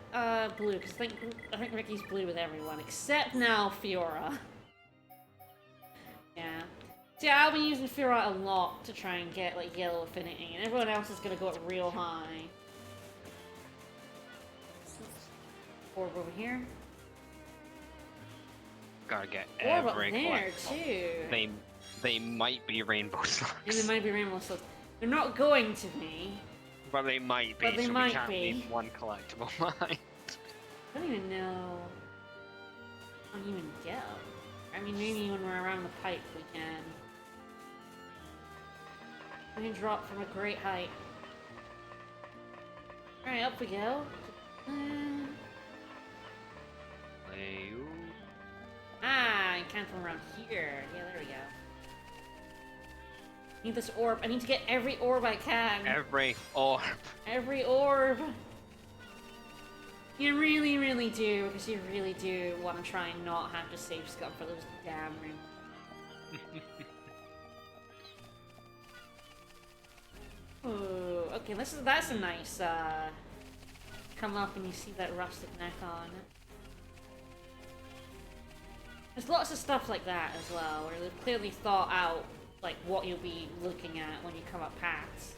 A: blue, because I think Ricky's blue with everyone, except now Fiora. Yeah. See, I'll be using Fiora a lot to try and get, like, yellow affinity, and everyone else is gonna go up real high. Orb over here.
B: Gotta get
A: Orb up
B: every
A: there,
B: collectible.
A: too.
B: They might be rainbow slugs.
A: Yeah, they might be rainbow slugs. They're not going to be.
B: But they might be,
A: But they
B: so
A: might
B: we can't
A: be.
B: leave one collectible behind.
A: I don't even know. I don't even go. I mean, maybe when we're around the pipe, we can. We can drop from a great height. Alright, up we go. I can't come around here. Yeah, there we go. Need this orb. I need to get every orb I can.
B: Every orb.
A: Every orb. You really, really do, because you really do want to try and not have to save scum for those damn rooms. Ooh, okay, that's a nice, come up and you see that rusted neck on. There's lots of stuff like that as well, where they've clearly thought out, like, what you'll be looking at when you come up past.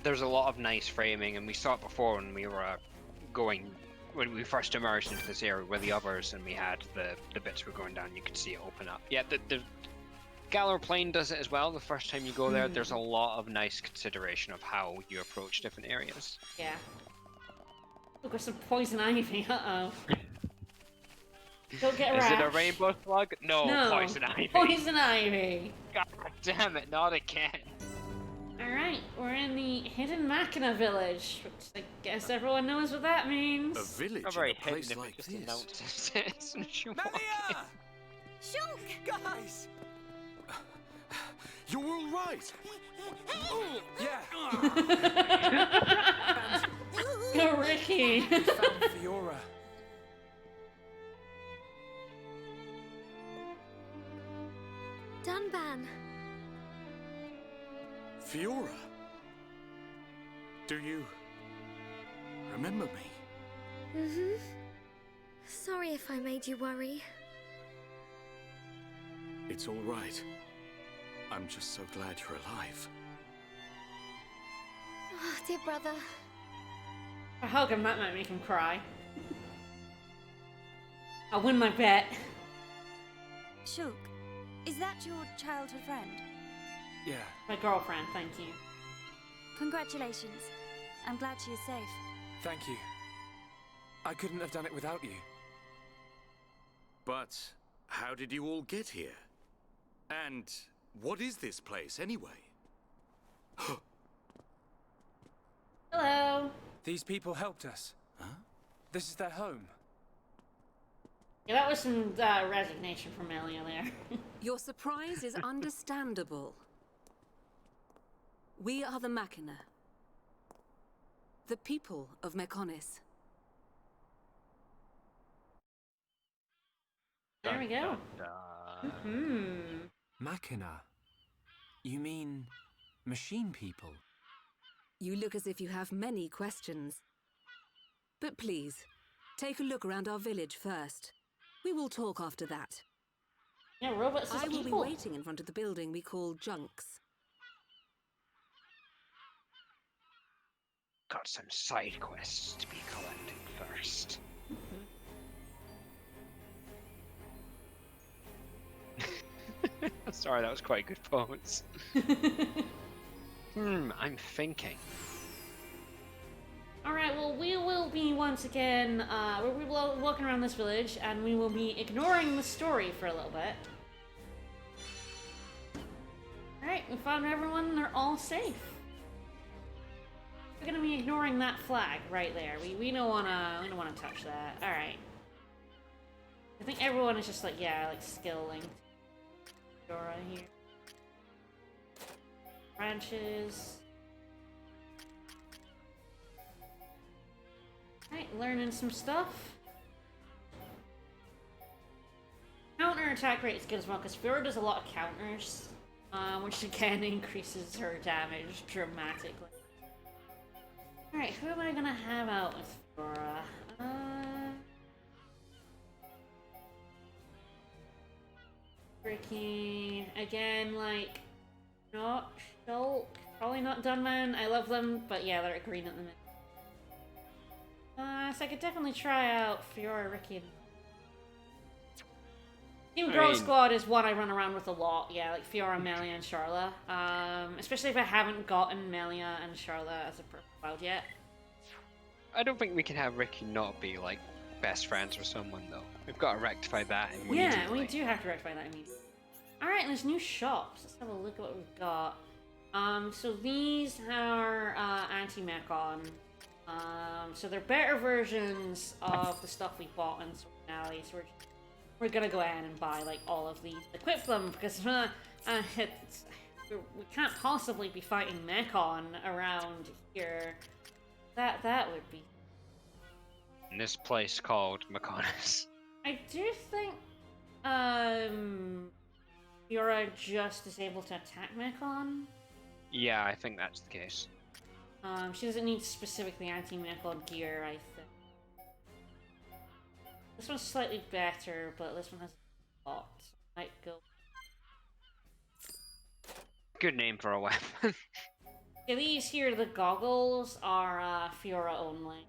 B: There's a lot of nice framing, and we saw it before when we were when we first emerged into this area where the others, and we had the bits were going down, you could see it open up. Yeah, the Galar Plain does it as well. The first time you go there, there's a lot of nice consideration of how you approach different areas.
A: Yeah. Look, got some poison ivy, uh-oh. Don't get
B: Is
A: rashed.
B: it a rainbow slug? No, poison ivy.
A: Poison ivy.
B: God damn it, not again.
A: Alright, we're in the Hidden Machina village, which I guess everyone knows what that means.
M: A village
B: Not very
M: in a place
B: hidden if
M: like
B: it just
M: this.
B: announces it as soon as you walk in.
L: Shulk!
D: Guys!
J: You're all right.
D: Oh, yeah.
A: Go, Ricky!
J: Found Fiora.
C: Dunban.
M: Fiora? Do you remember me?
C: Mm-hmm. Sorry if I made you worry.
M: It's all right. I'm just so glad you're alive.
C: Oh, dear brother.
A: A hug him, that might make him cry. I'll win my bet.
K: Shulk, is that your childhood friend?
J: Yeah.
A: My girlfriend, thank you.
K: Congratulations. I'm glad she is safe.
J: Thank you. I couldn't have done it without you.
M: But how did you all get here? And what is this place anyway?
A: Hello.
J: These people helped us.
M: Huh?
J: This is their home.
A: Yeah, that was some resignation from Melia there.
N: Your surprise is understandable. We are the Machina. The people of Mechonis.
A: There we go.
J: Machina? You mean machine people?
N: You look as if you have many questions. But please, take a look around our village first. We will talk after that.
A: Yeah, robots is
N: I will
A: people.
N: be waiting in front of the building we call Junks.
B: Got some side quests to be collected first. Sorry, that was quite a good pose. I'm thinking.
A: Alright, well, we will be once again, we will be walking around this village, and we will be ignoring the story for a little bit. Alright, we found everyone, they're all safe. We're gonna be ignoring that flag right there. We don't wanna touch that. Alright. I think everyone is just like, yeah, like skilling. Dora here. Branches. Right, learning some stuff. Counter attack rate is good as well, because Fiora does a lot of counters, which again increases her damage dramatically. Alright, who am I gonna have out with Fiora? Ricky, again, like, not Shulk, probably not Dunman. I love them, but yeah, they're green at the minute. So I could definitely try out Fiora, Ricky, and Team Girl Squad is one I run around with a lot, yeah, like Fiora, Melia, and Charla. Especially if I haven't gotten Melia and Charla as a profile yet.
B: I don't think we can have Ricky not be, like, best friends with someone, though. We've got to rectify that immediately.
A: Yeah, we do have to rectify that immediately. Alright, there's new shops. Let's have a look at what we've got. So these are anti-mechon. So they're better versions of the stuff we bought in Sword so we're gonna go ahead and buy like all of these, equip them, because we can't possibly be fighting mechon around here. That would be.
B: In this place called Mechonis.
A: I do think Fiora just is able to attack mechon.
B: Yeah, I think that's the case.
A: She doesn't need specifically anti-mechon gear, I think. This one's slightly better, but this one has a lot. So I might go.
B: Good name for a weapon.
A: Yeah, these here, the goggles, are Fiora only.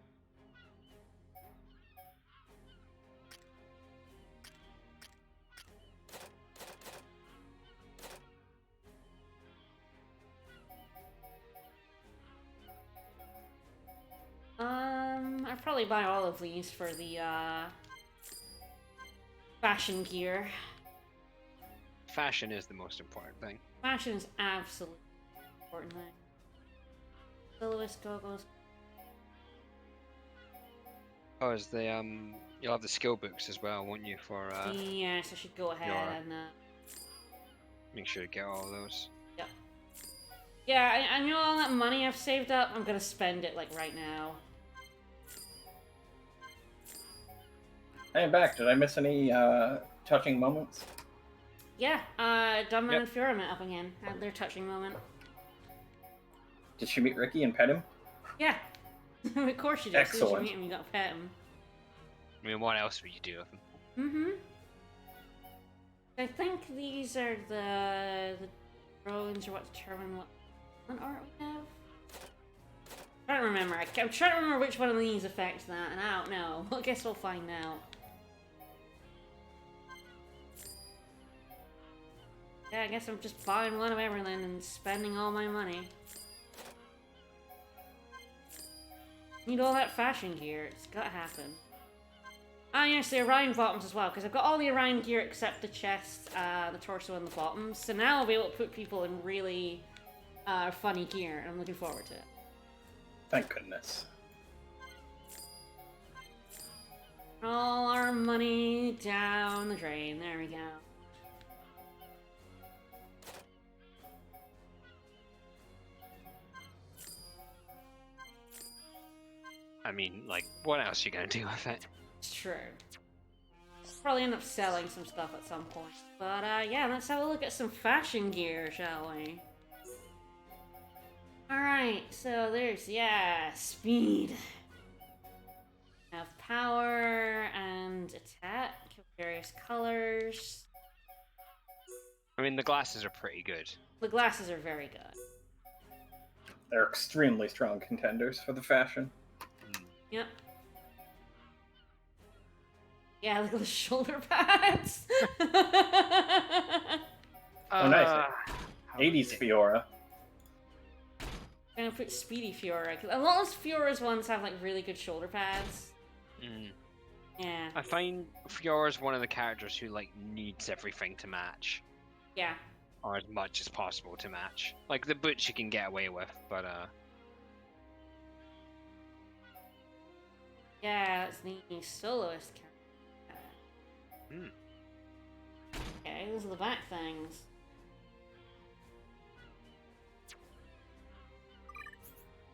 A: I'd probably buy all of these for the fashion gear.
B: Fashion is the most important thing.
A: Fashion is absolutely important thing. Soloist goggles.
B: Oh, is the you'll have the skill books as well, won't you? For
A: yes, I should go ahead and
B: make sure to get all those.
A: Yep. Yeah, I know all that money I've saved up. I'm gonna spend it like right now.
E: I am back. Did I miss any touching moments?
A: Yeah, Dunman and Fiora met up again. Had their touching moment.
E: Did she meet Ricky and pet him?
A: Yeah. Of course you did.
E: Excellent.
A: As soon as you meet him, you gotta pet him.
B: I mean, what else would you do with them?
A: Mm-hmm. I think these are the drones or what determine what art we have. I don't remember. I'm trying to remember which one of these affects that, and I don't know. I guess we'll find out. Yeah, I guess I'm just buying one of everything and spending all my money. Need all that fashion gear. It's gotta happen. Ah, yes, the Orion bottoms as well, because I've got all the Orion gear except the chest, the torso, and the bottoms. So now I'll be able to put people in really funny gear, and I'm looking forward to it.
E: Thank goodness.
A: All our money down the drain. There we go.
B: I mean, like, what else are you gonna do with it?
A: It's true. Probably end up selling some stuff at some point. But yeah, let's have a look at some fashion gear, shall we? Alright, so there's, yeah, speed. Have power and attack, various colors.
B: I mean, the glasses are pretty good.
A: The glasses are very good.
E: They're extremely strong contenders for the fashion.
A: Yep. Yeah, look at the shoulder pads.
E: Oh, nice. 80s Fiora.
A: I'm gonna put Speedy Fiora, because a lot of Fiora's ones have like really good shoulder pads.
B: Mm.
A: Yeah.
B: I find Fiora's one of the characters who like needs everything to match.
A: Yeah.
B: Or as much as possible to match. Like the boots you can get away with, but
A: yeah, that's the soloist character. Okay, those are the back things.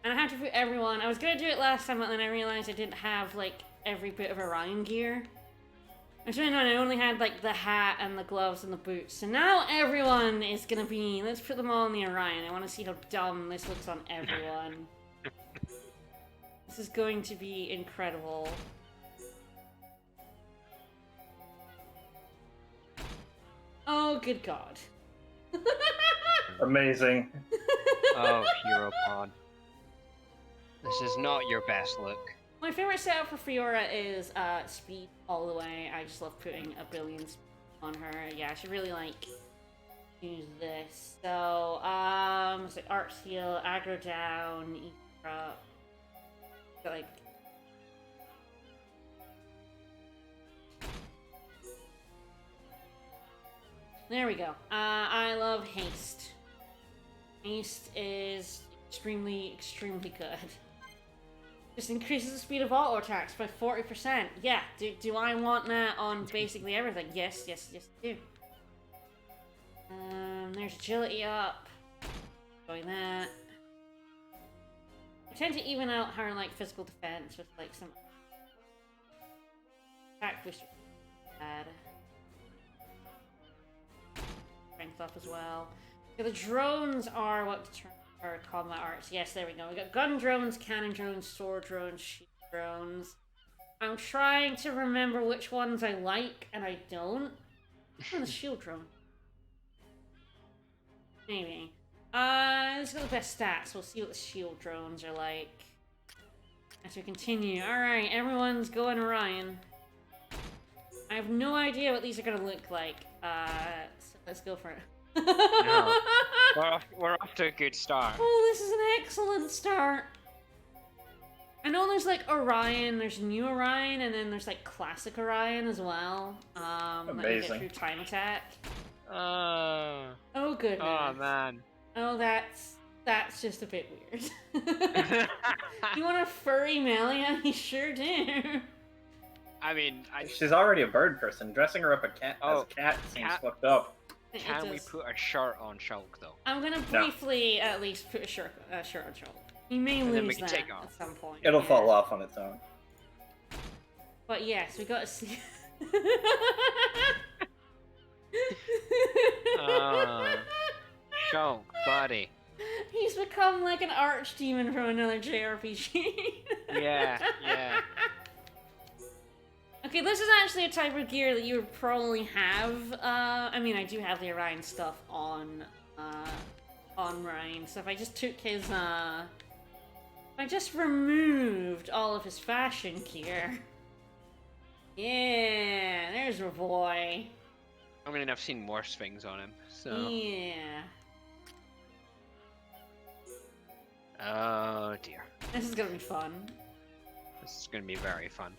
A: And I have to put everyone... I was gonna do it last time, but then I realized I didn't have, like, every bit of Orion gear. Actually, no, I only had, like, the hat and the gloves and the boots. So now everyone is gonna be... Let's put them all in the Orion. I want to see how dumb this looks on everyone. This is going to be incredible. Oh, good God.
E: Amazing.
B: Oh, Hero Pod. This is not your best look.
A: My favorite setup for Fiora is speed all the way. I just love putting a billion speed on her. Yeah, I should really like use this. So, so Arch Heal, aggro down, eat up. So, like. There we go. I love haste. Haste is extremely, extremely good. Just increases the speed of auto attacks by 40%. Yeah, do I want that on basically everything? Yes, yes, yes, I do. There's agility up. Doing that. I tend to even out her like physical defense with like some attack booster. Bad. Strength up as well. Okay, the drones are what determine our combat arts. Yes, there we go. We got gun drones, cannon drones, sword drones, shield drones. I'm trying to remember which ones I like and I don't. Oh, the shield drone. Maybe. Let's go with the best stats. We'll see what the shield drones are like. As we continue. Alright, everyone's going Orion. I have no idea what these are gonna look like. So let's go for it.
B: No. We're off to a good start.
A: Oh, this is an excellent start. I know there's like Orion, there's New Orion, and then there's like Classic Orion as well. That you get through time attack. Oh goodness.
B: Oh man.
A: Oh, that's just a bit weird. You want a furry Melia? You sure do.
B: I mean,
E: she's already a bird person. Dressing her up as a cat seems fucked up.
B: Can we put a shirt on Shulk though?
A: I'm gonna briefly at least put a shirt on Shulk. You may
B: And then we
A: lose
B: can
A: that
B: take off.
A: at some point.
E: It'll
A: yeah.
E: fall off on its own.
A: But yes, we gotta see.
B: Shulk, buddy.
A: He's become like an archdemon from another JRPG.
B: Yeah, yeah.
A: Okay, this is actually a type of gear that you would probably have. I mean, I do have the Orion stuff on Ryan. So if I just took his, if I just removed all of his fashion gear. Yeah, there's my boy.
B: I mean, I've seen worse things on him, so.
A: Yeah.
B: Oh dear.
A: This is gonna be fun.
B: This is gonna be very fun.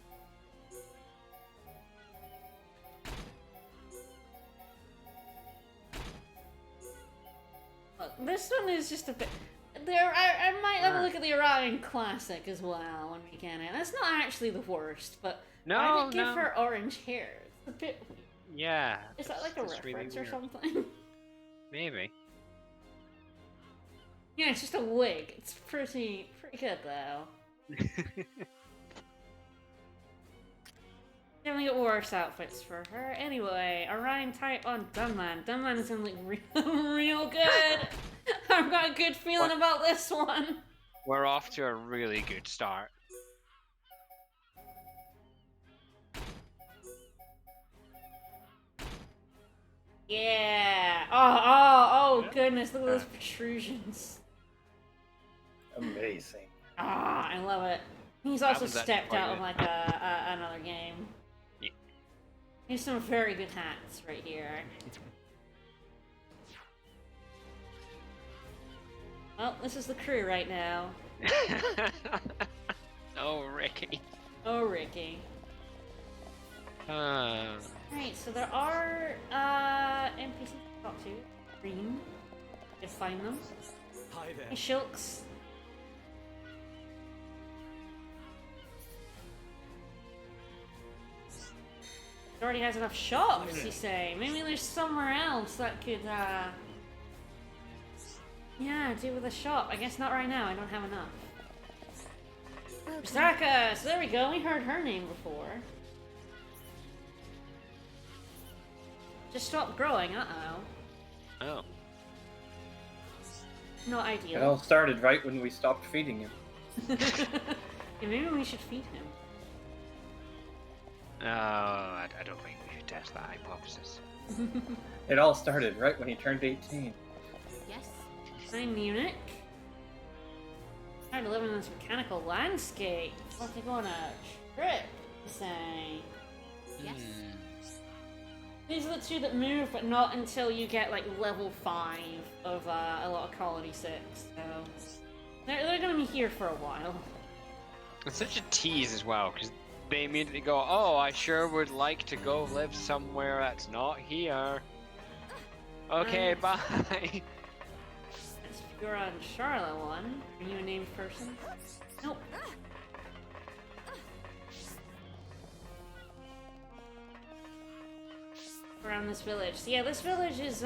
A: Look, this one is just a bit... I might have a look at the Orion Classic as well when we get it. That's not actually the worst, but why did it give her orange hair? It's a bit weird.
B: Yeah.
A: Is that like a reference
B: really
A: or something?
B: Maybe.
A: Yeah, it's just a wig. It's pretty good though. Definitely got worse outfits for her. Anyway, Orion type on Dunman. Dunman is gonna look real good. I've got a good feeling about this one.
B: We're off to a really good start.
A: Yeah. Oh goodness, look at those protrusions.
E: Amazing.
A: Ah, I love it. He's also stepped out of like another game.
B: Yeah.
A: Here's some very good hats right here. Well, this is the crew right now.
B: Oh, Ricky.
A: Oh, Ricky. Right, so there are NPCs to talk to. Green. Just find them.
J: Hi there.
A: Hey, Shulks. It already has enough shops, you say. Maybe there's somewhere else that could, yeah, do with a shop. I guess not right now. I don't have enough. Saka! So there we go, we heard her name before. Just stopped growing, uh-oh.
B: Oh.
A: Not ideal.
E: It all started right when we stopped feeding him.
A: Yeah, maybe we should feed him.
B: No, I don't think we should test that hypothesis.
E: It all started right when he turned 18.
C: Yes.
A: I'm Munich. Trying to live in this mechanical landscape. Want to go on a trip, say.
C: Yes.
A: These are the two that move, but not until you get like level 5 of a lot of Colony 6. So they're gonna be here for a while.
B: It's such a tease as well, because they immediately go, "Oh, I sure would like to go live somewhere that's not here." Okay, bye.
A: That's Fura and Charlotte one. Are you a named person? Nope. Around this village. So yeah, this village is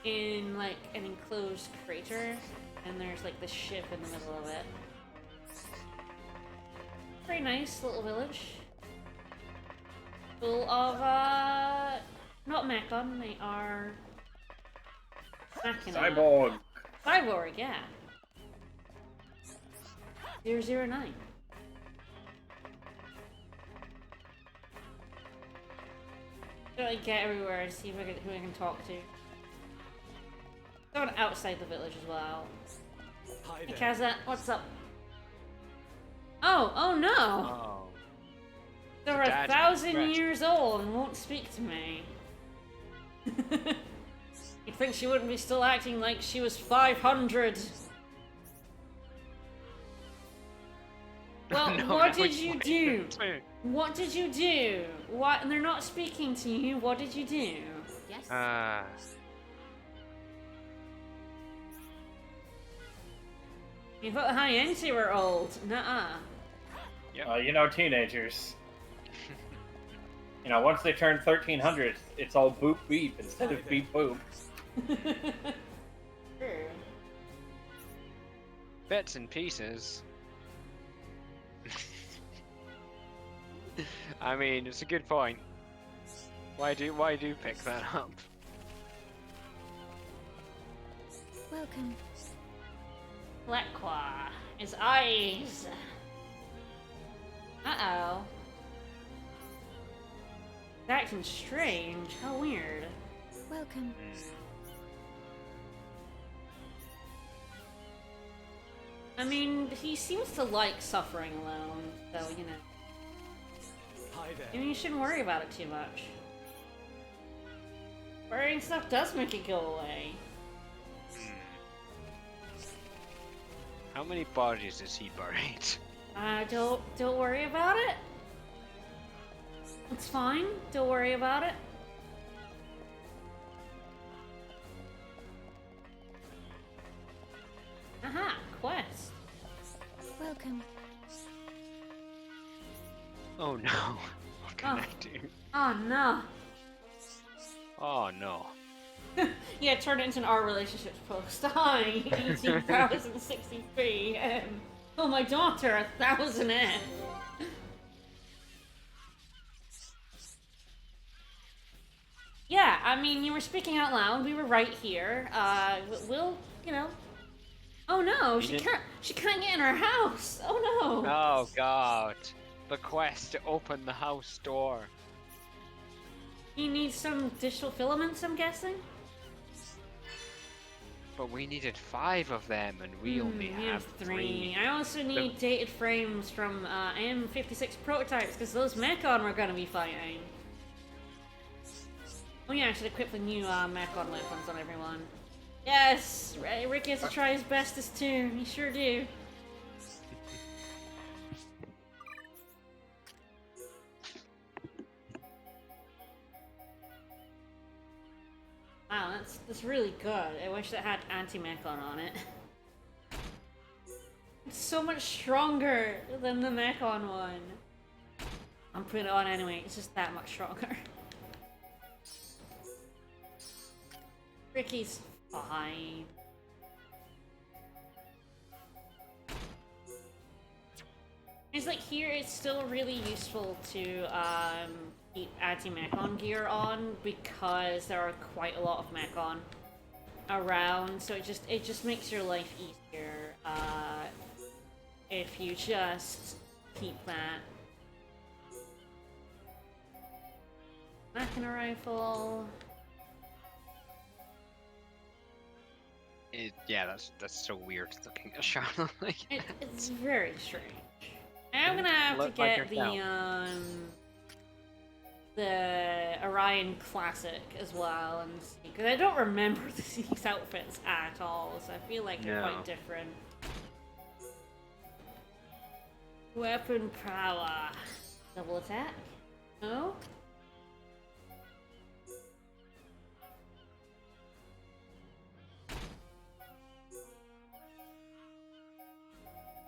A: in like an enclosed crater, and there's like this ship in the middle of it. Very nice little village. Full of not Mechon, they are Machina.
E: Cyborg!
A: Cyborg, yeah. 009. Gotta like, get everywhere and see if who I can talk to. Going outside the village as well.
J: Hi
A: Hey
J: there.
A: Kaza, what's up? Oh no!
B: Oh.
A: They're
B: So Dad's
A: 1,000
B: impressed.
A: years old and won't speak to me. You'd think she wouldn't be still acting like she was 500. Well,
B: No,
A: what
B: no,
A: did
B: it's
A: you
B: way
A: do?
B: too.
A: What did you do? What? And they're not speaking to you. What did you do?
C: Yes.
A: You thought the High-Enti were old. Nuh-uh.
B: Yep.
E: You know, teenagers. You know, once they turn 1300, it's all boop beep instead of beep boop.
A: True.
B: Bits and pieces. I mean, it's a good point. Why do you pick that up?
C: Welcome.
A: Lekqua. His eyes. Uh-oh. He's acting strange. How weird.
C: Welcome.
A: I mean, he seems to like suffering alone, so, you know.
J: Hi there.
A: Maybe you shouldn't worry about it too much. Worrying stuff does make it go away.
B: How many bodies is he buried?
A: Don't worry about it. It's fine. Don't worry about it. Aha, quest.
C: Welcome.
B: Oh no. What can I do?
A: Oh no.
B: Oh no.
A: Yeah, turn it into an our relationships post. Hi, 18,063. Oh, my daughter, 1,000 N. Yeah, I mean, you were speaking out loud. We were right here. We'll, you know. Oh no, she can't get in her house. Oh no.
B: Oh god. The quest to open the house door.
A: You need some digital filaments, I'm guessing?
B: But we needed 5 of them, and we only
A: We
B: have 3.
A: I also need dated frames from M56 prototypes, because those Mechon we're gonna be fighting. Oh yeah, I should equip the new Mechon weapons on everyone. Yes! Ricky has to try his bestest too, he sure do. Wow, that's really good. I wish that had anti-Mechon on it. It's so much stronger than the Mechon one. I'm putting it on anyway, it's just that much stronger. Ricky's fine. It's like here, it's still really useful to keep anti-mechon gear on because there are quite a lot of mechon around, so it just makes your life easier if you just keep that. Machina rifle.
B: Yeah, that's so weird looking at Charlotte.
A: It's very strange. I'm gonna have to get the Orion Classic as well and see, because I don't remember these outfits at all, so I feel like they're quite different. Weapon power. Double attack? No?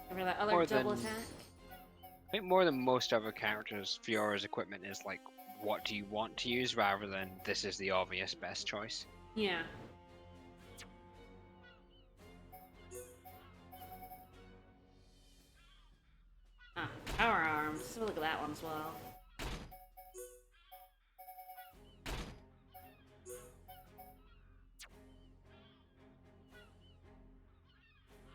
A: Remember that other double attack?
B: I think more than most other characters, Fiora's equipment is like, what do you want to use, rather than this is the obvious best choice.
A: Yeah. Ah, power arms. So look at that one as well.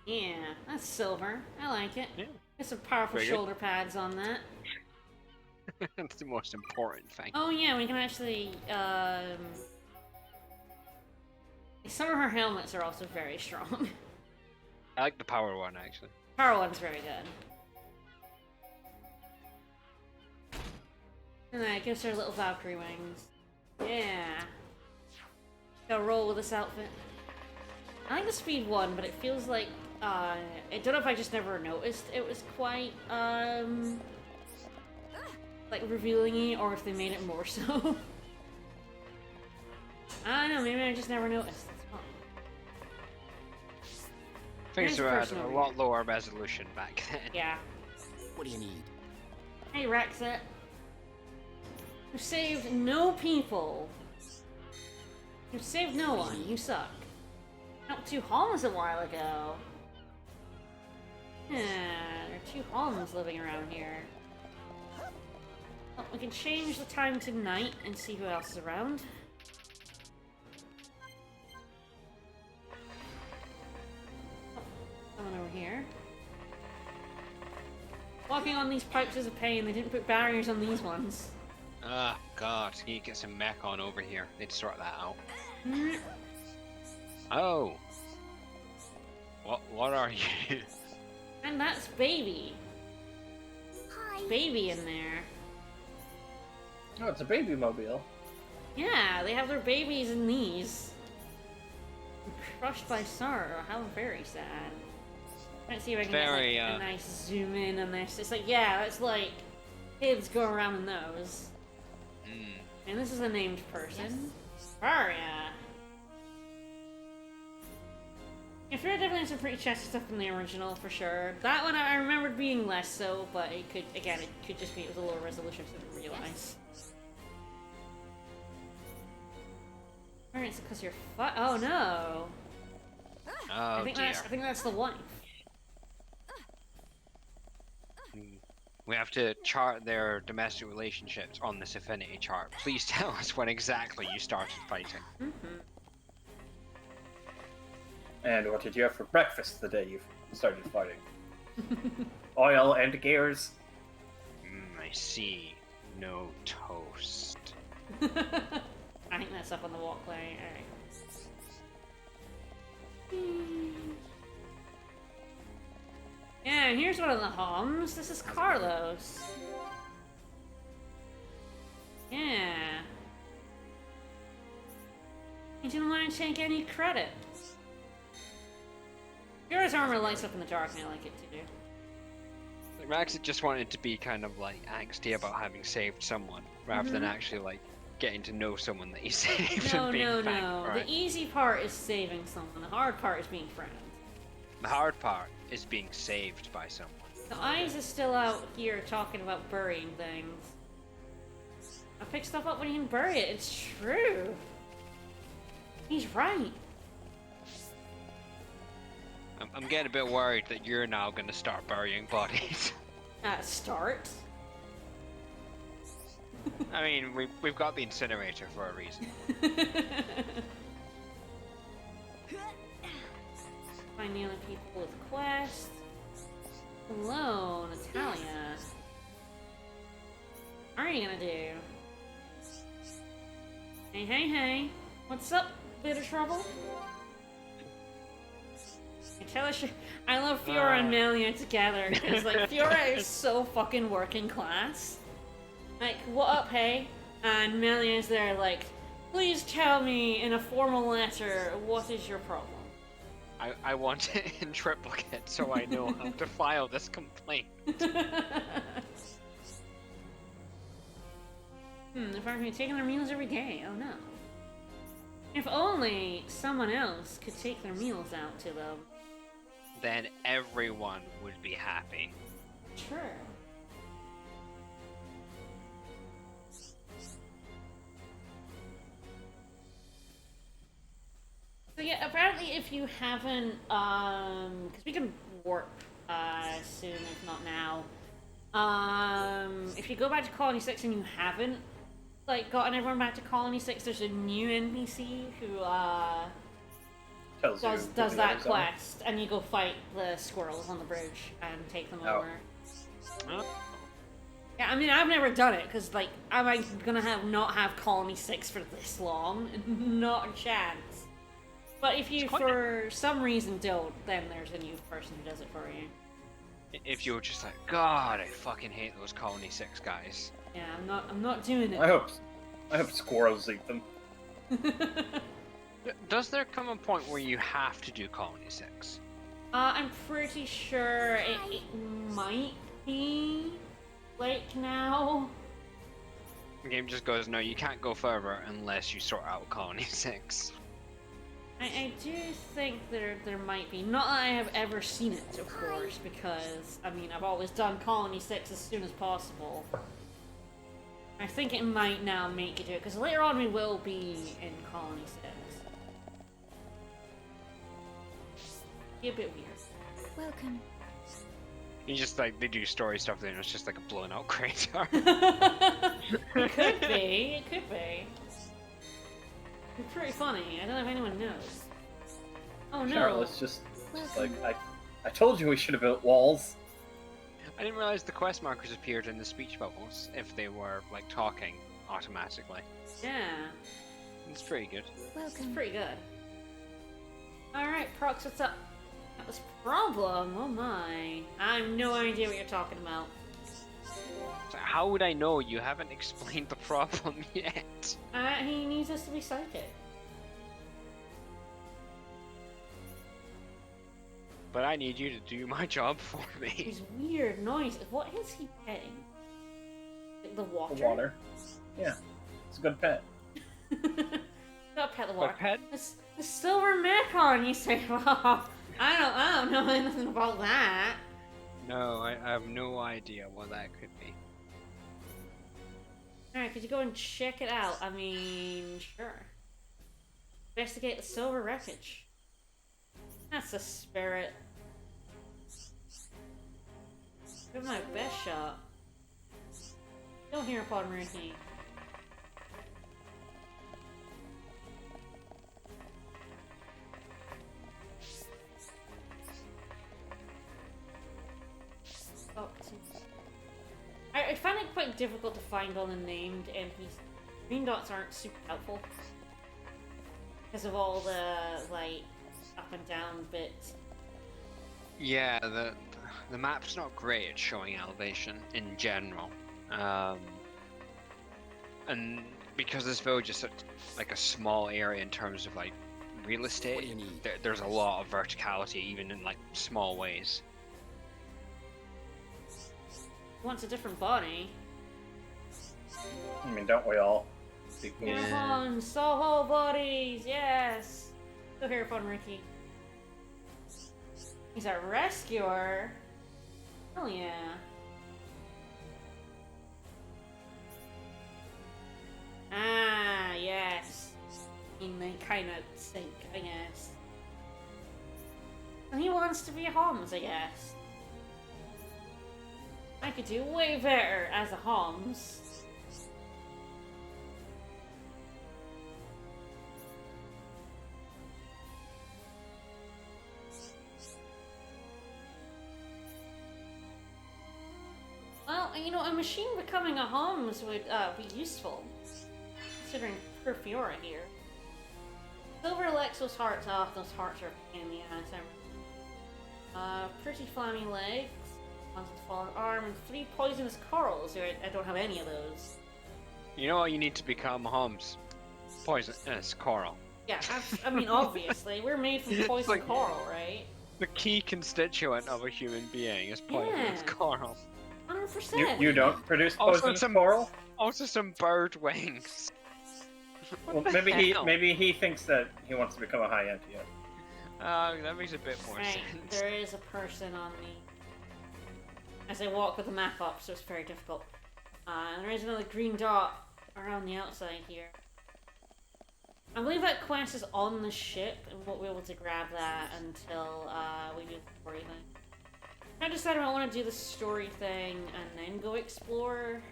A: Yeah, that's silver. I like it. Yeah. There's some powerful shoulder pads on that.
B: That's the most important thing.
A: Oh yeah, we can actually, some of her helmets are also very strong.
B: I like the power one, actually.
A: Power one's very good. And then it gives her little Valkyrie wings. Yeah. Gotta roll with this outfit. I like the speed one, but it feels like, I don't know if I just never noticed it was quite, like revealing-y, or if they made it more so. I don't know, maybe I just never noticed.
B: Things were at a lot lower resolution back then.
A: Yeah.
I: What do you need?
A: Hey, Rexit. You saved no people. You saved no one. You suck. Out 2 Holmes a while ago. Yeah, there are 2 Holmes living around here. Oh, we can change the time to night and see who else is around. Oh, someone over here. Walking on these pipes is a pain. They didn't put barriers on these ones.
B: Ah, God, you get some mech on over here. Need to sort that out. Oh. What are you?
A: And that's Baby.
C: Hi.
A: Baby in there.
E: Oh, it's a baby mobile.
A: Yeah, they have their babies in these. Crushed by sorrow. How very sad. Let's see if I can get like, a nice zoom in on this. It's like, yeah, it's like kids go around in those. And this is a named person. Varia. If you're definitely some pretty chesty stuff in the original for sure. That one I remembered being less so, but it could, again, it could just be it was a lower resolution, so I didn't realize. Or it's because you're oh no!
B: Oh
A: I think that's the wife.
B: We have to chart their domestic relationships on this affinity chart. Please tell us when exactly you started fighting.
E: And what did you have for breakfast the day you started fighting? Oil and gears.
B: I see. No toast.
A: I think that's up on the walkway. Alright. Yeah, and here's one of the homs. This is Carlos. Yeah. You didn't want to take any credit. Yours armor lights up in the dark, and I like it too.
B: Rax just wanted to be kind of like angsty about having saved someone, rather than actually like getting to know someone that he saved and being thanked for it.
A: The easy part is saving someone. The hard part is being friends.
B: The hard part is being saved by someone.
A: The eyes is still out here talking about burying things. I pick stuff up when you can bury it. It's true. He's right.
B: I'm getting a bit worried that you're now going to start burying bodies.
A: Start.
B: I mean, we've got the incinerator for a reason.
A: Find the other people with quests. Hello, Natalia. What are you gonna do? Hey, hey, hey. What's up, bit of trouble? I love Fiora and Melia together, because, like, Fiora is so fucking working class. Like, what up, hey? And Melia's there, like, please tell me in a formal letter, what is your problem?
B: I want it in triplicate so I know how to file this complaint.
A: If I'm taking their meals every day, oh no. If only someone else could take their meals out to them.
B: Then everyone would be happy.
A: True. So yeah, apparently if you haven't, because we can warp soon, if not now. If you go back to Colony 6 and you haven't, like, gotten everyone back to Colony 6, there's a new NPC who, does that quest, and you go fight the squirrels on the bridge and take them over.
B: Oh.
A: Yeah, I mean, I've never done it, because, like, am I gonna not have Colony 6 for this long? Not a chance. But if you, for some reason, don't, then there's a new person who does it for you.
B: If you're just like, God, I fucking hate those Colony 6 guys.
A: Yeah, I'm not doing it.
E: I hope squirrels eat them.
B: Does there come a point where you have to do Colony 6?
A: I'm pretty sure it might be, like, now.
B: The game just goes, no, you can't go further unless you sort out Colony 6.
A: I do think there might be. Not that I have ever seen it, of course, because, I mean, I've always done Colony 6 as soon as possible. I think it might now make you do it, because later on we will be in Colony 6. Be a bit weird.
C: Welcome.
B: You just, like, they do story stuff there and it's just like a blown out crater.
A: It could be, it could be. It's pretty funny. I don't know if anyone knows. Oh no.
E: Charlotte's just like, I told you we should have built walls.
B: I didn't realize the quest markers appeared in the speech bubbles if they were, like, talking automatically.
A: Yeah.
B: It's pretty good.
A: It's pretty good. Alright, Prox, what's up? That was problem? Oh my. I have no idea what you're talking about.
B: So how would I know? You haven't explained the problem yet.
A: He needs us to be psychic.
B: But I need you to do my job for me.
A: These weird noises. What is he petting? The water?
E: The water. Yeah. It's a good pet.
A: Not pet the water.
B: Pet?
A: The silver mechon, you say? Well, I don't know anything about that.
B: No, I have no idea what that could be.
A: Alright, could you go and check it out? I mean, sure. Investigate the silver wreckage. That's the spirit. Give my best shot. Don't hear upon Ricky. I find it quite difficult to find all the named NPCs. Green dots aren't super helpful because of all the, like, up and down bits.
B: Yeah, the map's not great at showing elevation in general, and because this village is such, like, a small area in terms of, like, real estate, there's a lot of verticality even in, like, small ways.
A: Wants a different body.
E: I mean, don't we all?
A: Hereupon, Soho bodies, yes! Go hereupon, Ricky. He's a rescuer. Hell yeah. Ah, yes. I mean, they kind of sink, I guess. And he wants to be Holmes, I guess. I could do way better as a Homs. Well, you know, a machine becoming a Homs would be useful, considering poor Fiora here. Silver elects those hearts off. Those hearts are a pain in the ass. Pretty flammy legs, one's a fallen arm, and 3 poisonous corals. I don't have any of those.
B: You know what you need to become, Homs? Poisonous coral.
A: Yeah, I mean, obviously, we're made from poison coral, right?
B: The key constituent of a human being is poisonous coral.
A: 100%.
E: You don't produce poisonous coral?
B: Also some bird wings.
E: Well, maybe he thinks that he wants to become a high Entiate.
B: That makes a bit more sense.
A: There is a person on me. As I walk with the map up, so it's very difficult. And there is another green dot around the outside here. I believe that quest is on the ship, and we won't be able to grab that until we do the story thing. I decided I want to do the story thing and then go explore.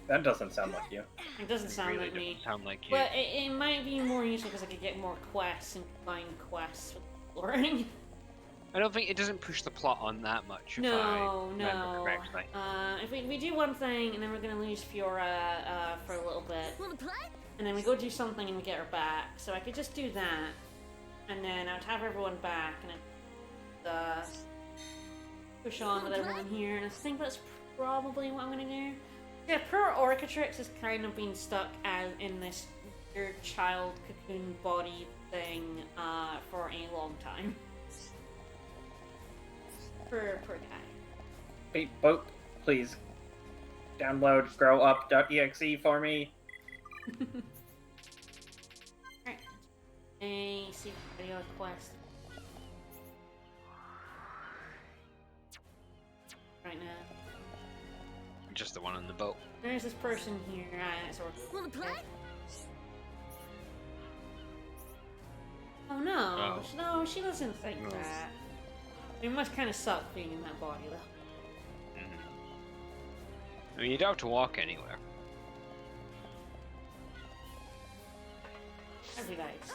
E: That doesn't sound like you.
A: It doesn't sound like me.
B: Sound like you.
A: But it might be more useful because I could get more quests and combine quests with exploring.
B: I don't think it doesn't push the plot on that much. If
A: No,
B: I remember correctly.
A: If we do one thing and then we're gonna lose Fiora for a little bit, and then we go do something and we get her back, so I could just do that, and then I would have everyone back and then push on with everyone here, and I think that's probably what I'm gonna do. Yeah, poor Orcatrix has kind of been stuck as in this weird child cocoon body thing for a long time. Poor guy.
E: Hey, Boat, please download growup.exe for me.
A: Alright. A secret video quest. Right now.
B: Just the one on the boat.
A: There's this person here. Wanna play? Oh no.
B: Oh.
A: No, she doesn't think that. It must kind of suck being in that body, though.
B: I mean, you don't have to walk anywhere.
A: That'd be nice.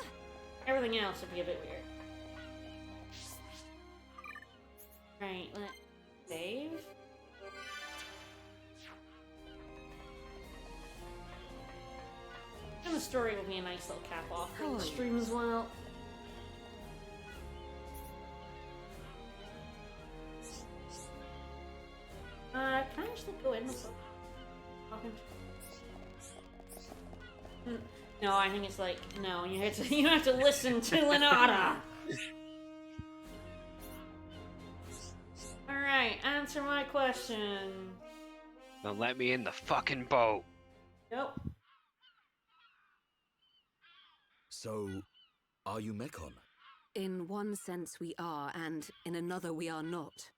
A: Everything else would be a bit weird. Right, let's save. And the story will be a nice little cap off for the stream as well. Can I actually go in with No, I think it's like, no, you have to listen to Lenata. Alright, answer my question.
B: Don't let me in the fucking boat.
A: Nope.
M: So, are you Mechon?
N: In one sense we are, and in another we are not.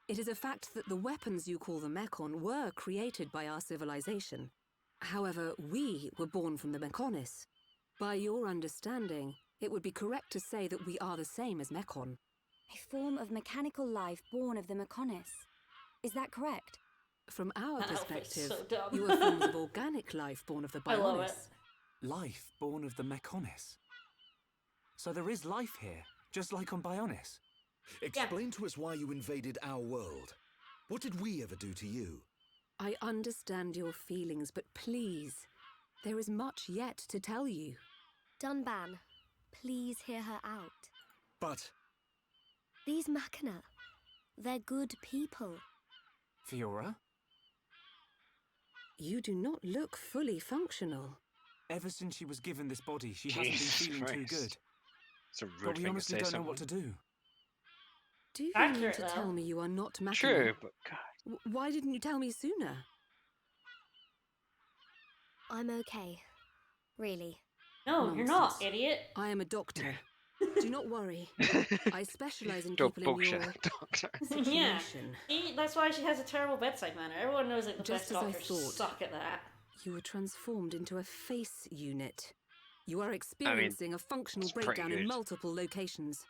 N: It is a fact that the weapons you call the Mechon were created by our civilization. However, we were born from the Mechonis. By your understanding, it would be correct to say that we are the same as Mechon.
C: A form of mechanical life born of the Mechonis. Is that correct?
N: From our perspective,
A: so dumb.
N: you are forms of organic life born of the
A: I love
N: Bionis.
A: it.
J: Life born of the Mechonis. So there is life here, just like on Bionis.
M: Explain to us why you invaded our world. What did we ever do to you?
N: I understand your feelings, but please, there is much yet to tell you.
C: Dunban, please hear her out.
J: But
C: These Machina, they're good people.
J: Fiora?
N: You do not look fully functional.
J: Ever since she was given this body, she hasn't been feeling too good.
B: It's a rude
J: But we
B: thing to
J: honestly
B: say,
J: don't know what to do.
N: Do you
A: Accurate,
N: mean to
A: though.
N: tell me you are not Machina?
B: True, but God.
N: Why didn't you tell me sooner?
C: I'm okay. Really.
A: No, you're not,
N: Nonsense.
A: idiot.
N: I am a doctor. Do not worry. I specialize in
B: Don't
N: people in
B: bullshit,
N: your
B: doctor.
A: Yeah.
N: situation.
A: That's why she has a terrible bedside manner. Everyone knows that the
N: Just
A: best
N: as I
A: doctors
N: thought.
A: suck at that.
N: You were transformed into a face unit. You are experiencing a functional
B: it's pretty
N: breakdown in
B: good.
N: multiple locations.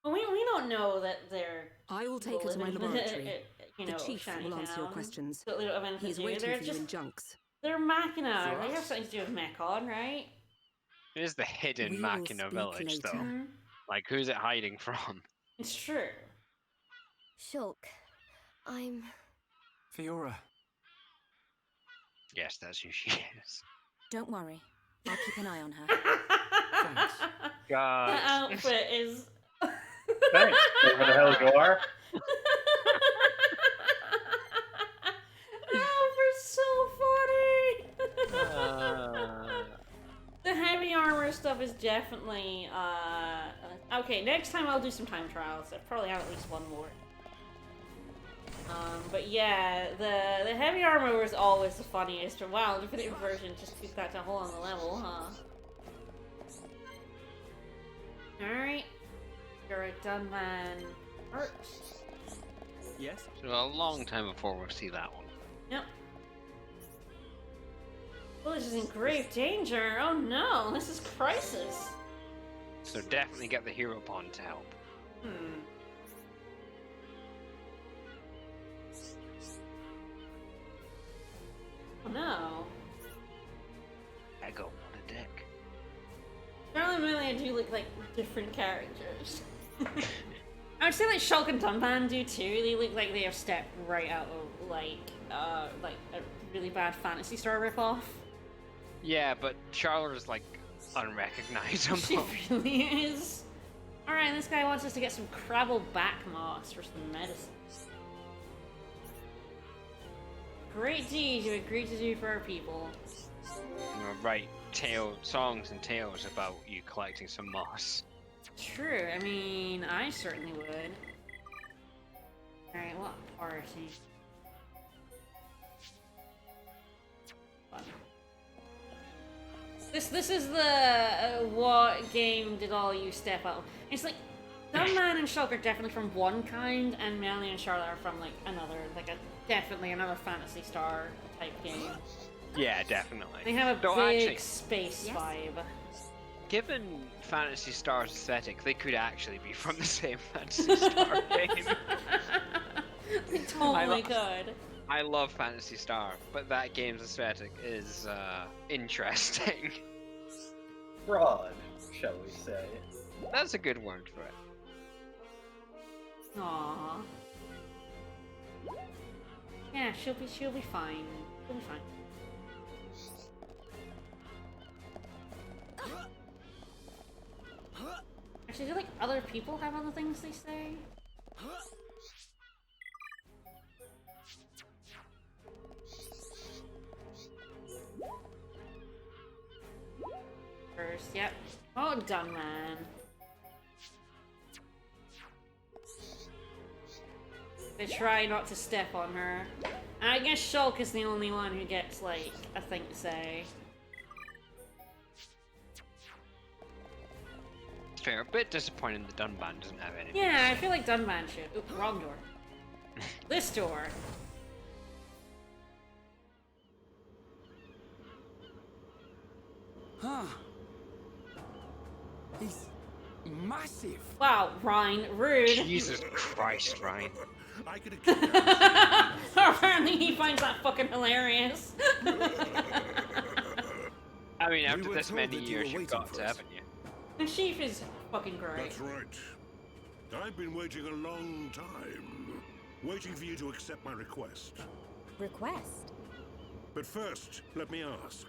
A: Well, we don't know that they're.
N: I will take her to my laboratory.
A: You
N: The
A: know,
N: chief will answer your
A: Shantytown.
N: questions.
A: So they don't have anything
N: He's
A: to do.
N: waiting
A: They're
N: for
A: just
N: you in Junks.
A: they're Machina.
B: For
A: They have
B: us?
A: something to do with Mechon, right?
B: It is the hidden
N: We will
B: Machina
N: speak
B: village,
N: later.
B: though.
A: Mhm.
B: Like, who's it hiding from?
A: It's true.
C: Shulk, I'm...
J: Fiora.
B: Yes, that's who she is.
K: Don't worry. I'll keep an eye on her.
J: Thanks.
B: God.
A: That outfit is.
E: Thanks. Whoever the hell you are.
A: That outfit's so funny. The heavy armor stuff is definitely. Okay, next time I'll do some time trials. I'll probably have at least one more. But yeah, the heavy armor was always the funniest. But wow, the definitive version just took that to a whole other level, huh? Alright. You're a done man first.
J: Yes?
B: So a long time before we'll see that one.
A: Yep. Village is in grave danger. Oh no, this is crisis.
B: So definitely get the hero pawn to help.
A: Oh no.
B: Ego, what a dick.
A: Apparently, Melee do look like different characters. I would say like Shulk and Dunban do too. They look like they have stepped right out of like a really bad Phantasy Star ripoff.
B: Yeah, but Charlotte is like unrecognizable.
A: She really is. Alright, this guy wants us to get some Crabble back moss for some medicines. Great deed you agreed to do for our people.
B: Write songs and tales about you collecting some moss.
A: True, I mean, I certainly would. Alright, what party? This is the what game did all you step out? It's like Gunman and Shulk are definitely from one kind, and Melanie and Charlotte are from like another, definitely another Phantasy Star type game.
B: Yeah, definitely.
A: They have a
B: Though
A: big
B: actually,
A: space vibe.
B: given Phantasy Star's aesthetic, they could actually be from the same Phantasy Star game.
A: They totally could.
B: I love Phantasy Star, but that game's aesthetic is interesting.
E: Broad, shall we say.
B: That's a good word for it.
A: Aww. Yeah, she'll be fine. She'll be fine. Actually, do like other people have other things they say? First, yep. Oh, done, man. They try not to step on her. And I guess Shulk is the only one who gets, like, a thing to say.
B: It's fair. A bit disappointing the Dunban doesn't have any.
A: Yeah, I feel like Dunban should. Oop, wrong door. This door.
F: Huh. He's massive.
A: Wow, Ryan, rude.
B: Jesus Christ, Ryan.
D: I could
A: Apparently he finds that fucking hilarious.
B: I mean,
M: We
B: after
M: were
B: this
M: told
B: many
M: that you
B: years,
M: were
B: you've
M: waiting
B: got
M: for
B: to,
M: us.
B: haven't you?
A: The chief is fucking great.
D: That's right. I've been waiting a long time. Waiting for you to accept my request.
K: Request?
D: But first, let me ask.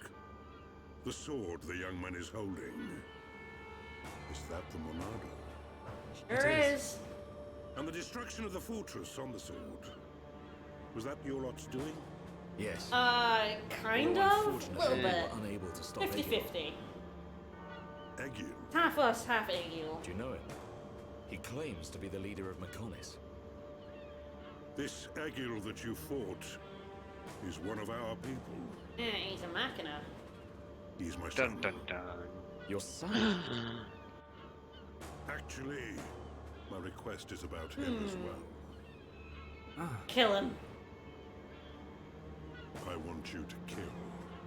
D: The sword the young man is holding. Is that the Monado?
A: Sure is.
D: And the destruction of the fortress on the sword. Was that your lot's doing?
M: Yes.
A: Kind
M: Although
A: of? A little
M: unfortunately,
A: bit.
M: we were unable to stop
A: 50-50.
D: Egil.
A: Half us, half Egil.
M: Do you know him? He claims to be the leader of Mechonis.
D: This Egil that you fought is one of our people.
A: Yeah, he's a machina.
D: He's my
B: Dun
D: son.
B: dun dun.
M: Your son?
D: Actually, my request is about him as well.
A: Kill him.
D: I want you to kill.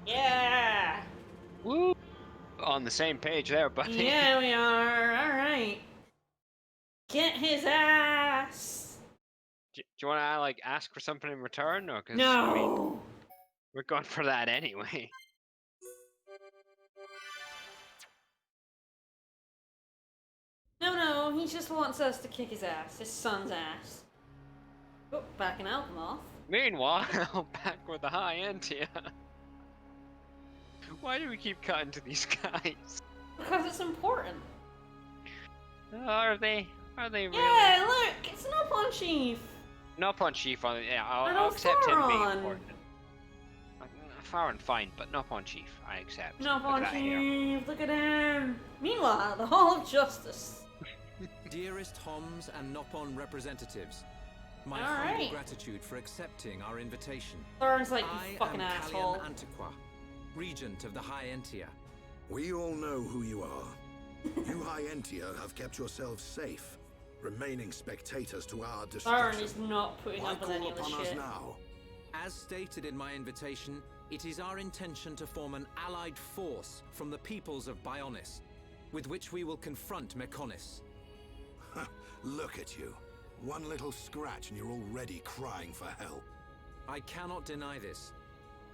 A: Yeah!
B: Woo! On the same page there, buddy.
A: Yeah, we are. Alright. Get his ass!
B: Do you want to like ask for something in return, or because
A: No!
B: I mean, we're going for that anyway.
A: No, he just wants us to kick his ass, his son's ass. Oh, backing out them off.
B: Meanwhile, back with the high end here. Why do we keep cutting to these guys?
A: Because it's important.
B: Are they? Are they really?
A: Yeah, look, it's an up-on chief.
B: Not on Chief on yeah,
A: I
B: I'll
A: know
B: accept him being
A: Farron.
B: important. Farron, fine, but not on Chief. I accept.
A: No,
B: Look at that hair.
A: chief, look at him. Meanwhile, the Hall of Justice.
O: Dearest Homs and Nopon representatives, my
A: All
O: humble
A: right.
O: gratitude for accepting our invitation.
A: Farron's like,
O: I
A: you fucking
O: am
A: asshole.
O: Callian Antiqua, regent of the High Entia.
P: We all know who you are. You High Entia have kept yourselves safe, remaining spectators to our
A: Farron
P: destruction.
A: is not putting
P: Why
A: up with
P: call
A: any of this
P: upon us
A: shit.
P: now?
O: As stated in my invitation, it is our intention to form an allied force from the peoples of Bionis, with which we will confront Mechonis.
P: Look at you. One little scratch and you're already crying for help.
O: I cannot deny this.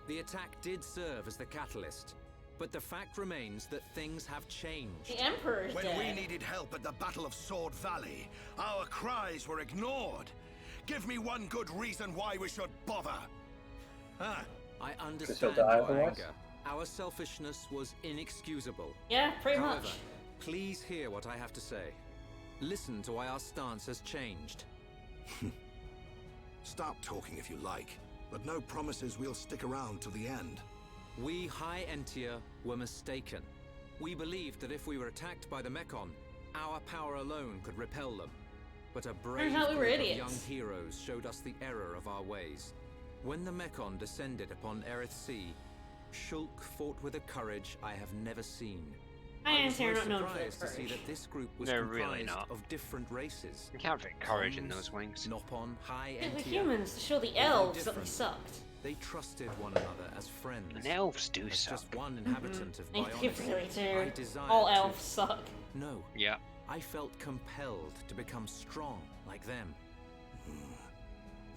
O: The attack did serve as the catalyst, but the fact remains that things have changed.
A: The Emperor is
P: When
A: dead.
P: we needed help at the Battle of Sword Valley, our cries were ignored. Give me one good reason why we should bother. Huh?
O: I
E: he'll
O: understand
E: die
O: your
E: otherwise?
O: anger. Our selfishness was inexcusable.
A: Yeah, pretty
O: However,
A: much.
O: please hear what I have to say. Listen to why our stance has changed.
P: Stop talking if you like, but no promises we'll stick around till the end.
O: We High Entia were mistaken. We believed that if we were attacked by the Mechon, our power alone could repel them. But a brave
A: out we were
O: group of
A: idiots.
O: young heroes showed us the error of our ways. When the Mechon descended upon Erith Sea, Shulk fought with a courage I have never seen.
A: I
O: was
A: am
O: most
A: not known for
O: surprised to see
A: courage.
O: that this group was
B: They're really
O: comprised
B: not.
O: of different races.
B: You can't fit courage in
O: Homs,
B: those wings.
O: Nopon, High
A: It was
O: Entia.
A: humans to show the
O: Although
A: elves that we
O: different,
A: sucked.
O: They trusted one another as friends.
B: And elves do
O: As
B: suck.
O: just one inhabitant of
A: They
O: Bionis,
A: really
O: I
A: do.
O: desired
A: All
O: to-
A: elves suck.
O: No,
B: Yeah.
O: I felt compelled to become strong like them.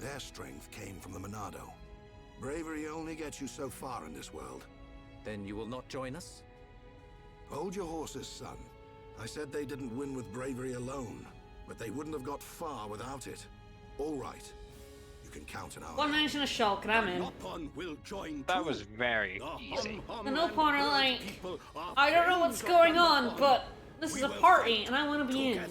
P: Their strength came from the Monado. Bravery only gets you so far in this world.
O: Then you will not join us?
P: Hold your horses, son. I said they didn't win with bravery alone, but they wouldn't have got far without it. All right. You can count an hour.
A: One mention of Shulk and I'm in.
P: Nopon will join
B: That was very easy.
A: The Nopon are like, I don't know what's going on, but this is a party and I want to be in.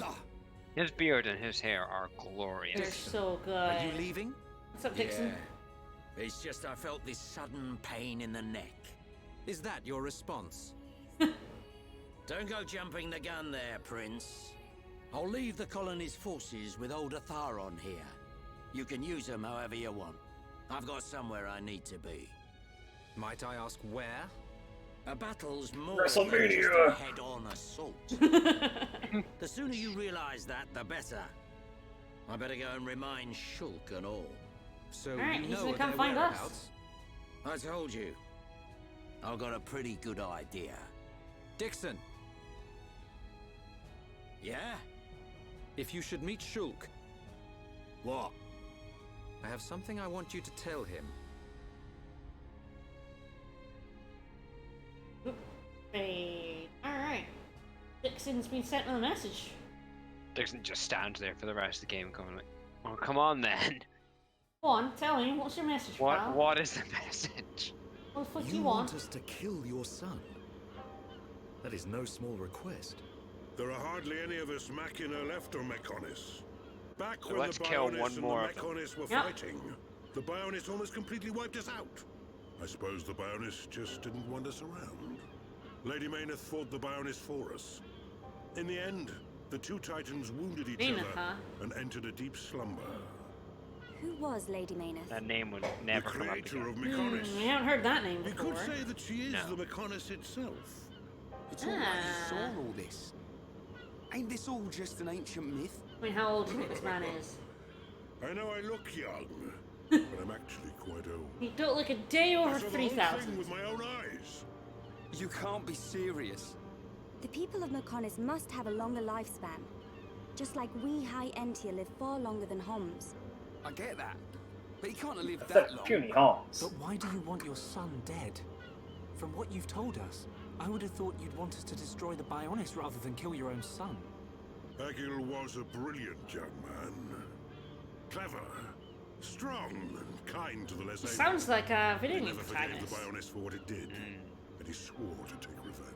B: His beard and his hair are
A: They're
B: glorious.
A: so good.
O: Are you leaving?
A: What's up, Dixon?
I: Yeah. It's just I felt this sudden pain in the neck.
O: Is that your response?
I: Don't go jumping the gun there, Prince. I'll leave the colony's forces with old Atharon here. You can use them however you want. I've got somewhere I need to be.
O: Might I ask where?
I: A battle's more than just
E: WrestleMania.
I: a head-on assault. The sooner you realize that, the better. I better go and remind Shulk and all.
O: So
A: Alright,
O: you
A: he's
O: know
A: gonna
O: of
A: come
O: their
A: find us.
O: whereabouts?
I: I told you. I've got a pretty good idea.
O: Dixon,
I: Yeah?
O: if you should meet Shulk,
I: What?
O: I have something I want you to tell him.
A: Hey, alright. Dixon's been sent me a message.
B: Dixon just stands there for the rest of the game going like, oh, come on then.
A: Go on, tell me, what's your message, pal?
B: What is the message?
A: What the fuck
M: You
A: you
M: want
A: want?
M: us to kill your son? That is no small request.
Q: There are hardly any of us Machina left on Mechonis. Back
B: So
Q: when
B: let's
Q: the
B: kill
Q: Bionis
B: one
Q: and
B: more
Q: the
B: of them.
Q: Mechonis were
A: Yep.
Q: fighting, the Bionis almost completely wiped us out. I suppose the Bionis just didn't want us around. Lady Mayneth fought the Bionis for us. In the end, the two Titans wounded each
A: Mayneth,
Q: other
A: huh?
Q: and entered a deep slumber.
K: Who was Lady Mayneth?
B: That name would never
Q: The
B: come up
Q: creator of
B: again.
Q: Mechonis.
A: We haven't heard that name
Q: We
A: before.
Q: could say that she is
B: No.
Q: the Mechonis itself.
F: It's all right you saw all this. Ain't this all just an ancient myth?
A: I mean, how old do you think this man is?
Q: I know I look young, but I'm actually quite old.
A: You don't look a day over
Q: I saw the whole thing
A: 3,000.
Q: with my own eyes.
F: You can't be serious.
K: The people of Mechonis must have a longer lifespan. Just like we High Entia live far longer than Homs.
F: I get that. But he can't have lived
E: That's
F: that
E: like
F: long.
E: puny Homs.
J: But why do you want your son dead? From what you've told us, I would have thought you'd want us to destroy the Bionis rather than kill your own son.
Q: Egil was a brilliant young man. Clever, strong, and kind to the less able.
A: Sounds like a video
Q: He
A: game
Q: never forgave the
A: protagonist.
Q: Bionis for what it did, and he swore to take revenge.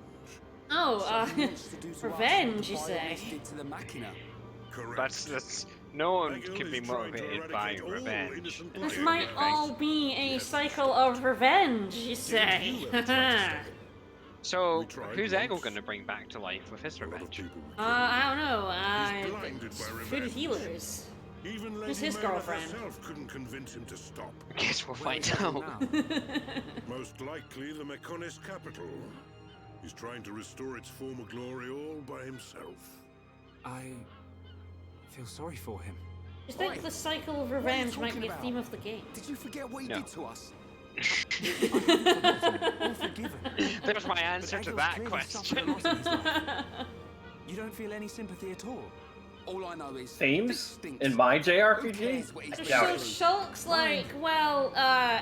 A: Oh,
F: He wants to do to us
A: revenge, you
F: what the
A: say?
F: Bionis did to the Machina.
Q: Correct.
B: That's no one
Q: Egil
B: can be
Q: is trying to
B: motivated by
Q: eradicate all
B: revenge.
Q: innocent
A: This
Q: life.
A: might all be a cycle of revenge, you say?
B: So, who's Egil going to bring back to life with his revenge?
A: I don't know.
Q: He's blinded by
A: Food
Q: revenge.
A: healers.
Q: Even
A: Who's
Q: Lady
A: his
Q: Mona
A: girlfriend?
Q: herself couldn't convince him to stop.
B: I guess we'll find
J: is Egil
B: out.
J: now?
Q: Most likely the Mechonis capital. He's trying to restore its former glory all by himself.
J: I feel sorry for him.
A: Do you think the cycle of
F: What are you
A: revenge might
F: talking
A: be a
F: about?
A: theme of the game?
F: Did you forget what he
B: No.
F: did to us?
J: All forgiven.
B: There's my answer to
J: Egil's
B: that
J: clearly suffered a
B: question.
J: lot in his life. You don't feel any sympathy at all?
F: All I know is
E: Themes
F: this stinks.
E: in my
F: Who
E: JRPG?
F: cares what he's
E: I
F: been
E: doubt
A: So
E: it.
A: Shulk's like, well,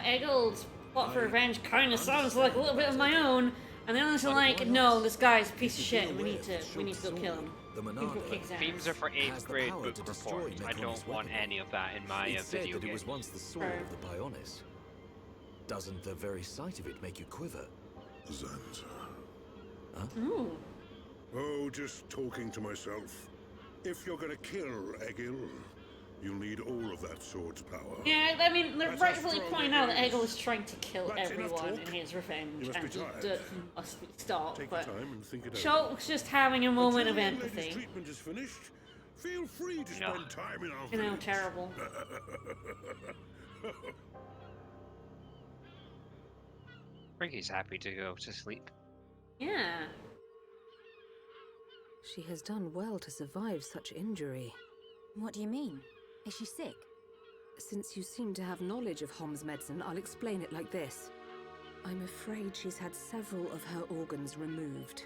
A: Egil's plot for revenge kind of sounds like a little bit of my own, and the others are like, no, this guy's a piece of shit, and we need to go kill him.
M: The
A: We need to go
M: Monarch
A: kick his ass.
B: Themes are for
M: has
B: 8th
M: the
B: grade
M: power
B: book
M: to destroy
B: reports. I
M: Mechonis
B: don't want
M: weapon.
B: any of that in my
M: It said
B: video
M: that it
B: game.
M: was once the sword of the Bionis. Doesn't the very sight of it make you quiver?
Q: Xanta.
A: Ooh.
Q: Oh, just talking to myself. If you're gonna kill Egil, you'll need all of that sword's power.
A: Yeah, I mean, they're
Q: That's how
A: rightfully
Q: strong
A: pointing
Q: it
A: out that
Q: is.
A: Egil is trying to kill
Q: That's enough
A: everyone
Q: talk.
A: in his revenge,
Q: You must
A: and
Q: be tired.
A: he must stop,
Q: Take your
A: but
Q: time and think it over.
A: Shulk's just having a moment of
Q: Until the young lady's
A: empathy.
Q: treatment is finished, feel free to
B: No.
Q: spend time in our
A: You know,
Q: village.
A: terrible.
B: Ricky's happy to go to sleep.
A: Yeah.
N: She has done well to survive such injury.
K: What do you mean? Is she sick?
N: Since you seem to have knowledge of Hom's medicine, I'll explain it like this. I'm afraid she's had several of her organs removed.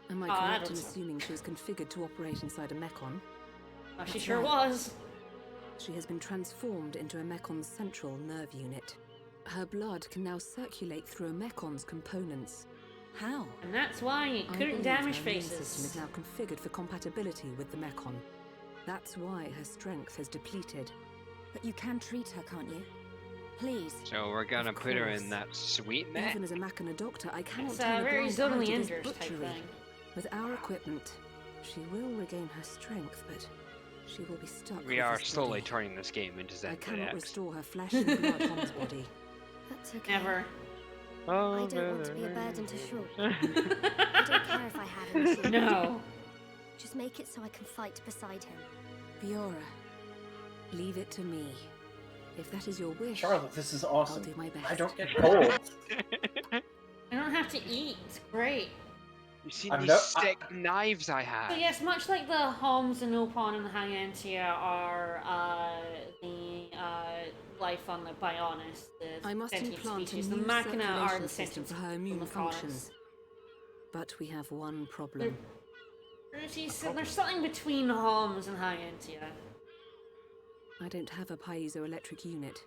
N: Am I correct in
A: that's-
N: assuming she was configured to operate inside a mechon?
A: She
N: That's
A: sure
N: right.
A: was.
N: She has been transformed into a mekon's central nerve unit. Her blood can now circulate through a mekon's components.
K: How?
A: And that's why it
N: I
A: couldn't
N: believe
A: damage
N: her immune system
A: faces.
N: is now configured for compatibility with the mekon. That's why her strength has depleted.
K: But you can treat her, can't you? Please.
B: So we're gonna
N: Of
B: put her
N: course.
B: in that sweet mech.
N: Even as a Machina doctor, I cannot
A: It's
N: turn
A: a
N: a
A: very
N: blind eye
A: zonally
N: to this
A: injures type
N: butchery.
A: thing.
N: With our equipment, she will regain her strength, but she will be stuck
B: We
N: with
B: are
N: this
B: slowly
N: body.
B: turning this game into
N: I
B: Xenoblade
N: cannot
B: X.
N: restore her flesh and blood Hom's body.
K: That's okay.
A: Never.
B: Oh,
K: I don't want to be a burden to Shulk. I don't care if I have him. Shulk.
A: No.
K: Just make it so I can fight beside him.
N: Fiora, leave it to me. If that is your wish,
E: Charlotte, this is
N: I'll
E: awesome.
N: do my best.
E: I don't get cold.
A: I don't have to eat. It's great.
B: You see
E: I'm
B: these
E: no-
B: stick knives I have?
A: So yes, much like the Homs and Opon and the Hyantia are the life on the Bionis, the
N: I must
A: sentient
N: implant a
A: species. The
N: new
A: Machina are
N: circulation
A: the
N: system
A: sentient
N: for her
A: from
N: immune
A: the
N: functions. But we have one problem.
A: There's something between Homs and Hyantia.
N: I don't have a piezoelectric unit,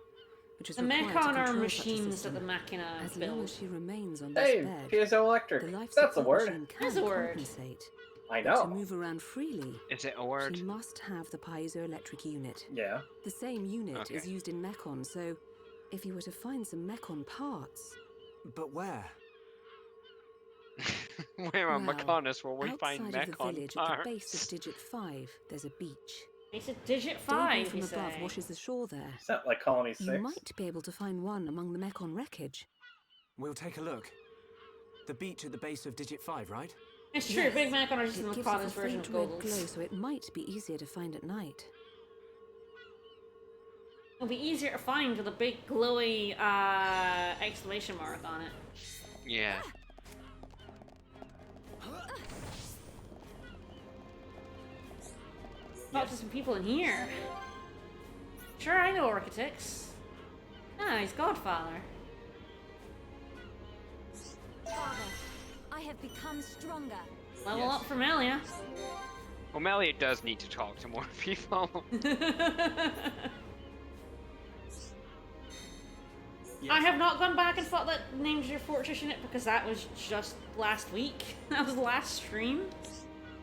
N: which is
A: The
N: required to
A: Mechon are
N: control such a
A: machines that
N: system.
A: the Machina
N: As long
A: build.
N: as she remains on this
E: Hey,
N: bed,
E: piezoelectric.
N: the life
E: That's a
N: support
E: word.
N: machine can
A: That's a word.
N: compensate.
E: I
N: But to
E: know.
N: move around freely,
B: Is it a word?
N: she must have the piezoelectric unit.
E: Yeah.
N: The same unit
B: Okay.
N: is used in Mechon, so if you were to find some Mechon parts...
J: But where?
B: Where on
N: Well,
B: Mechonis will we find
N: outside of the
B: Mechon
N: village
B: parts?
N: at the base of Digit 5, there's a beach.
A: It's a digit
N: Debris
A: 5,
N: from
A: you
N: above
A: say.
N: washes the shore there.
E: Is that like Colony 6?
N: You might be able to find one among the Mechon wreckage.
J: We'll take a look. The beach at the base of Digit 5, right?
A: It's true,
N: Yes,
A: Big Mechon are just
N: it
A: the
N: gives off a
A: Machina's version
N: faint
A: of
N: red
A: goggles.
N: glow, so it might be easier to find at night.
A: It'll be easier to find with a big glowy exclamation mark on it.
B: Yeah.
A: Talk to some people in here. Sure, I know Architects. Ah, he's Godfather.
K: Father, I have become stronger.
A: Level
B: Yes.
A: up from Elia.
B: Well, Melia does need to talk to more people.
A: I have not gone back and fought that Danger Fortress unit because that was just last week. That was the last stream.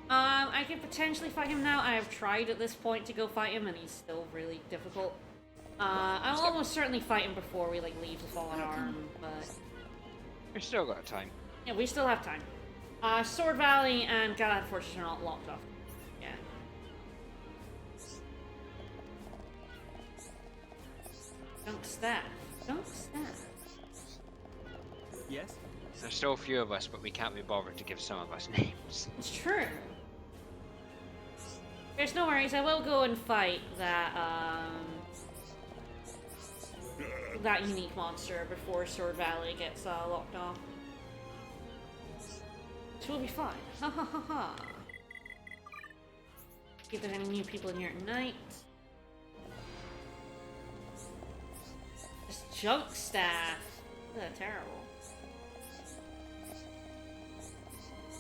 A: I could potentially fight him now. I have tried at this point to go fight him and he's still really difficult. I'll almost certainly fight him before we like leave the Fallen Arm, but...
B: We still got time.
A: Yeah, we still have time. Sword Valley and Galahad Fortress are not locked off. Yeah. Dunk staff. Dunk staff.
J: Yes?
B: There's still a few of us, but we can't be bothered to give some of us names.
A: It's true. There's no worries, I will go and fight that, that unique monster before Sword Valley gets, locked off. Which will be fine. Ha ha ha ha. See if there's any new people in here tonight. Just junk staff. Terrible.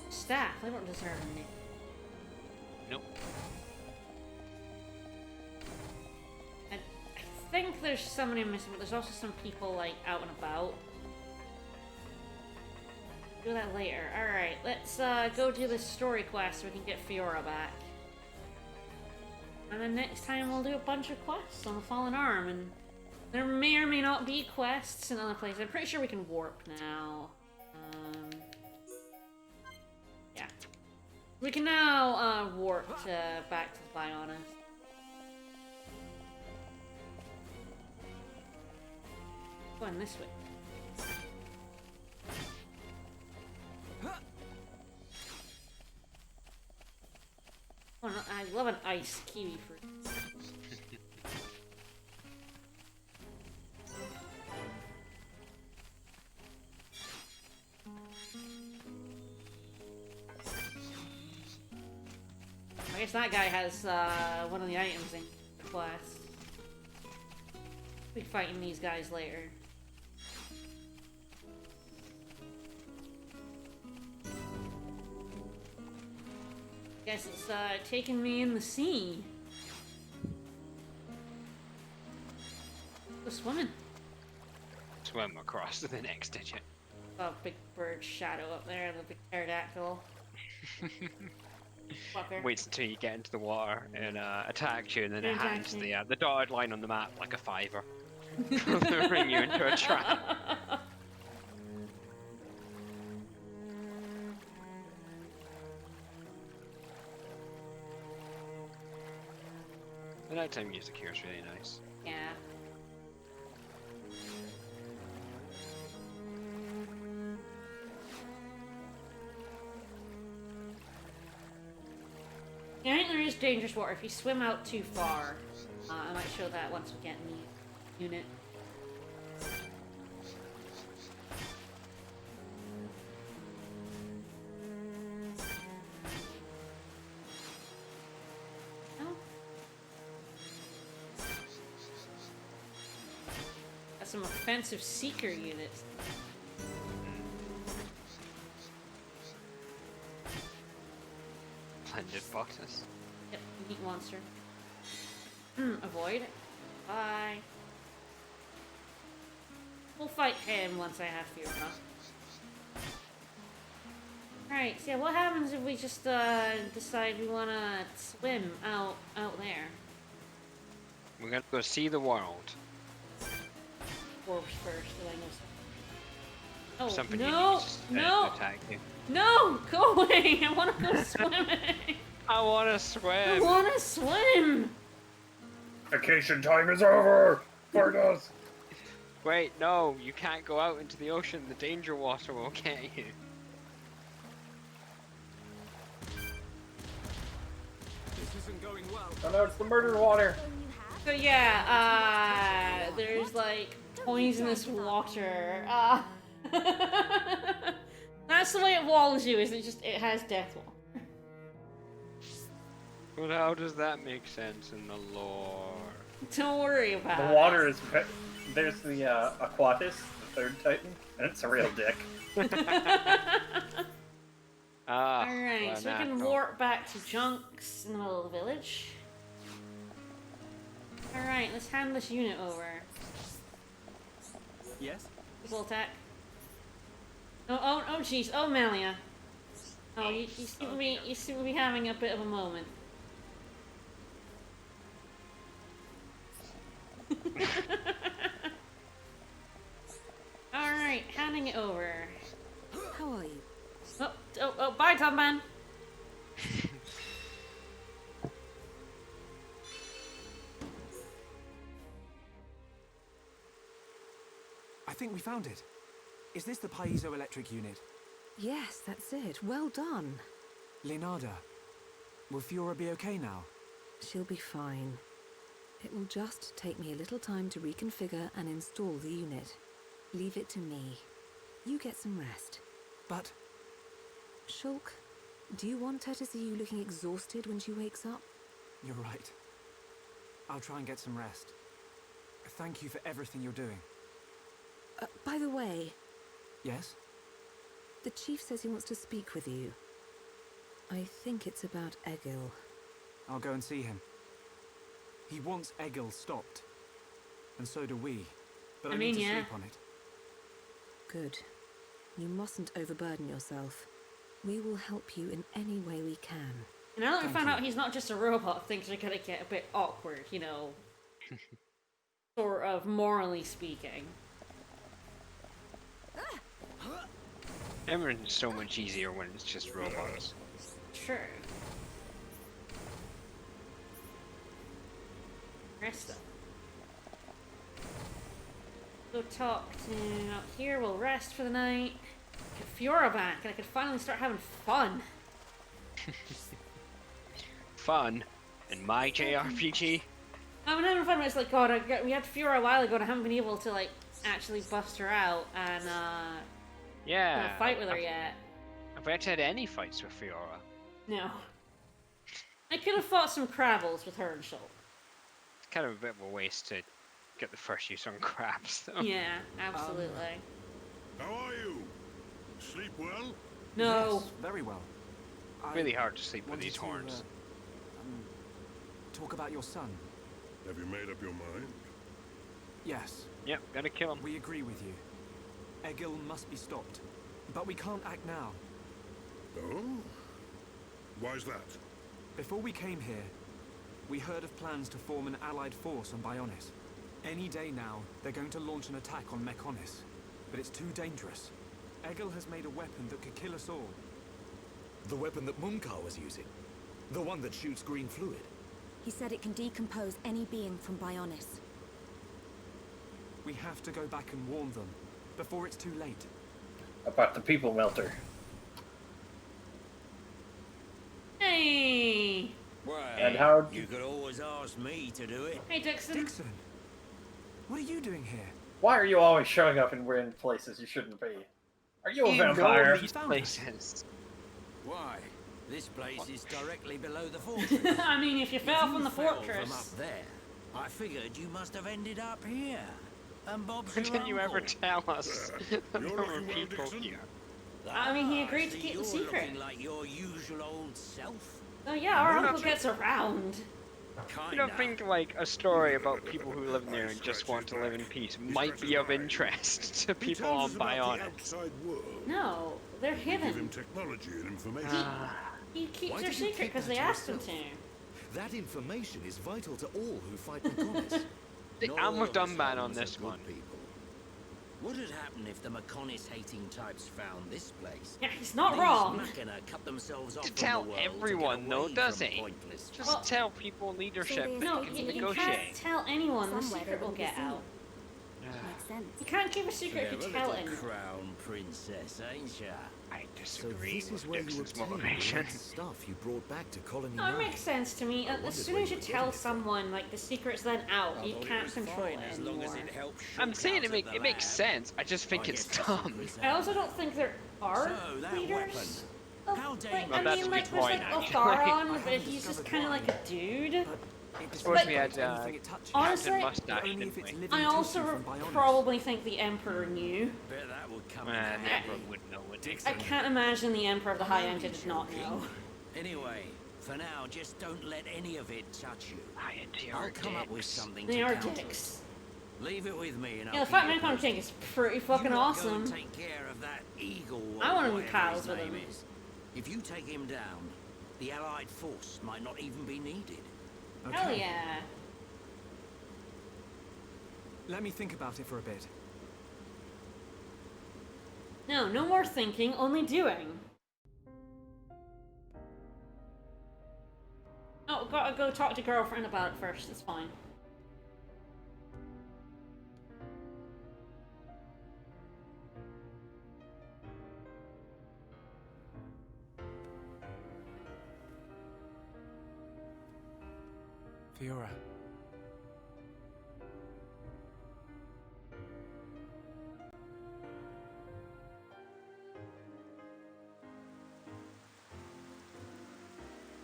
A: Staff, they don't deserve a name.
B: Nope.
A: I think there's somebody missing, but there's also some people, like, out and about. Do that later. Alright, let's go do this story quest so we can get Fiora back. And then next time we'll do a bunch of quests on the Fallen Arm, and there may or may not be quests in other places. I'm pretty sure we can warp now. Yeah. We can now warp back to the Bionis. Going this way. Oh, no, I love an ice kiwi fruit. I guess that guy has one of the items in the quest. We'll be fighting these guys later. Guess it's taking me in the sea. Go swimming.
B: Swim across to the next digit.
A: Oh, big bird shadow up there, the big pterodactyl. Fucker.
B: Waits until you get into the water and attacks you, and then it hands the dotted line on the map like a fiver. Bring you into a trap. The nighttime music here is really nice.
A: Yeah. Yeah, I think there is dangerous water. If you swim out too far, I might show that once we get in the unit. Oh. Got some offensive seeker units.
B: Blended boxes.
A: Yep, unique monster. Avoid. Bye. We'll fight him once I have Fiora. Alright, so yeah, what happens if we just decide we wanna swim out there?
B: We're gonna go see the world.
A: Orbs first, so I know something. Oh,
B: Somebody
A: no!
B: needs to
A: No!
B: attack you.
A: No! Go away! I wanna go swimming!
B: I wanna swim!
A: I wanna swim!
E: Vacation time is over! For us!
B: Wait, no, you can't go out into the ocean. The danger water will get you.
J: This isn't going well.
E: Oh no, it's the murder water!
A: So yeah, there's like poisonous water. That's the way it walls you, is it has death wall.
B: But how does that make sense in the lore?
A: Don't worry about it.
E: The water is... There's the Aquatis, the third Titan, and it's a real dick.
B: Ah.
A: Alright,
B: well,
A: so we
B: nah,
A: can
B: cool.
A: warp back to Junks in the middle of the village. Alright, let's hand this unit over.
J: Yes?
A: Full attack. Oh, jeez. Oh, Malia. Oh, you seem to be having a bit of a moment. Alright, handing it over.
N: How are you?
A: Oh, bye, Turbine.
J: I think we found it. Is this the piezoelectric unit?
N: Yes, that's it. Well done.
J: Leonardo, will Fiora be okay now?
N: She'll be fine. It will just take me a little time to reconfigure and install the unit. Leave it to me. You get some rest.
J: But...
N: Shulk, do you want her to see you looking exhausted when she wakes up?
J: You're right. I'll try and get some rest. Thank you for everything you're doing.
N: By the way...
J: Yes?
N: The chief says he wants to speak with you. I think it's about Egil.
J: I'll go and see him. He wants Egil stopped. And so do we. But I need to sleep on it.
N: Good. You mustn't overburden yourself. We will help you in any way we can.
A: Now that we found out he's not just a robot, things are gonna get a bit awkward, you know. Sort of, morally speaking.
B: Everything's so much easier when it's just robots.
A: True. Rest up. Go talk to out here, we'll rest for the night. Get Fiora back, and I could finally start having fun.
B: Fun? In my JRPG?
A: I'm having fun, but it's like, God, we had Fiora a while ago, and I haven't been able to, like, actually bust her out and,
B: yeah.
A: fight with her yet.
B: Have we actually had any fights with Fiora?
A: No. I could have fought some Crabbles with her and Shulk.
B: It's kind of a bit of a waste to get the first use on crabs, though.
A: Yeah, absolutely.
Q: How are you? Sleep well?
A: No.
J: Yes, very well.
B: Really hard to sleep with these horns.
J: Talk about your son.
Q: Have you made up your mind?
J: Yes.
B: Yep, gotta kill him.
J: We agree with you. Egil must be stopped. But we can't act now.
Q: Oh? Why's that?
J: Before we came here, we heard of plans to form an allied force on Bionis. Any day now, they're going to launch an attack on Mechonis. But it's too dangerous. Egil has made a weapon that could kill us all.
M: The weapon that Mumkar was using? The one that shoots green fluid?
C: He said it can decompose any being from Bionis.
J: We have to go back and warn them, before it's too late.
E: About the people melter.
A: Hey!
I: Well,
E: And how
I: you could always ask me to do it.
A: Hey, Dixon.
J: Dixon! What are you doing here?
E: Why are you always showing up and we're in places you shouldn't be? Are you a vampire?
B: These places.
I: Why? This place is directly below the fortress.
A: I mean, if you fell from the
I: fell
A: fortress.
I: from up there, I figured you must have ended up here. And Bob's
B: Why
I: your
B: didn't you ever
I: uncle.
B: tell us that there were people here?
A: I mean, he agreed to
I: so
A: keep the
I: you're
A: secret.
I: looking like your usual old self.
A: Oh yeah, our uncle gets around.
B: You don't think, like, a story about people who live near and just want to live in peace might be of interest to people on Bionis?
A: No, they're
Q: Give him
A: hidden.
Q: technology and information.
A: He keeps
M: Why
A: their
M: did you
A: secret
M: keep
A: because
M: that
A: they
M: to
A: asked him
M: yourself?
A: to.
M: That information is vital to all who fight Mechonis.
B: I'm with Dunban on this one.
I: What would happen if the Mechonis-hating types found this place?
A: Yeah, he's not
I: These
A: wrong.
I: Machina cut themselves off
B: To
I: from
B: tell
I: the world to get
B: everyone, though,
I: away
B: does
I: from
B: he?
I: pointless
B: Just
A: Well,
B: tell people leadership
A: No,
B: that can
A: you can't
B: negotiate.
A: tell anyone. The
C: Somewhere
A: secret
C: they
A: will
C: will
A: get
C: be
A: out.
C: Makes sense.
A: You can't keep a secret if
I: Clever
A: you tell
I: little
A: anyone.
I: crown princess, ain't ya?
B: I
M: So
B: disagree
M: this
B: with
M: is where you
B: Dixon's
M: obtain the
B: motivation.
M: right stuff you brought back to Colony
A: No, it
M: 9.
A: makes sense to me. As soon as you tell someone, like, the secret's then out, you can't control it anymore.
B: I'm saying it makes sense. I just think it's dumb.
A: I also don't think there are
I: So, that
A: leaders.
I: How
A: Like,
I: dangerous
A: I
B: that's
A: mean,
B: a
A: like,
B: good
A: there's
B: point,
A: like
B: actually.
A: Otharon, but he's just kind of like a dude.
J: It
B: suppose we
J: disintegrates
B: had
J: anything it touches.
A: honestly,
B: Captain Mustache,
J: Only
B: didn't
J: if it's
B: we?
J: living
A: I
J: tissue
A: also
J: from Bionis.
A: probably think the Emperor knew.
I: Bet that would come
B: The
I: in
B: Emperor
I: handy.
B: would know, wouldn't he?
J: Dixon.
A: I can't imagine the Emperor of the High End did not know.
I: Anyway, for now, just don't let any of it touch you.
B: High-end
I: I'll come up with something
A: They
I: to
A: are
I: counter it.
A: dicks.
I: Leave it with me and
A: Yeah,
I: I'll
A: the Fat
I: keep you
A: Mekon
I: posted.
A: thing is pretty fucking
I: You lot go
A: awesome.
I: and take care of that eagle.
A: I wanna be
I: whatever
A: pals
I: his
A: with
I: name
A: him.
I: is. If you take him down, the Allied force might not even be needed.
A: Hell yeah.
J: Let me think about it for a bit.
A: No, no more thinking, only doing. Oh, gotta go talk to girlfriend about it first, it's fine.
J: Fiora.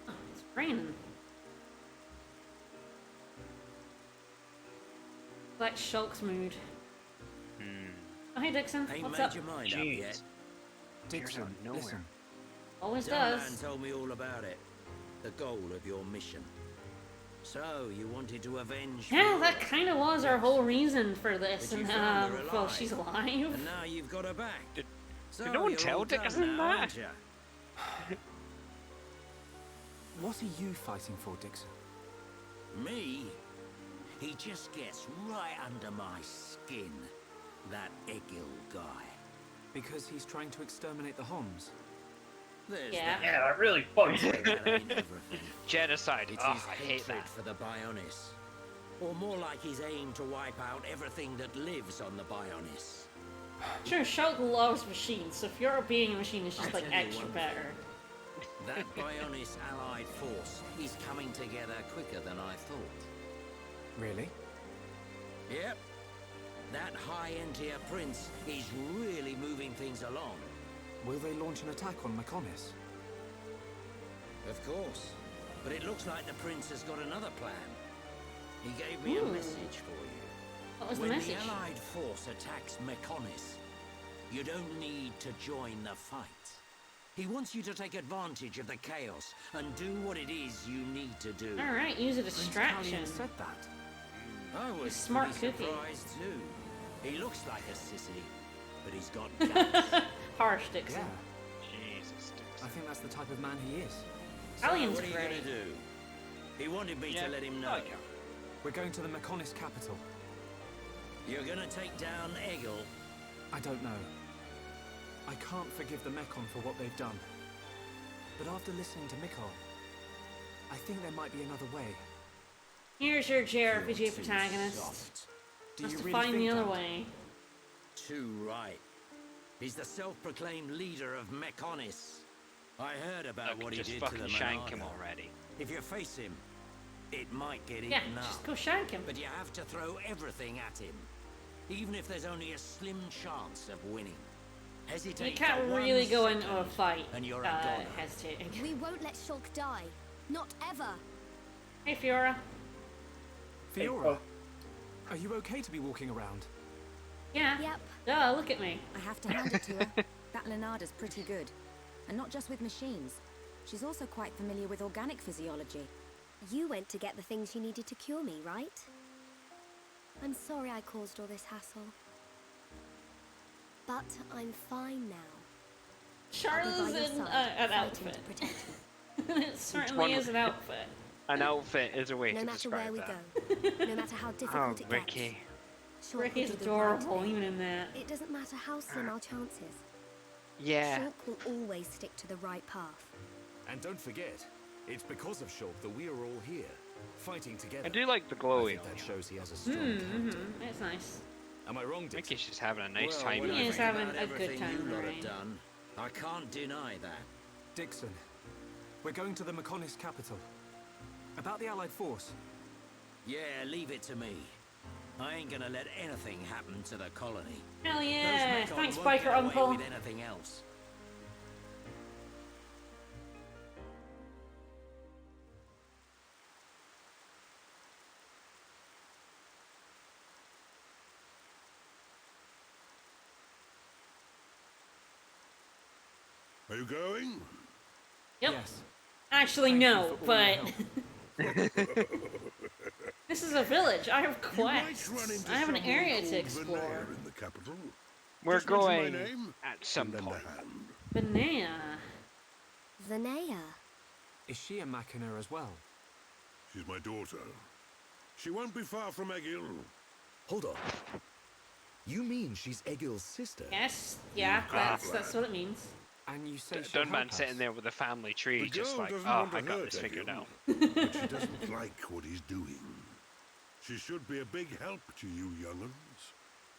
A: Oh, it's raining. Like Shulk's mood. Oh, hey Dixon,
I: Ain't
A: what's
I: made
A: up?
I: your mind up yet.
J: Dixon, listen.
A: Always
I: Dunman
A: does.
I: told me all about it. The goal of your mission. So, you wanted to avenge
A: Yeah,
I: Fiora.
A: that kind of was our whole reason for this,
I: But you
A: and
I: found her
A: well,
I: alive.
A: she's alive.
I: And now you've got her back. So
B: did no one
I: you're
B: tell
I: all done
B: Dixon
I: now,
B: that?
I: aren't ya?
J: What are you fighting for, Dixon?
I: Me? He just gets right under my skin. That Egil guy.
J: Because he's trying to exterminate the Homs.
I: There's
A: Yeah.
I: that.
E: Yeah, that really bugs me.
I: That ain't everything.
B: Genocide.
I: It's
B: Oh,
I: his
B: I hate
I: hatred
B: that.
I: for the Bionis. Or more like his aim to wipe out everything that lives on the Bionis.
A: Sure, Shulk loves machines, so if you're being a machine, it's just
I: I'll
A: like
I: tell you
A: extra
I: one
A: better.
I: That Bionis allied force is coming together quicker than I thought.
J: Really?
I: Yep. That high-end tier prince is really moving things along.
J: Will they launch an attack on Mechonis?
I: Of course. But it looks like the prince has got another plan. He gave me a
A: Ooh.
I: message for you.
A: What was
I: When
A: the message?
I: the Allied force attacks Mechonis, you don't need to join the fight. He wants you to take advantage of the chaos and do what it is you need to do.
A: Alright, use a distraction.
J: said that.
I: I was
A: Smart
I: pretty
A: cookie.
I: surprised too. He looks like a sissy, but he's got guts.
A: Harsh, Dixon.
J: Yeah,
B: Jesus,
J: I think that's the type of man he is.
I: So
A: Alien's
I: what are you
A: great.
I: gonna do? He wanted me
B: Yeah.
I: to let him know.
B: Oh, yeah.
J: We're going to the Mechonis capital.
I: You're gonna take down Egil.
J: I don't know. I can't forgive the Mechon for what they've done. But after listening to Mikol, I think there might be another way.
A: Here's your JRPG
I: You're too
A: protagonist.
I: soft.
J: Do
A: Has
J: you
A: to
J: really
A: find
J: think
A: the other
J: that?
A: way.
I: Too right. He's the self-proclaimed leader of Mechonis. I heard about
B: Look,
I: what he
B: just
I: did to
B: fucking
I: the
B: shank him
I: Monarch.
B: already.
I: If you face him, it might get
A: Yeah,
I: eaten up.
A: just go shank him.
I: But you have to throw everything at him, even if there's only a slim chance of winning. Hesitate
A: You can't
I: for 1
A: really go into a
I: second,
A: fight
I: and you're a goner.
A: hesitating.
C: We won't let Shulk die. Not ever.
A: Hey, Fiora.
J: Fiora, are you okay to be walking around?
A: Yeah.
C: Yep.
A: Duh, look at me.
K: I have to hand it to her. That Lenarda's pretty good. And not just with machines. She's also quite familiar with organic physiology.
C: You went to get the things you needed to cure me, right? I'm sorry I caused all this hassle. But I'm fine now.
A: Charlotte's
C: I'll be by your
A: in
C: side,
A: an
C: fighting
A: outfit.
C: to protect
A: It
B: one
A: certainly is
B: was-
A: an outfit.
B: An outfit is a way
C: no
B: to
C: matter where
B: describe
C: we
B: that.
C: go, no matter how
B: Oh,
C: difficult it
B: Ricky.
C: gets. Shulk will
A: Ricky's
C: do the
A: adorable,
C: right
A: even
C: thing.
A: in that.
C: It doesn't matter how slim our chances.
B: Yeah.
C: Shulk will always stick to the right path.
M: And don't forget, it's because of Shulk that we are all here, fighting together.
B: I do like the
M: I
B: glowy
M: think
B: on
M: that
B: you.
M: shows he has a strong
A: Mm-hmm.
M: character.
A: It's nice.
M: Am I wrong, Dixon?
B: Ricky's just having a nice
I: Well,
B: time.
I: when
A: He
I: I
A: is
I: think
A: having
I: about
A: a good
I: everything
A: time,
I: you lot
A: right?
I: have done, I can't deny that.
J: Dixon, we're going to the Mechonis capital. About the Allied force.
I: Yeah, leave it to me. I ain't gonna let anything happen to the colony.
A: Hell yeah!
I: Those Mechon
A: Thanks,
I: won't
A: Biker
I: get away
A: Uncle.
I: with anything else.
Q: you going?
A: Yep.
J: Yes.
A: Actually,
J: Thank you
A: no,
J: for all your
A: but this is a village. I have
Q: You might run
A: quests.
Q: into
A: I have an
Q: someone
A: area to
Q: called
A: explore.
Q: Vanea in the capital.
B: We're
Q: Just mention my
B: going
Q: name
B: at some
Q: and lend a
B: point.
Q: hand.
A: Vanea.
C: Vanea.
J: Is she a Machina as well?
Q: She's my daughter. She won't be far from Egil.
M: Hold on. You mean she's Egil's sister?
A: Yes, yeah, that's what it means.
J: And you say she'll
B: Dunman
J: help
B: sitting
J: us?
B: there with a family tree,
Q: The
B: just
Q: girl
B: like,
Q: doesn't
B: oh,
Q: want to
B: I got
Q: hurt
B: this figured
Q: Egil,
B: out.
Q: but she doesn't like what he's doing. She should be a big help to you young'uns.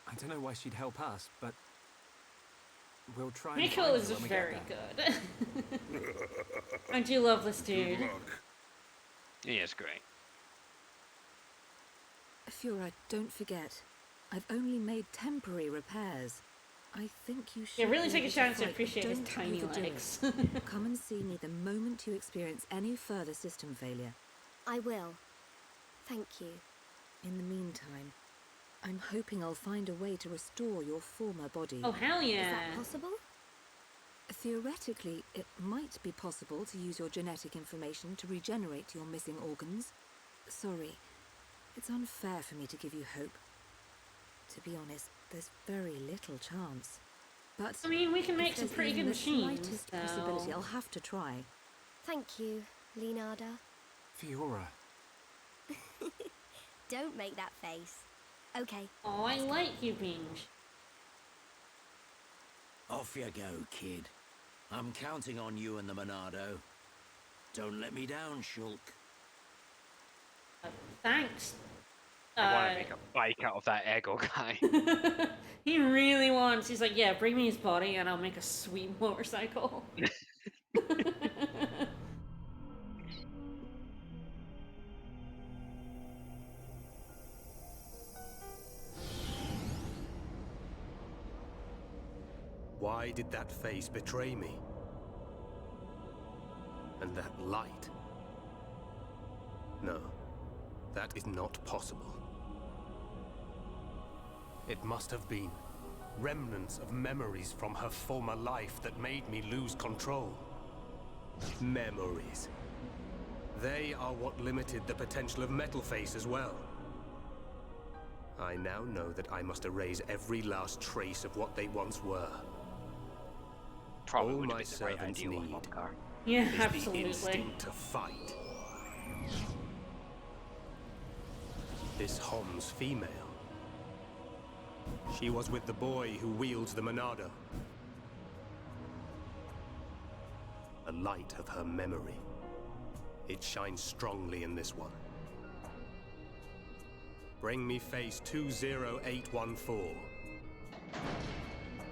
J: I don't know why she'd help us, but we'll try and
A: Miko
J: find
A: is
J: her when we
A: very
J: get there.
A: good. I do love this dude.
Q: Good luck.
B: He is great.
N: Fiora, don't forget, I've only made temporary repairs. I think you should.
A: Yeah, really
N: be
A: take a
N: able
A: chance to
N: fight, but
A: appreciate his
N: don't
A: tiny
N: overdo it.
A: legs.
N: Come and see me the moment you experience any further system failure.
C: I will. Thank you.
N: In the meantime, I'm hoping I'll find a way to restore your former body.
A: Oh, hell yeah.
C: Is that possible?
N: Theoretically, it might be possible to use your genetic information to regenerate your missing organs. Sorry, it's unfair for me to give you hope. To be honest, there's very little chance. But
A: I mean, we can make
N: if
A: some
N: there's
A: pretty
N: even
A: good
N: the
A: machines,
N: slightest
A: so...
N: possibility, I'll have to try.
C: Thank you, Leonarda.
J: Fiora.
C: Don't make that face. Okay.
A: Oh, I like you, Binge.
I: Off you go, kid. I'm counting on you and the Monado. Don't let me down, Shulk.
A: Thanks.
B: I want to make a bike out of that Egil guy.
A: He really wants. He's like, yeah, bring me his body and I'll make a sweet motorcycle.
R: Why did that face betray me? And that light? No, that is not possible. It must have been remnants of memories from her former life that made me lose control. Memories. They are what limited the potential of Metalface as well. I now know that I must erase every last trace of what they once were.
B: Probably
R: all
B: would
R: my
B: have been the right
R: servants
B: idea with
R: need
B: Mokar.
A: Yeah,
R: is
A: absolutely.
R: the instinct to fight. This Hom's female. She was with the boy who wields the Monado. The light of her memory. It shines strongly in this one. Bring me face 20814.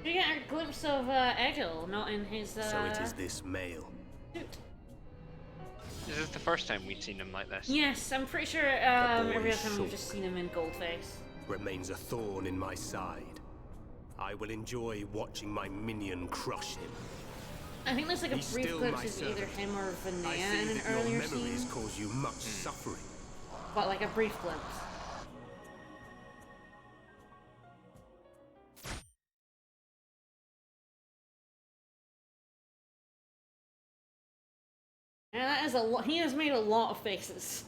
A: We get a glimpse of Egil, not in his
R: So it is this male.
A: suit.
B: This is the first time we've seen him like this.
A: Yes, I'm pretty sure
R: boy
A: every other time we've
R: Shulk.
A: just seen him in Goldface.
R: Remains a thorn in my side. I will enjoy watching my minion crush him.
A: I think there's like a
R: He's
A: brief
R: still
A: glimpse
R: my
A: of either
R: servant.
A: him or
R: I
A: Vanea
R: see
A: in an
R: that your
A: earlier
R: memories
A: scene.
R: cause you much suffering.
A: But like a brief glimpse. Yeah, that is a lot. He has made a lot of faces.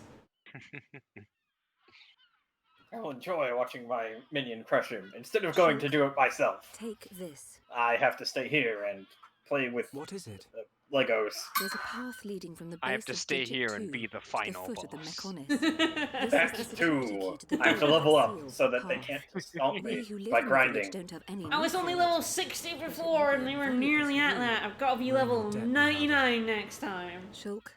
E: I'll enjoy watching my minion crush him instead of going to do it myself.
N: Take this.
E: I have to stay here and play with
J: What is it?
E: Legos.
N: There's a path leading from the base
B: I have to
N: of
B: stay
N: Digit
B: here
N: 2
B: and be the
N: to
B: final
N: the foot of the
B: boss.
N: Mechonis. This
E: That's
N: is the security
E: two.
N: key to the
E: I have to
N: door
E: level
N: that
E: up
N: seals
E: so
N: the
E: that they
N: path.
E: can't stomp
N: We
E: me
N: who live
E: by
N: in the village
E: grinding.
N: don't have any
A: I was
N: need
A: only
N: for
A: level
N: it.
A: 60 before, and we were nearly at that. I've got to be level 99 next time.
N: Shulk,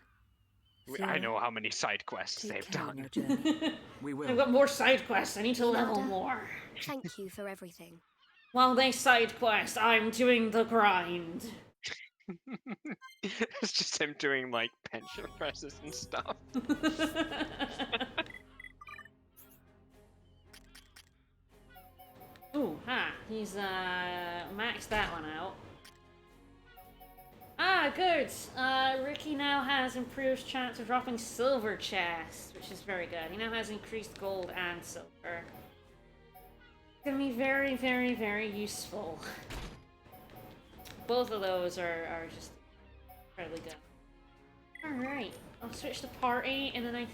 B: I know how many side quests
N: take
B: they've
N: care on
B: done.
N: your journey.
J: We will.
A: I've got more side quests. I need to level
C: Leonarda,
A: more.
C: Thank you for everything.
A: While they side quest, I'm doing the grind.
B: It's just him doing like pension presses and stuff.
A: Ooh, ha! He's maxed that one out. Ah, good. Ricky now has improved chance of dropping silver chests, which is very good. He now has increased gold and silver. Gonna be very, very, very useful. Both of those are just Fairly good. Alright, I'll switch to party, and then I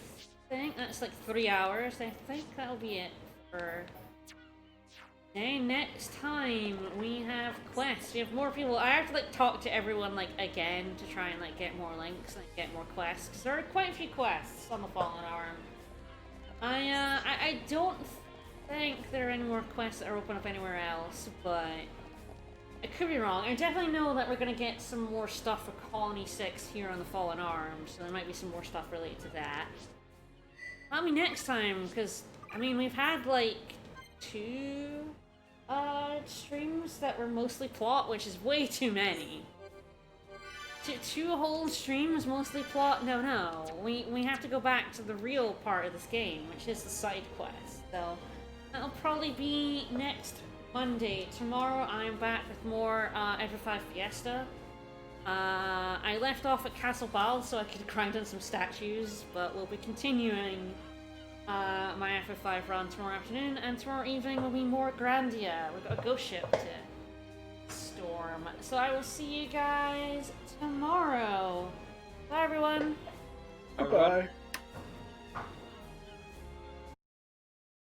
A: think that's like 3 hours. I think that'll be it for today. Next time we have quests. We have more people. I have to like talk to everyone like again to try and like get more links and get more quests. 'Cause there are quite a few quests on the Fallen Arm. I don't think there are any more quests that are open up anywhere else, but I could be wrong. I definitely know that we're going to get some more stuff for Colony 6 here on the Fallen Arms, so there might be some more stuff related to that. That'll be next time, because, I mean, we've had, like, 2 streams that were mostly plot, which is way too many. Two whole streams mostly plot? No. We have to go back to the real part of this game, which is the side quest. So, that'll probably be next Monday. Tomorrow I'm back with more FF5 Fiesta. I left off at Castle Bal so I could grind on some statues, but we'll be continuing my FF5 run tomorrow afternoon, and tomorrow evening will be more Grandia. We've got a ghost ship to storm. So I will see you guys tomorrow. Bye everyone!
E: Bye-bye.